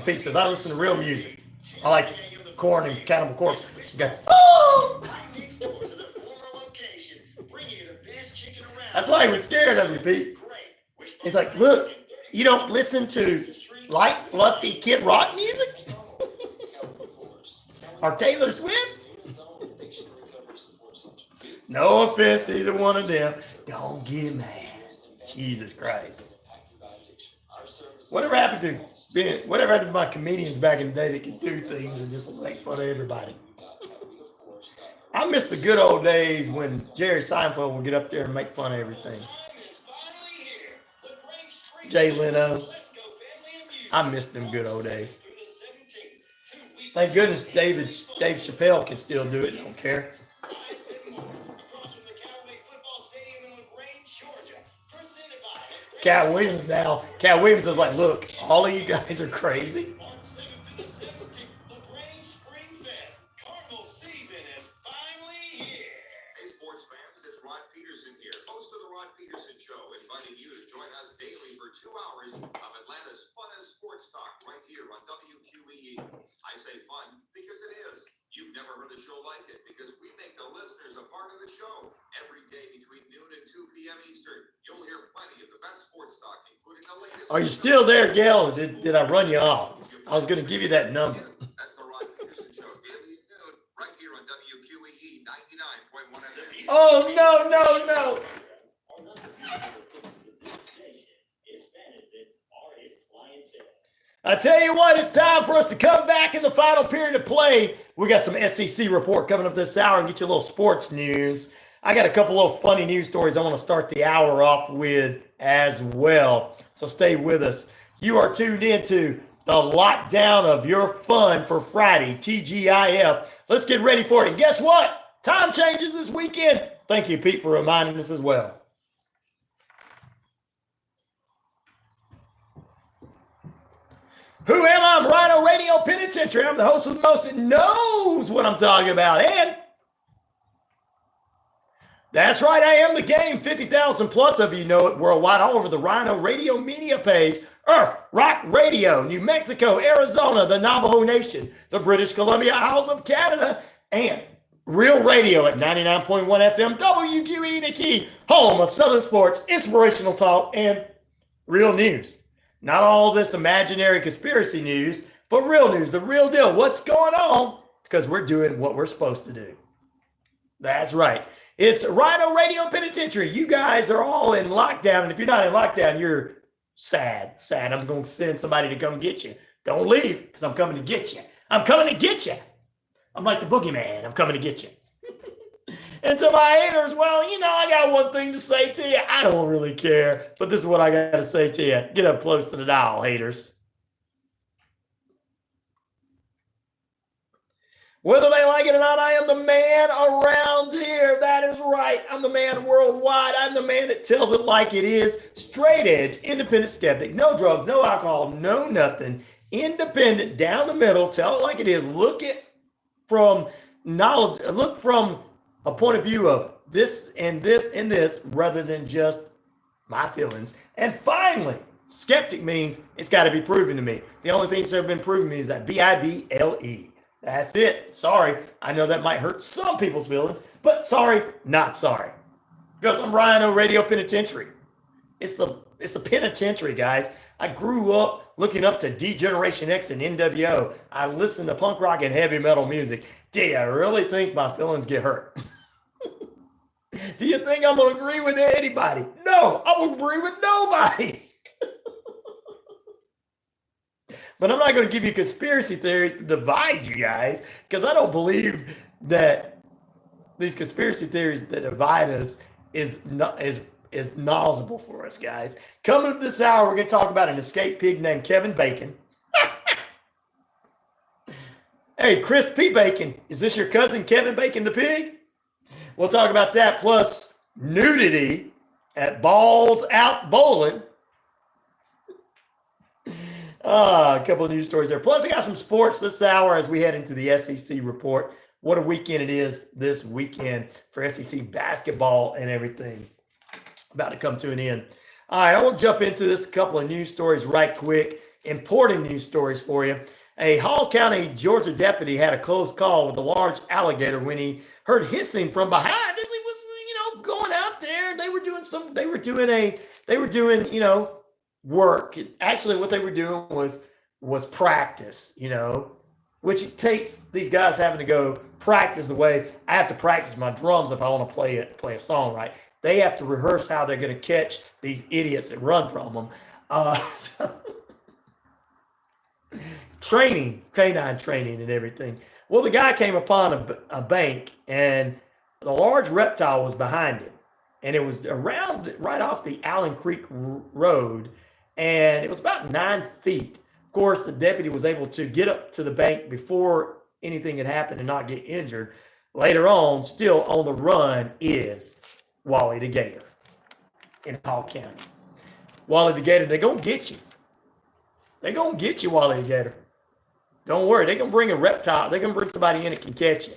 Pete says, "I listen to real music. I like Korn and Cannibal Corpse." He goes, "Oh!" Right next door to the former location. Bring you the best chicken around. That's why he was scared of you, Pete. Great. Wishbone He's like, Fried "Look, Chicken, you don't listen to light, fluffy Kid Rock music or Taylor Swift?" No offense to either one of them. Don't get mad. Jesus Christ. Whatever happened to my comedians back in the day that could do things and just make fun of everybody? I miss the good old days when Jerry Seinfeld would get up there and make fun of everything. Jay Leno. I miss them good old days. Thank goodness Dave Chappelle can still do it. Don't care. Cat Williams now. Cat Williams is like, look, all of you guys are crazy. Inviting you to join us daily for 2 hours of Atlanta's funnest sports talk right here on WQEE. I say fun because it is. You've never heard a show like it because we make the listeners a part of the show. Every day between noon and 2 p.m. Eastern, you'll hear plenty of the best sports talk, including the latest. Are you still there, Gail? Or did I run you off? I was going to give you that number. That's the Rod Peterson Show, daily at noon, right here on WQEE 99.1 FM. Oh, no. I tell you what, it's time for us to come back in the final period of play. We got some SEC report coming up this hour and get you a little sports news. I got a couple little funny news stories I want to start the hour off with as well. So stay with us. You are tuned into the lockdown of your fun for Friday, TGIF. Let's get ready for it. And guess what? Time changes this weekend. Thank you, Pete, for reminding us as well. Who am I? I'm RyanORadio Penitentiary. I'm the host with the most that knows what I'm talking about. And that's right, I am the game. 50,000 plus of you know it worldwide, all over the RyanORadio media page. Earth, Rock Radio, New Mexico, Arizona, the Navajo Nation, the British Columbia Isles of Canada, and Real Radio at 99.1 FM, WQEE Nikki, home of Southern sports, inspirational talk, and real news. Not all this imaginary conspiracy news, but real news, the real deal. What's going on? Because we're doing what we're supposed to do. That's right. It's RyanORadio Penitentiary. You guys are all in lockdown, and if you're not in lockdown, you're sad. I'm going to send somebody to come get you. Don't leave, because I'm coming to get you. I'm coming to get you. I'm like the boogeyman. I'm coming to get you. And to my haters, well, you know, I got one thing to say to you. I don't really care, but this is what I got to say to you. Get up close to the dial, haters. Whether they like it or not, I am the man around here. That is right. I'm the man worldwide. I'm the man that tells it like it is. Straight edge, independent skeptic. No drugs, no alcohol, no nothing. Independent, down the middle. Tell it like it is. Look it from knowledge. Look from a point of view of this and this and this rather than just my feelings. And finally, skeptic means it's got to be proven to me. The only thing that's ever been proven to me is that Bible. That's it. Sorry. I know that might hurt some people's feelings, but sorry, not sorry. Because I'm RyanORadio Penitentiary. It's the penitentiary, guys. I grew up looking up to D-Generation X and NWO. I listened to punk rock and heavy metal music. Do you really think my feelings get hurt? Do you think I'm going to agree with anybody? No, I'm going to agree with nobody. But I'm not going to give you conspiracy theories to divide you guys, because I don't believe that these conspiracy theories that divide us is knowledgeable for us, guys. Coming up this hour, we're going to talk about an escaped pig named Kevin Bacon. Hey, Chris P. Bacon, is this your cousin Kevin Bacon the pig? We'll talk about that, plus nudity at Balls Out Bowling. A couple of news stories there. Plus, I got some sports this hour as we head into the SEC report. What a weekend it is this weekend for SEC basketball and everything. About to come to an end. All right, I want to jump into this couple of news stories right quick. Important news stories for you. A Hall County, Georgia deputy had a close call with a large alligator when he heard hissing from behind as he was, going out there. They were doing work. Actually, what they were doing was practice, which it takes these guys having to go practice the way I have to practice my drums if I want to play a song right. They have to rehearse how they're going to catch these idiots that run from them. Canine training and everything. Well, the guy came upon a bank, and the large reptile was behind him. And it was right off the Allen Creek Road, and it was about 9 feet. Of course, the deputy was able to get up to the bank before anything had happened and not get injured. Later on, still on the run, is Wally the Gator in Hall County. Wally the Gator, they're going to get you. They're going to get you, Wally the Gator. Don't worry, they're going to bring a reptile. They're going to bring somebody in that can catch you.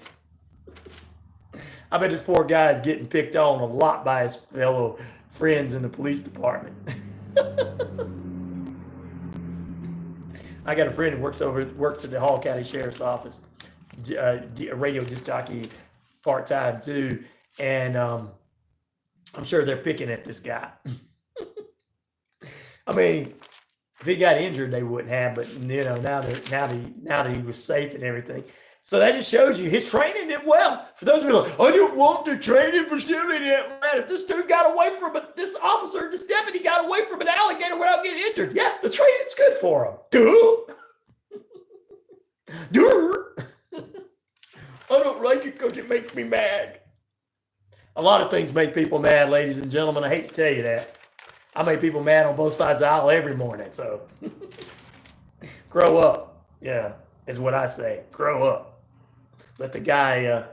I bet this poor guy is getting picked on a lot by his fellow friends in the police department. I got a friend who works at the Hall County Sheriff's Office, a radio disc jockey part-time too, and I'm sure they're picking at this guy. I mean, if he got injured, they wouldn't have, but now that he was safe and everything. So that just shows you his training did well. For those who are like, I don't want the training facility that man. If this dude got away from it, this deputy got away from an alligator without getting injured. Yeah, the training's good for him. Duh. I don't like it because it makes me mad. A lot of things make people mad, ladies and gentlemen. I hate to tell you that. I make people mad on both sides of the aisle every morning. So grow up. Yeah, is what I say. Grow up. But the guy,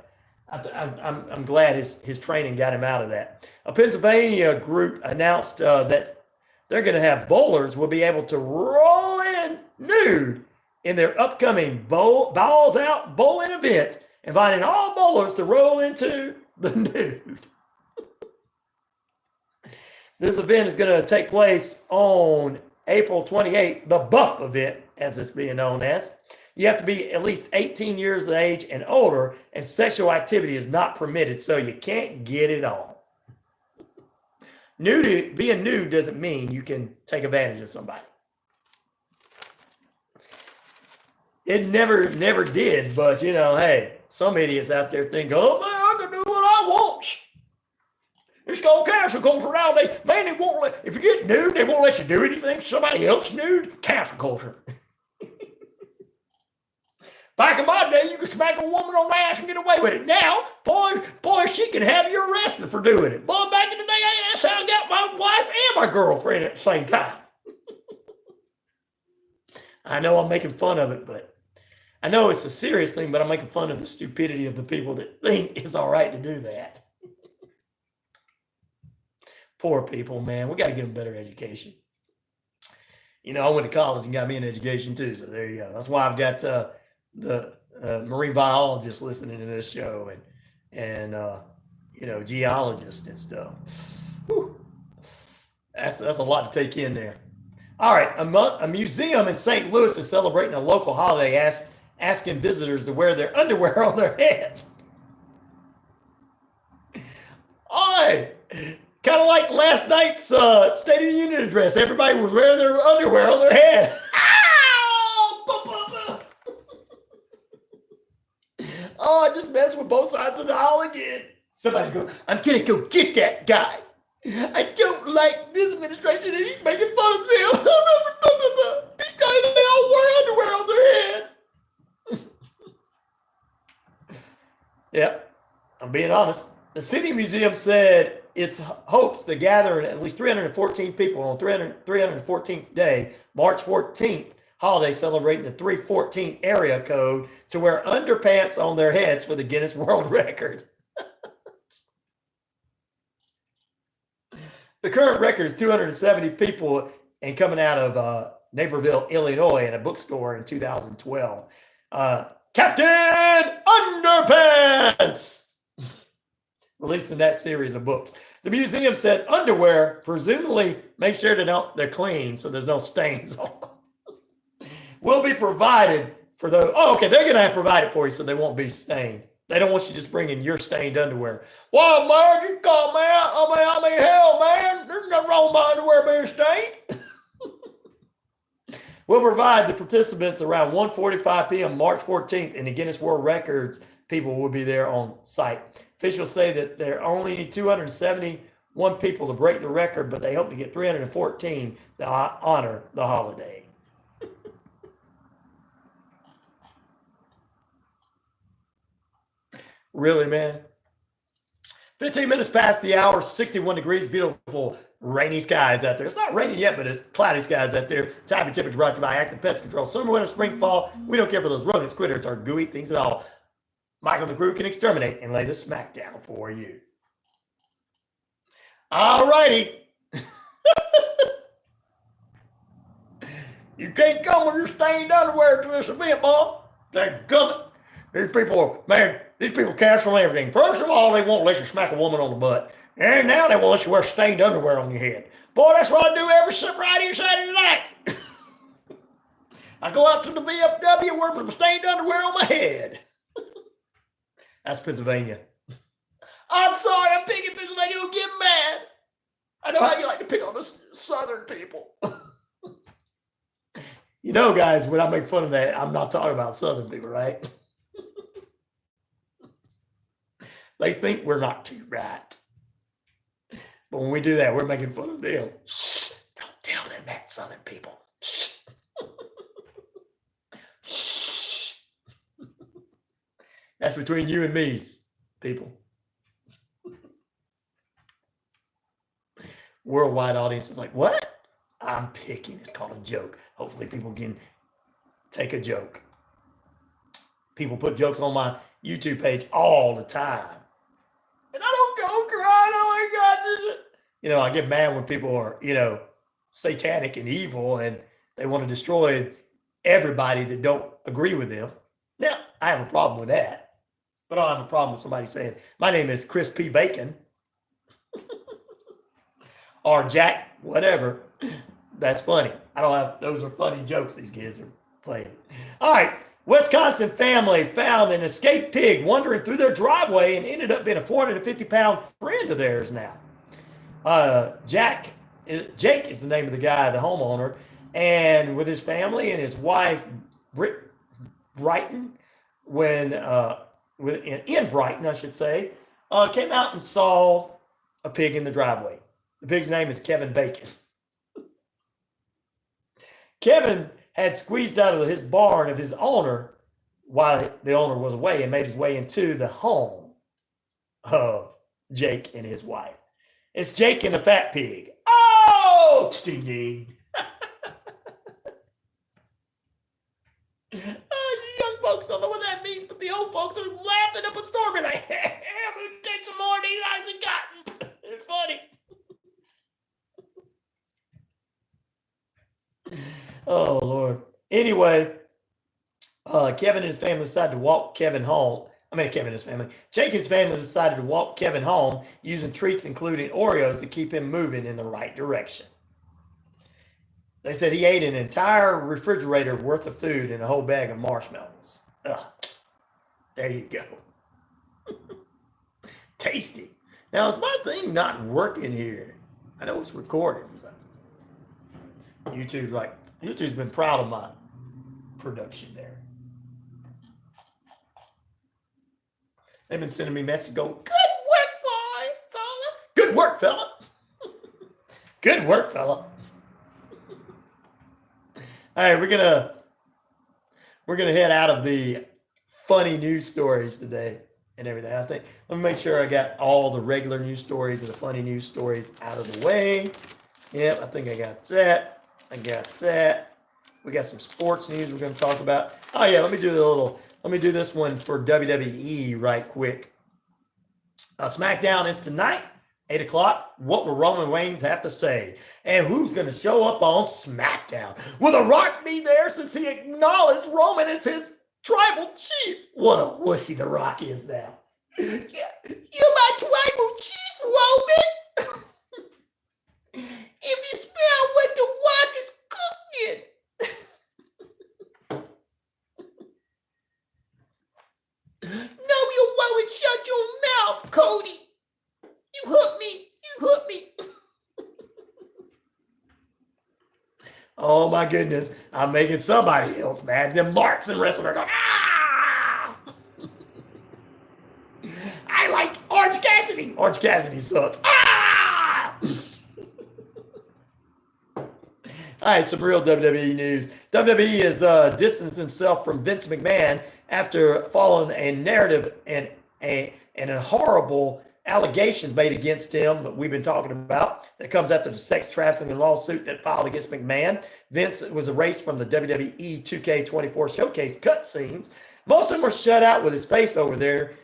I'm glad his training got him out of that. A Pennsylvania group announced that they're going to have bowlers will be able to roll in nude in their upcoming Balls Out bowling event, inviting all bowlers to roll into the nude. This event is going to take place on April 28th, the Buff event, as it's being known as. You have to be at least 18 years of age and older, and sexual activity is not permitted, so you can't get it on. Being nude doesn't mean you can take advantage of somebody. It never did, but hey, some idiots out there think, oh man, I can do what I want. It's called cancel culture nowadays. Man, they won't let, if you get nude, they won't let you do anything. Somebody else nude, cancel culture. Back in my day, you could smack a woman on the ass and get away with it. Now, boy, she can have you arrested for doing it. Boy, back in the day, that's how I got my wife and my girlfriend at the same time. I know I'm making fun of it, but I know it's a serious thing, but I'm making fun of the stupidity of the people that think it's all right to do that. Poor people, man. We got to give them better education. I went to college and got me an education too, so there you go. That's why I've got the marine biologist listening to this show and geologists and stuff. Whew. That's a lot to take in there. All right, a museum in St. Louis is celebrating a local holiday, asking visitors to wear their underwear on their head. Oi! Kind of like last night's State of the Union address. Everybody was wearing their underwear on their head. Oh, I just messed with both sides of the aisle again. Somebody's going, I'm going to go get that guy. I don't like this administration and he's making fun of them. These guys, they all wear underwear on their head. Yep, I'm being honest. The City Museum said its hopes to gather at least 314 people on 314th day, March 14th, holiday celebrating the 314 area code to wear underpants on their heads for the Guinness World Record. The current record is 270 people and coming out of Naperville, Illinois, in a bookstore in 2012. Captain Underpants! Releasing that series of books. The museum said underwear, presumably make sure they're clean so there's no stains on them, will be provided for those. Oh, okay, they're going to have provided for you so they won't be stained. They don't want you just bringing your stained underwear. Well, man, you call me out. I mean, hell, man, there's nothing wrong with my underwear being stained. We'll provide the participants around 1:45 p.m. March 14th, and the Guinness World Records people will be there on site. Officials say that there only need 271 people to break the record, but they hope to get 314 to honor the holiday. Really, man? 15 minutes past the hour, 61 degrees, beautiful rainy skies out there. It's not raining yet, but it's cloudy skies out there. Time and temperature brought to you by Active Pest Control. Summer, winter, spring, fall. We don't care for those rodents, critters, or gooey things at all. Michael and the crew can exterminate and lay the smack down for you. All righty. You can't come with your stained underwear to this event, boy. They're coming. These people cancel everything. First of all, they won't let you smack a woman on the butt. And now they won't let you wear stained underwear on your head. Boy, that's what I do every Friday and Saturday night. I go out to the VFW, wear my stained underwear on my head. That's Pennsylvania. I'm sorry, I'm picking Pennsylvania. Don't get mad. I know how you like to pick on the Southern people. You know, guys, when I make fun of that, I'm not talking about Southern people, right? They think we're not too right. But when we do that, we're making fun of them. Shh, don't tell them that, Southern people. Shh. Shh. That's between you and me, people. Worldwide audience is like, what? I'm picking. It's called a joke. Hopefully people can take a joke. People put jokes on my YouTube page all the time. And I don't go crying. Oh my God. You know, I get mad when people are, satanic and evil and they want to destroy everybody that don't agree with them. Now, I have a problem with that. But I don't have a problem with somebody saying, my name is Chris P. Bacon. Or Jack, whatever. That's funny. Those are funny jokes these kids are playing. All right. Wisconsin family found an escaped pig wandering through their driveway and ended up being a 450-pound friend of theirs now. Jake is the name of the guy, the homeowner, and with his family and his wife, Brighton, in Brighton, I should say, came out and saw a pig in the driveway. The pig's name is Kevin Bacon. Kevin had squeezed out of his barn of his owner while the owner was away and made his way into the home of Jake and his wife. It's Jake and the fat pig. Oh, ding ding. You young folks don't know what that means, but the old folks are laughing up a storm and like, take some more of these Isaac Cotton. It's funny. Oh, Lord. Anyway, Kevin and his family decided to walk Kevin home. Jake and his family decided to walk Kevin home using treats including Oreos to keep him moving in the right direction. They said he ate an entire refrigerator worth of food and a whole bag of marshmallows. There you go. Tasty. Now, is my thing not working here? I know it's recording. So. YouTube's been proud of my production there. They've been sending me messages going, good work, fella. Good work, fella. Good work, fella. All right, we're gonna head out of the funny news stories today and everything. Let me make sure I got all the regular news stories and the funny news stories out of the way. Yep, I think I got that. We got some sports news we're going to talk about. Oh yeah, let me do this one for WWE right quick. SmackDown is tonight, 8 o'clock. What will Roman Reigns have to say? And who's going to show up on SmackDown? Will The Rock be there since he acknowledged Roman as his tribal chief? What a wussy The Rock is now. Yeah, you're my tribal chief, Roman. If you smell what The Rock is cooking. No, you won't shut your mouth, Cody. You hook me. Oh my goodness. I'm making somebody else mad. Them marks and wrestlers are going, ah! I like Orange Cassidy. Orange Cassidy sucks. Ah! All right, some real WWE news. WWE has distanced himself from Vince McMahon after following a narrative and a horrible allegations made against him that we've been talking about that comes after the sex trafficking lawsuit that filed against McMahon. Vince was erased from the WWE 2K24 showcase cutscenes. Most of them were shut out with his face over there,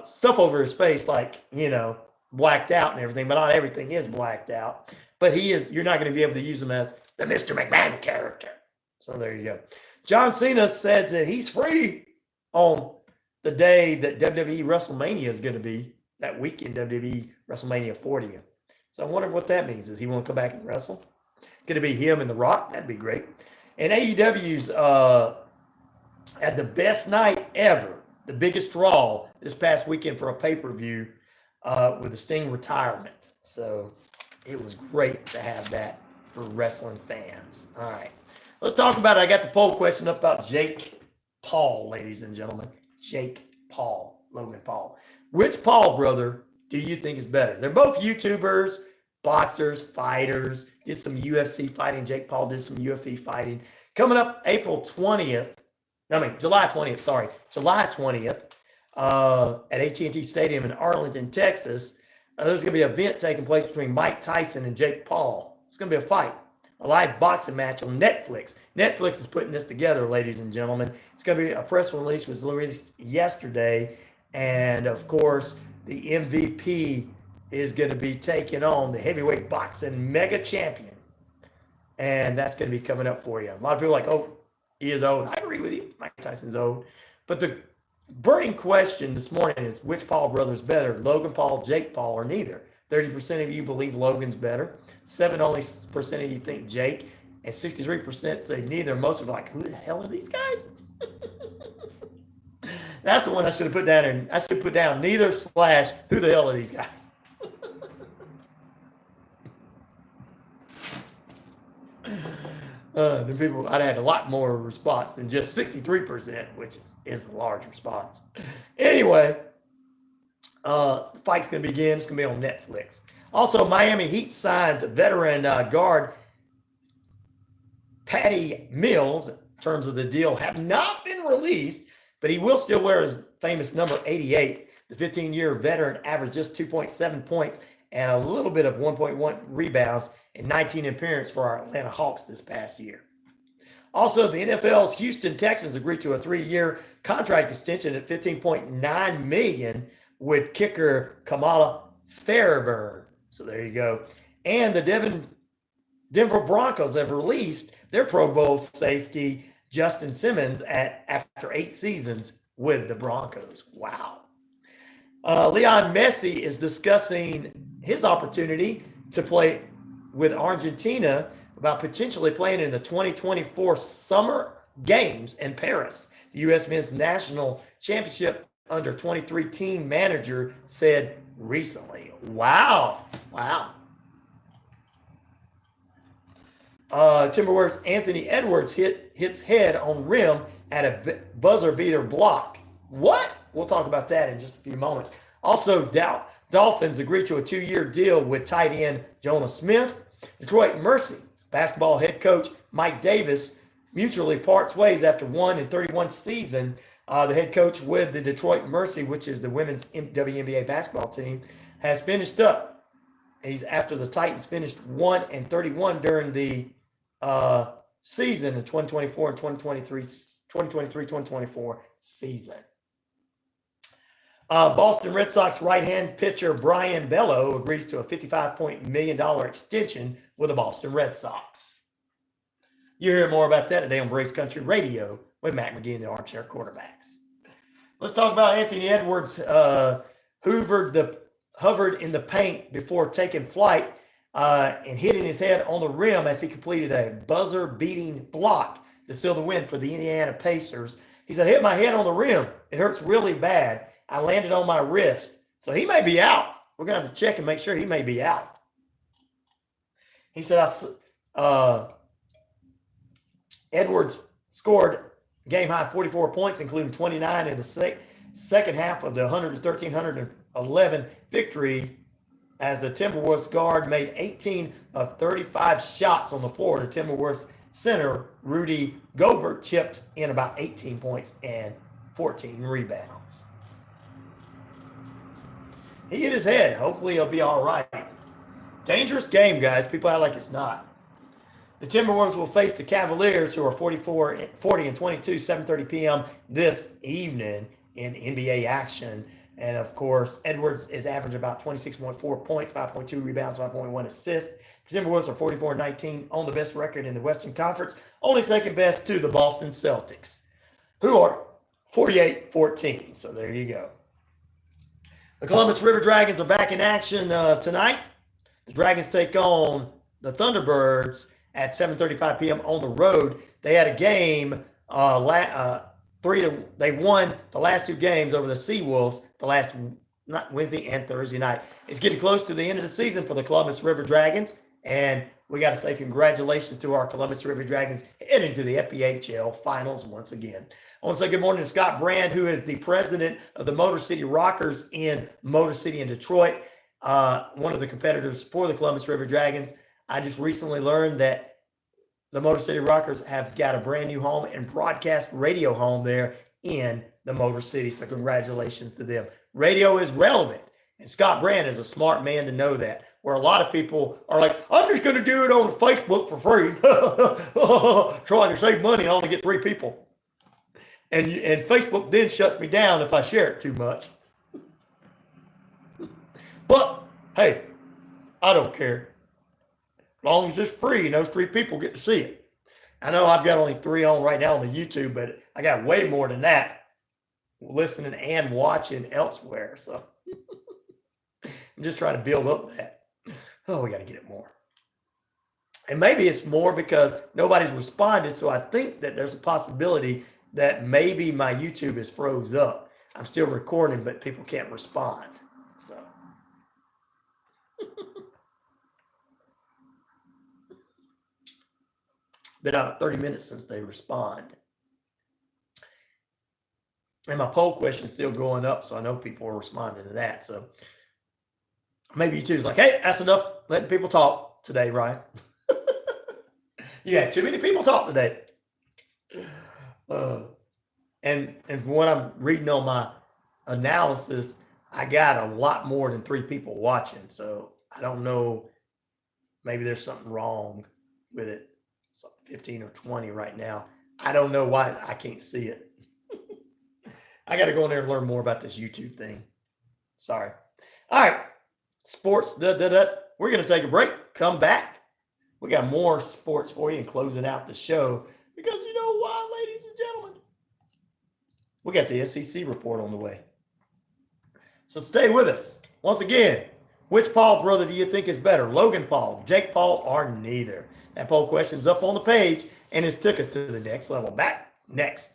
stuff over his face, like, blacked out and everything, but not everything is blacked out. But you're not going to be able to use him as the Mr. McMahon character. So there you go. John Cena says that he's free on the day that WWE WrestleMania is going to be, that weekend, WWE WrestleMania 40. So I wonder what that means. Does he want to come back and wrestle? Going to be him and The Rock? That'd be great. And AEW's had the best night ever, the biggest draw this past weekend for a pay-per-view with the Sting retirement. So it was great to have that for wrestling fans. All right. Let's talk about it. I got the poll question up about Jake Paul, ladies and gentlemen. Jake Paul, Logan Paul. Which Paul brother do you think is better? They're both YouTubers, boxers, fighters, did some UFC fighting. Jake Paul did some UFC fighting. Coming up July 20th, July 20th at AT&T Stadium in Arlington, Texas. There's going to be an event taking place between Mike Tyson and Jake Paul. It's going to be a live boxing match on Netflix. Netflix is putting this together, ladies and gentlemen. It's going to be a press release was released yesterday. And, of course, the MVP is going to be taking on the heavyweight boxing mega champion. And that's going to be coming up for you. A lot of people are like, oh, he is old. I agree with you. Mike Tyson's old. But the burning question this morning is, which Paul brother is better, Logan Paul, Jake Paul, or neither? 30% of you believe Logan's better. 7% of you think Jake. And 63% say neither. Most of you are like, who the hell are these guys? That's the one I should have put down. And I should put down neither / who the hell are these guys? The people, I'd had a lot more response than just 63%, which is a large response. Anyway, the fight's going to begin. It's going to be on Netflix. Also, Miami Heat signs veteran guard Patty Mills. In terms of the deal, have not been released, but he will still wear his famous number 88. The 15-year veteran averaged just 2.7 points and a little bit of 1.1 rebounds and 19 appearances for our Atlanta Hawks this past year. Also, the NFL's Houston Texans agreed to a 3-year contract extension at $15.9 million with kicker Kamala Fairburn. So there you go. And the Denver Broncos have released their Pro Bowl safety Justin Simmons after 8 seasons with the Broncos. Wow. Leon Messi is discussing his opportunity to play with Argentina about potentially playing in the 2024 Summer Games in Paris. The U.S. Men's National Championship under 23 team manager said recently. Wow. Timberwolves Anthony Edwards hits head on rim at a buzzer beater block. What? We'll talk about that in just a few moments. Also, Dolphins agreed to a 2-year deal with tight end Jonah Smith. Detroit Mercy basketball head coach Mike Davis mutually parts ways after 1-31 season. The head coach with the Detroit Mercy, which is the women's WNBA basketball team, has finished up. He's after the Titans finished 1-31 during the season in 2024 and 2023-2024 season. Boston Red Sox right-hand pitcher Brian Bello agrees to a $55 million extension with the Boston Red Sox. You'll hear more about that today on Braves Country Radio with Matt McGee and the Armchair Quarterbacks. Let's talk about Anthony Edwards, hovered in the paint before taking flight and hitting his head on the rim as he completed a buzzer-beating block to seal the win for the Indiana Pacers. He said, I hit my head on the rim. It hurts really bad. I landed on my wrist. So he may be out. We're going to have to check and make sure he may be out. He said, Edwards scored game-high 44 points, including 29 in the second half of the 113-111 victory as the Timberwolves guard made 18 of 35 shots on the floor. The Timberwolves center, Rudy Gobert, chipped in about 18 points and 14 rebounds. He hit his head. Hopefully he'll be all right. Dangerous game, guys. People act like it's not. The Timberwolves will face the Cavaliers, who are 40 and 22, 7:30 p.m. this evening in NBA action. And of course, Edwards is averaging about 26.4 points, 5.2 rebounds, 5.1 assists. The Timberwolves are 44 and 19 on the best record in the Western Conference, only second best to the Boston Celtics, who are 48-14. So there you go. The Columbus River Dragons are back in action tonight. The Dragons take on the Thunderbirds at 7:35 p.m. on the road. They had a game. They won the last two games over the Seawolves not Wednesday and Thursday night. It's getting close to the end of the season for the Columbus River Dragons, and we got to say congratulations to our Columbus River Dragons heading to the FBHL Finals once again. I want to say good morning to Scott Brand, who is the president of the Motor City Rockers in Motor City in Detroit, one of the competitors for the Columbus River Dragons. I just recently learned that the Motor City Rockers have got a brand new home and broadcast radio home there in the Motor City. So congratulations to them. Radio is relevant. And Scott Brand is a smart man to know that. Where a lot of people are like, I'm just going to do it on Facebook for free. Trying to save money, I only get 3 people. And Facebook then shuts me down if I share it too much. But, hey, I don't care. As long as it's free and those 3 people get to see it. I know I've got only 3 on right now on the YouTube, but I got way more than that listening and watching elsewhere. So I'm just trying to build up that. Oh, we got to get it more. And maybe it's more because nobody's responded. So I think that there's a possibility that maybe my YouTube is froze up. I'm still recording, but people can't respond. So. Been out 30 minutes since they respond. And my poll question is still going up, so I know people are responding to that. So maybe YouTube's like, hey, that's enough letting people talk today, Ryan. You had too many people talk today. And from what I'm reading on my analysis, I got a lot more than 3 people watching. So I don't know. Maybe there's something wrong with it. 15 or 20 right now. I don't know why I can't see it. I got to go in there and learn more about this YouTube thing. Sorry. All right. Sports. We're going to take a break. Come back. We got more sports for you and closing out the show because you know why, ladies and gentlemen? We got the SEC report on the way. So stay with us. Once again, which Paul brother do you think is better? Logan Paul, Jake Paul, or neither? That poll question's up on the page, and it's took us to the next level. Back next.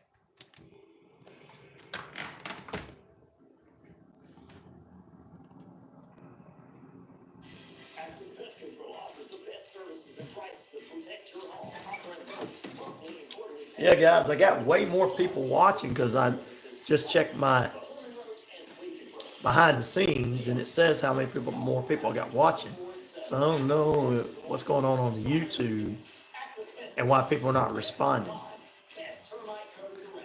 Active Pest Control offers the best services and prices to protect your home. Offering both monthly and quarterly. Yeah, guys, I got way more people watching because I just checked my behind the scenes, and it says how many more people I got watching. So I don't know what's going on the YouTube and why people are not responding.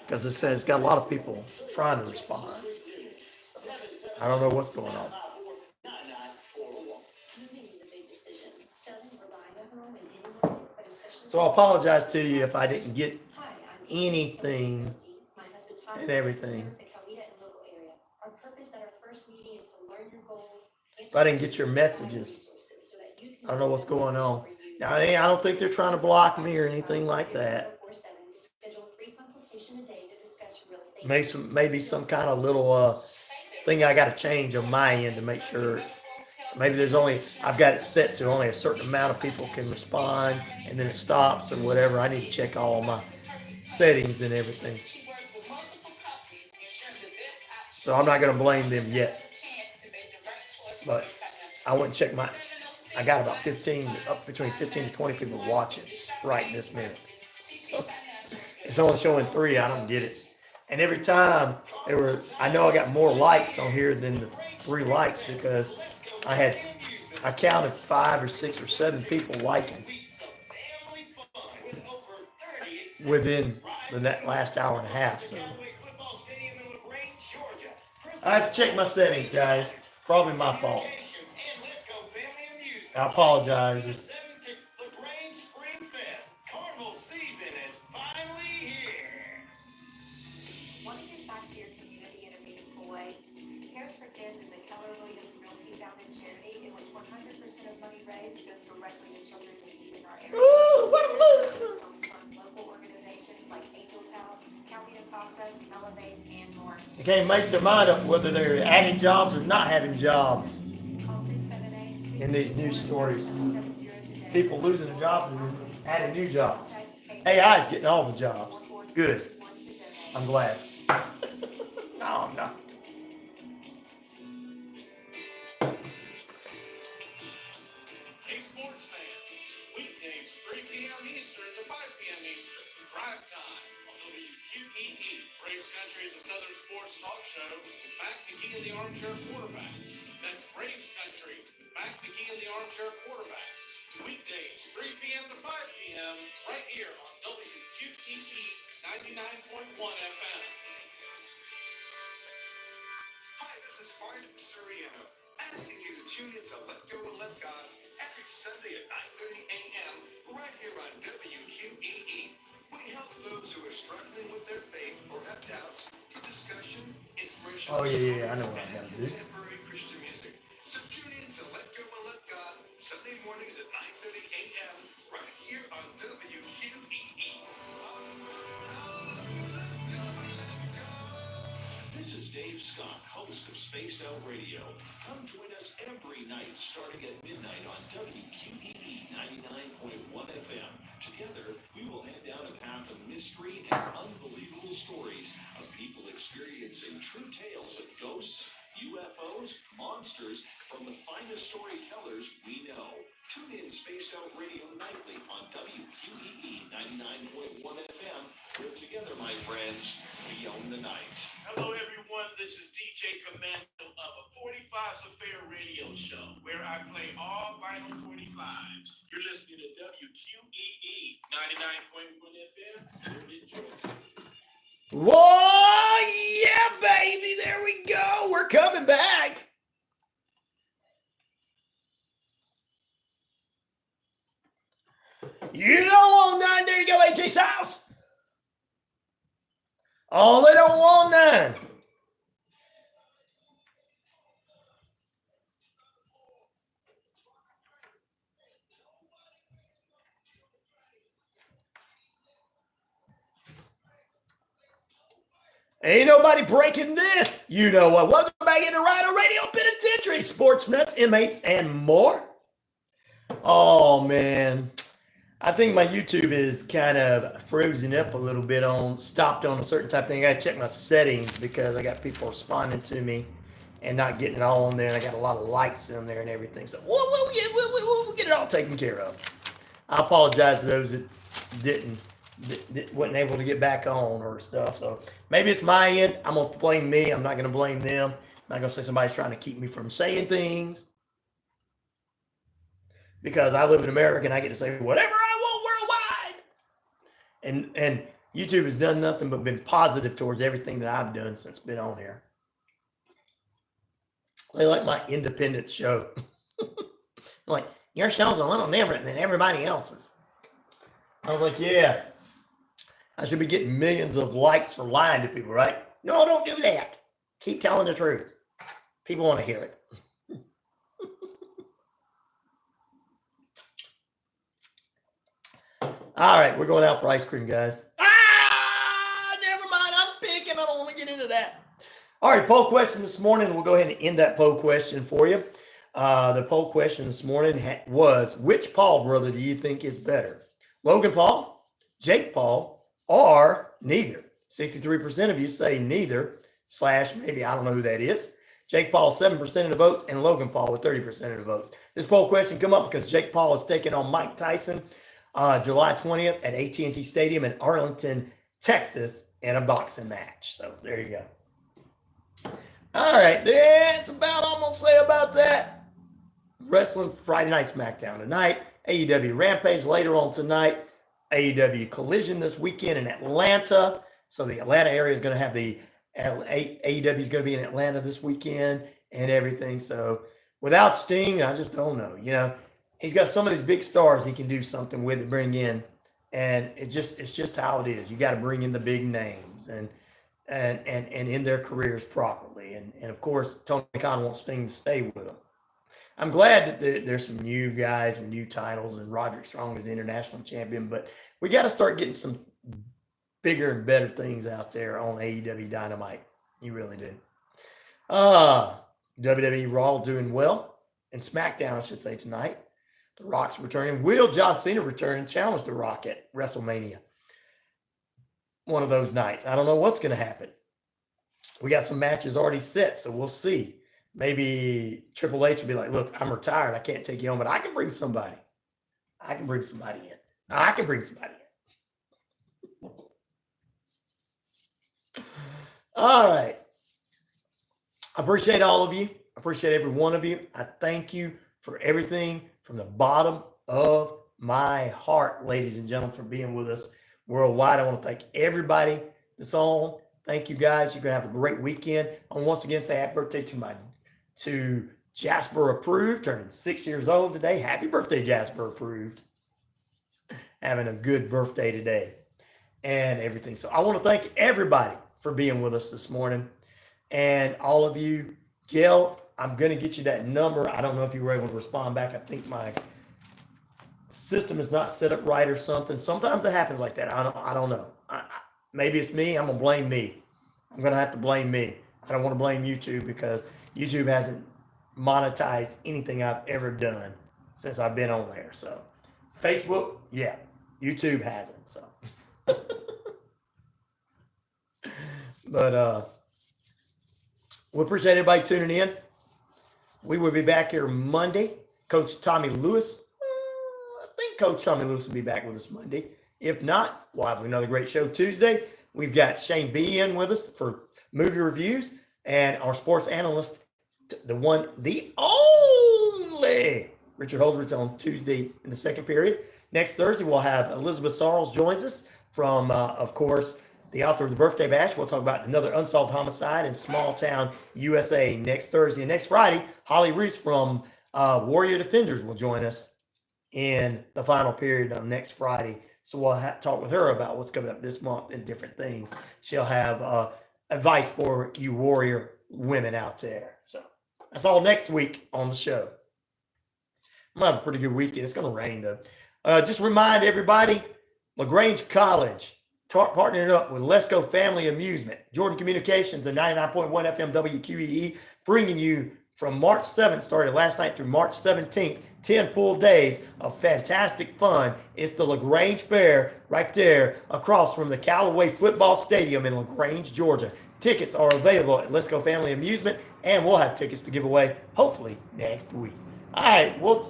Because it says it's got a lot of people trying to respond. I don't know what's going on. So I apologize to you if I didn't get anything and everything. If I didn't get your messages, I don't know what's going on. Now, I don't think they're trying to block me or anything like that. Maybe some kind of little thing I got to change on my end to make sure. Maybe I've got it set to only a certain amount of people can respond, and then it stops or whatever. I need to check all my settings and everything. So I'm not going to blame them yet. But I went and checked I got about between 15 to 20 people watching right in this minute. So it's only showing 3. I don't get it. And every time I know I got more likes on here than the 3 likes because I counted 5 or 6 or 7 people liking within the last hour and a half. So I have to check my settings, guys. Probably my fault. I apologize. LaGrange Spring Fest. Carnival season is finally here. Want to give back to your community in a meaningful way? Cares for Kids is a Keller Williams Realty founded charity in which 100% of money raised goes directly to children in need in our area. Ooh, what a loser. Helps fund local organizations like Angel's House, Calvino Casa, Elevate, and more. They can't make their mind up whether they're adding jobs or not having jobs. Call 678 In these news stories. 770 today. People losing their jobs and adding new jobs. AI is getting all the jobs. Good. I'm glad. No, I'm not. Hey, sports fans. Weekdays, 3 p.m. Eastern to 5 p.m. Eastern. Drive time on WQEE. Braves Country is a Southern sports talk show. Back McGee and the Armchair Quarterbacks. That's Braves Country. Back McGee and the Armchair Quarterbacks. Weekdays, 3 p.m. to 5 p.m. right here on WQEE 99.1 FM. Hi, this is Mark Soriano, asking you to tune in to Let Go and Let God every Sunday at 9:30 a.m. right here on WQEE. We help those who are struggling with their faith or have doubts through discussion, inspirational I know what I and gotta do. contemporary Christian music. So tune in to Let Go and Let God Sunday mornings at 9:30 a.m. right here on WQEE. This is Dave Scott, host of Spaced Out Radio. Come join us every night starting at midnight on WQEE 99.1 FM. Together, we will head down a path of mystery and unbelievable stories of people experiencing true tales of ghosts, UFOs, monsters from the finest storytellers we know. Tune in Spaced Out Radio nightly on WQEE 99.1 FM. We're together, my friends. We own the night. Hello, everyone. This is DJ Commando of a 45's Affair radio show where I play all vinyl 45s. You're listening to WQEE 99.1 FM. Enjoy. Whoa, yeah, baby. There we go. We're coming back. You don't want none. There you go, AJ Styles. Oh, they don't want none. Ain't nobody breaking this. You know what? Welcome back into RyanORadio, Penitentiary, sports nuts, inmates, and more. Oh, man. I think my YouTube is kind of frozen up a little bit stopped on a certain type of thing. I got to check my settings because I got people responding to me and not getting it all on there. And I got a lot of likes in there and everything. So we'll get it all taken care of. I apologize to those that wasn't able to get back on or stuff. So maybe it's my end. I'm going to blame me. I'm not going to blame them. I'm not going to say somebody's trying to keep me from saying things. Because I live in America and I get to say whatever I want worldwide. And YouTube has done nothing but been positive towards everything that I've done since been on here. They like my independent show. Like, your show's a little different than everybody else's. I was like, yeah. I should be getting millions of likes for lying to people, right? No, don't do that. Keep telling the truth. People want to hear it. All right, we're going out for ice cream, guys. Never mind. I'm picking. I don't want to get into that. All right, poll question this morning. We'll go ahead and end that poll question for you. The poll question this morning was, which Paul brother do you think is better? Logan Paul, Jake Paul, or neither? 63% of you say neither, / maybe, I don't know who that is. Jake Paul, 7% of the votes, and Logan Paul with 30% of the votes. This poll question come up because Jake Paul is taking on Mike Tyson July 20th at AT&t Stadium in Arlington, Texas, in a boxing match. So there you go. All right, that's about all I'm going to say about that. Wrestling Friday Night SmackDown tonight. AEW Rampage later on tonight. AEW Collision this weekend in Atlanta. So the Atlanta area is going to have AEW is going to be in Atlanta this weekend. and everything. So without Sting, I just don't know. He's got some of these big stars he can do something with to bring in, and it's just how it is. You got to bring in the big names and in their careers properly. And of course, Tony Khan wants Sting to stay with him. I'm glad that there's some new guys with new titles, and Roderick Strong is the international champion, but we got to start getting some bigger and better things out there on AEW Dynamite. You really do. WWE Raw doing well, and SmackDown, I should say, tonight. The Rock's returning. Will John Cena return and challenge The Rock at WrestleMania? One of those nights. I don't know what's going to happen. We got some matches already set, so we'll see. Maybe Triple H will be like, look, I'm retired. I can't take you on, but I can bring somebody. I can bring somebody in. All right. I appreciate all of you. I appreciate every one of you. I thank you for everything from the bottom of my heart, ladies and gentlemen, for being with us worldwide. I want to thank everybody that's on. Thank you, guys. You're going to have a great weekend. I want to once again say happy birthday to Jasper Approved, turning 6 years old today. Happy birthday, Jasper Approved. Having a good birthday today and everything. So I want to thank everybody for being with us this morning. And all of you, Gail, I'm going to get you that number. I don't know if you were able to respond back. I think my system is not set up right or something. Sometimes it happens like that. I don't know. Maybe it's me. I'm going to blame me. I'm going to have to blame me. I don't want to blame YouTube because YouTube hasn't monetized anything I've ever done since I've been on there. So Facebook, yeah, YouTube hasn't. So, but we appreciate everybody tuning in. We will be back here Monday. Coach Tommy Lewis. I think Coach Tommy Lewis will be back with us Monday. If not, we'll have another great show Tuesday. We've got Shane B in with us for movie reviews, and our sports analyst, the one, the only Richard Holdridge on Tuesday in the second period. Next Thursday, we'll have Elizabeth Sarles joins us from, of course, the author of the Birthday Bash. We'll talk about another unsolved homicide in small town USA next Thursday. And next Friday, Holly Reese from Warrior Defenders will join us in the final period of next Friday. So we'll talk with her about what's coming up this month and different things. She'll have advice for you Warrior women out there. So that's all next week on the show. I'm going to have a pretty good weekend. It's going to rain, though. Just remind everybody, LaGrange College, partnering up with Let's Go Family Amusement, Jordan Communications, and 99.1 FM WQEE, bringing you from March 7th, started last night through March 17th, 10 full days of fantastic fun. It's the LaGrange Fair right there across from the Callaway Football Stadium in LaGrange, Georgia. Tickets are available at Let's Go Family Amusement, and we'll have tickets to give away hopefully next week. All right, wait.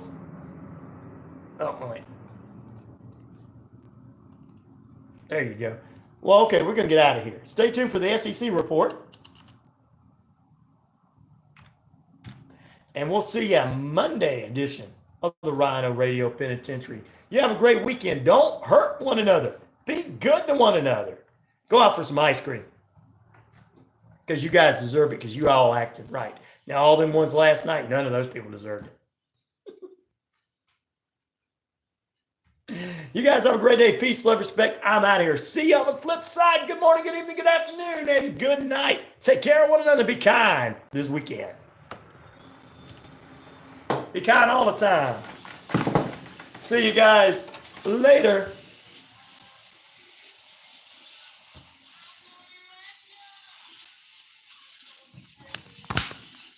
There you go. Well, okay, we're going to get out of here. Stay tuned for the SEC report. And we'll see you Monday edition of the RyanORadio Penitentiary. You have a great weekend. Don't hurt one another. Be good to one another. Go out for some ice cream. Because you guys deserve it because you all acted right. Now, all them ones last night, none of those people deserved it. You guys have a great day. Peace, love, respect. I'm out of here. See you on the flip side. Good morning, good evening, good afternoon, and good night. Take care of one another. Be kind this weekend. Be kind all the time. See you guys later.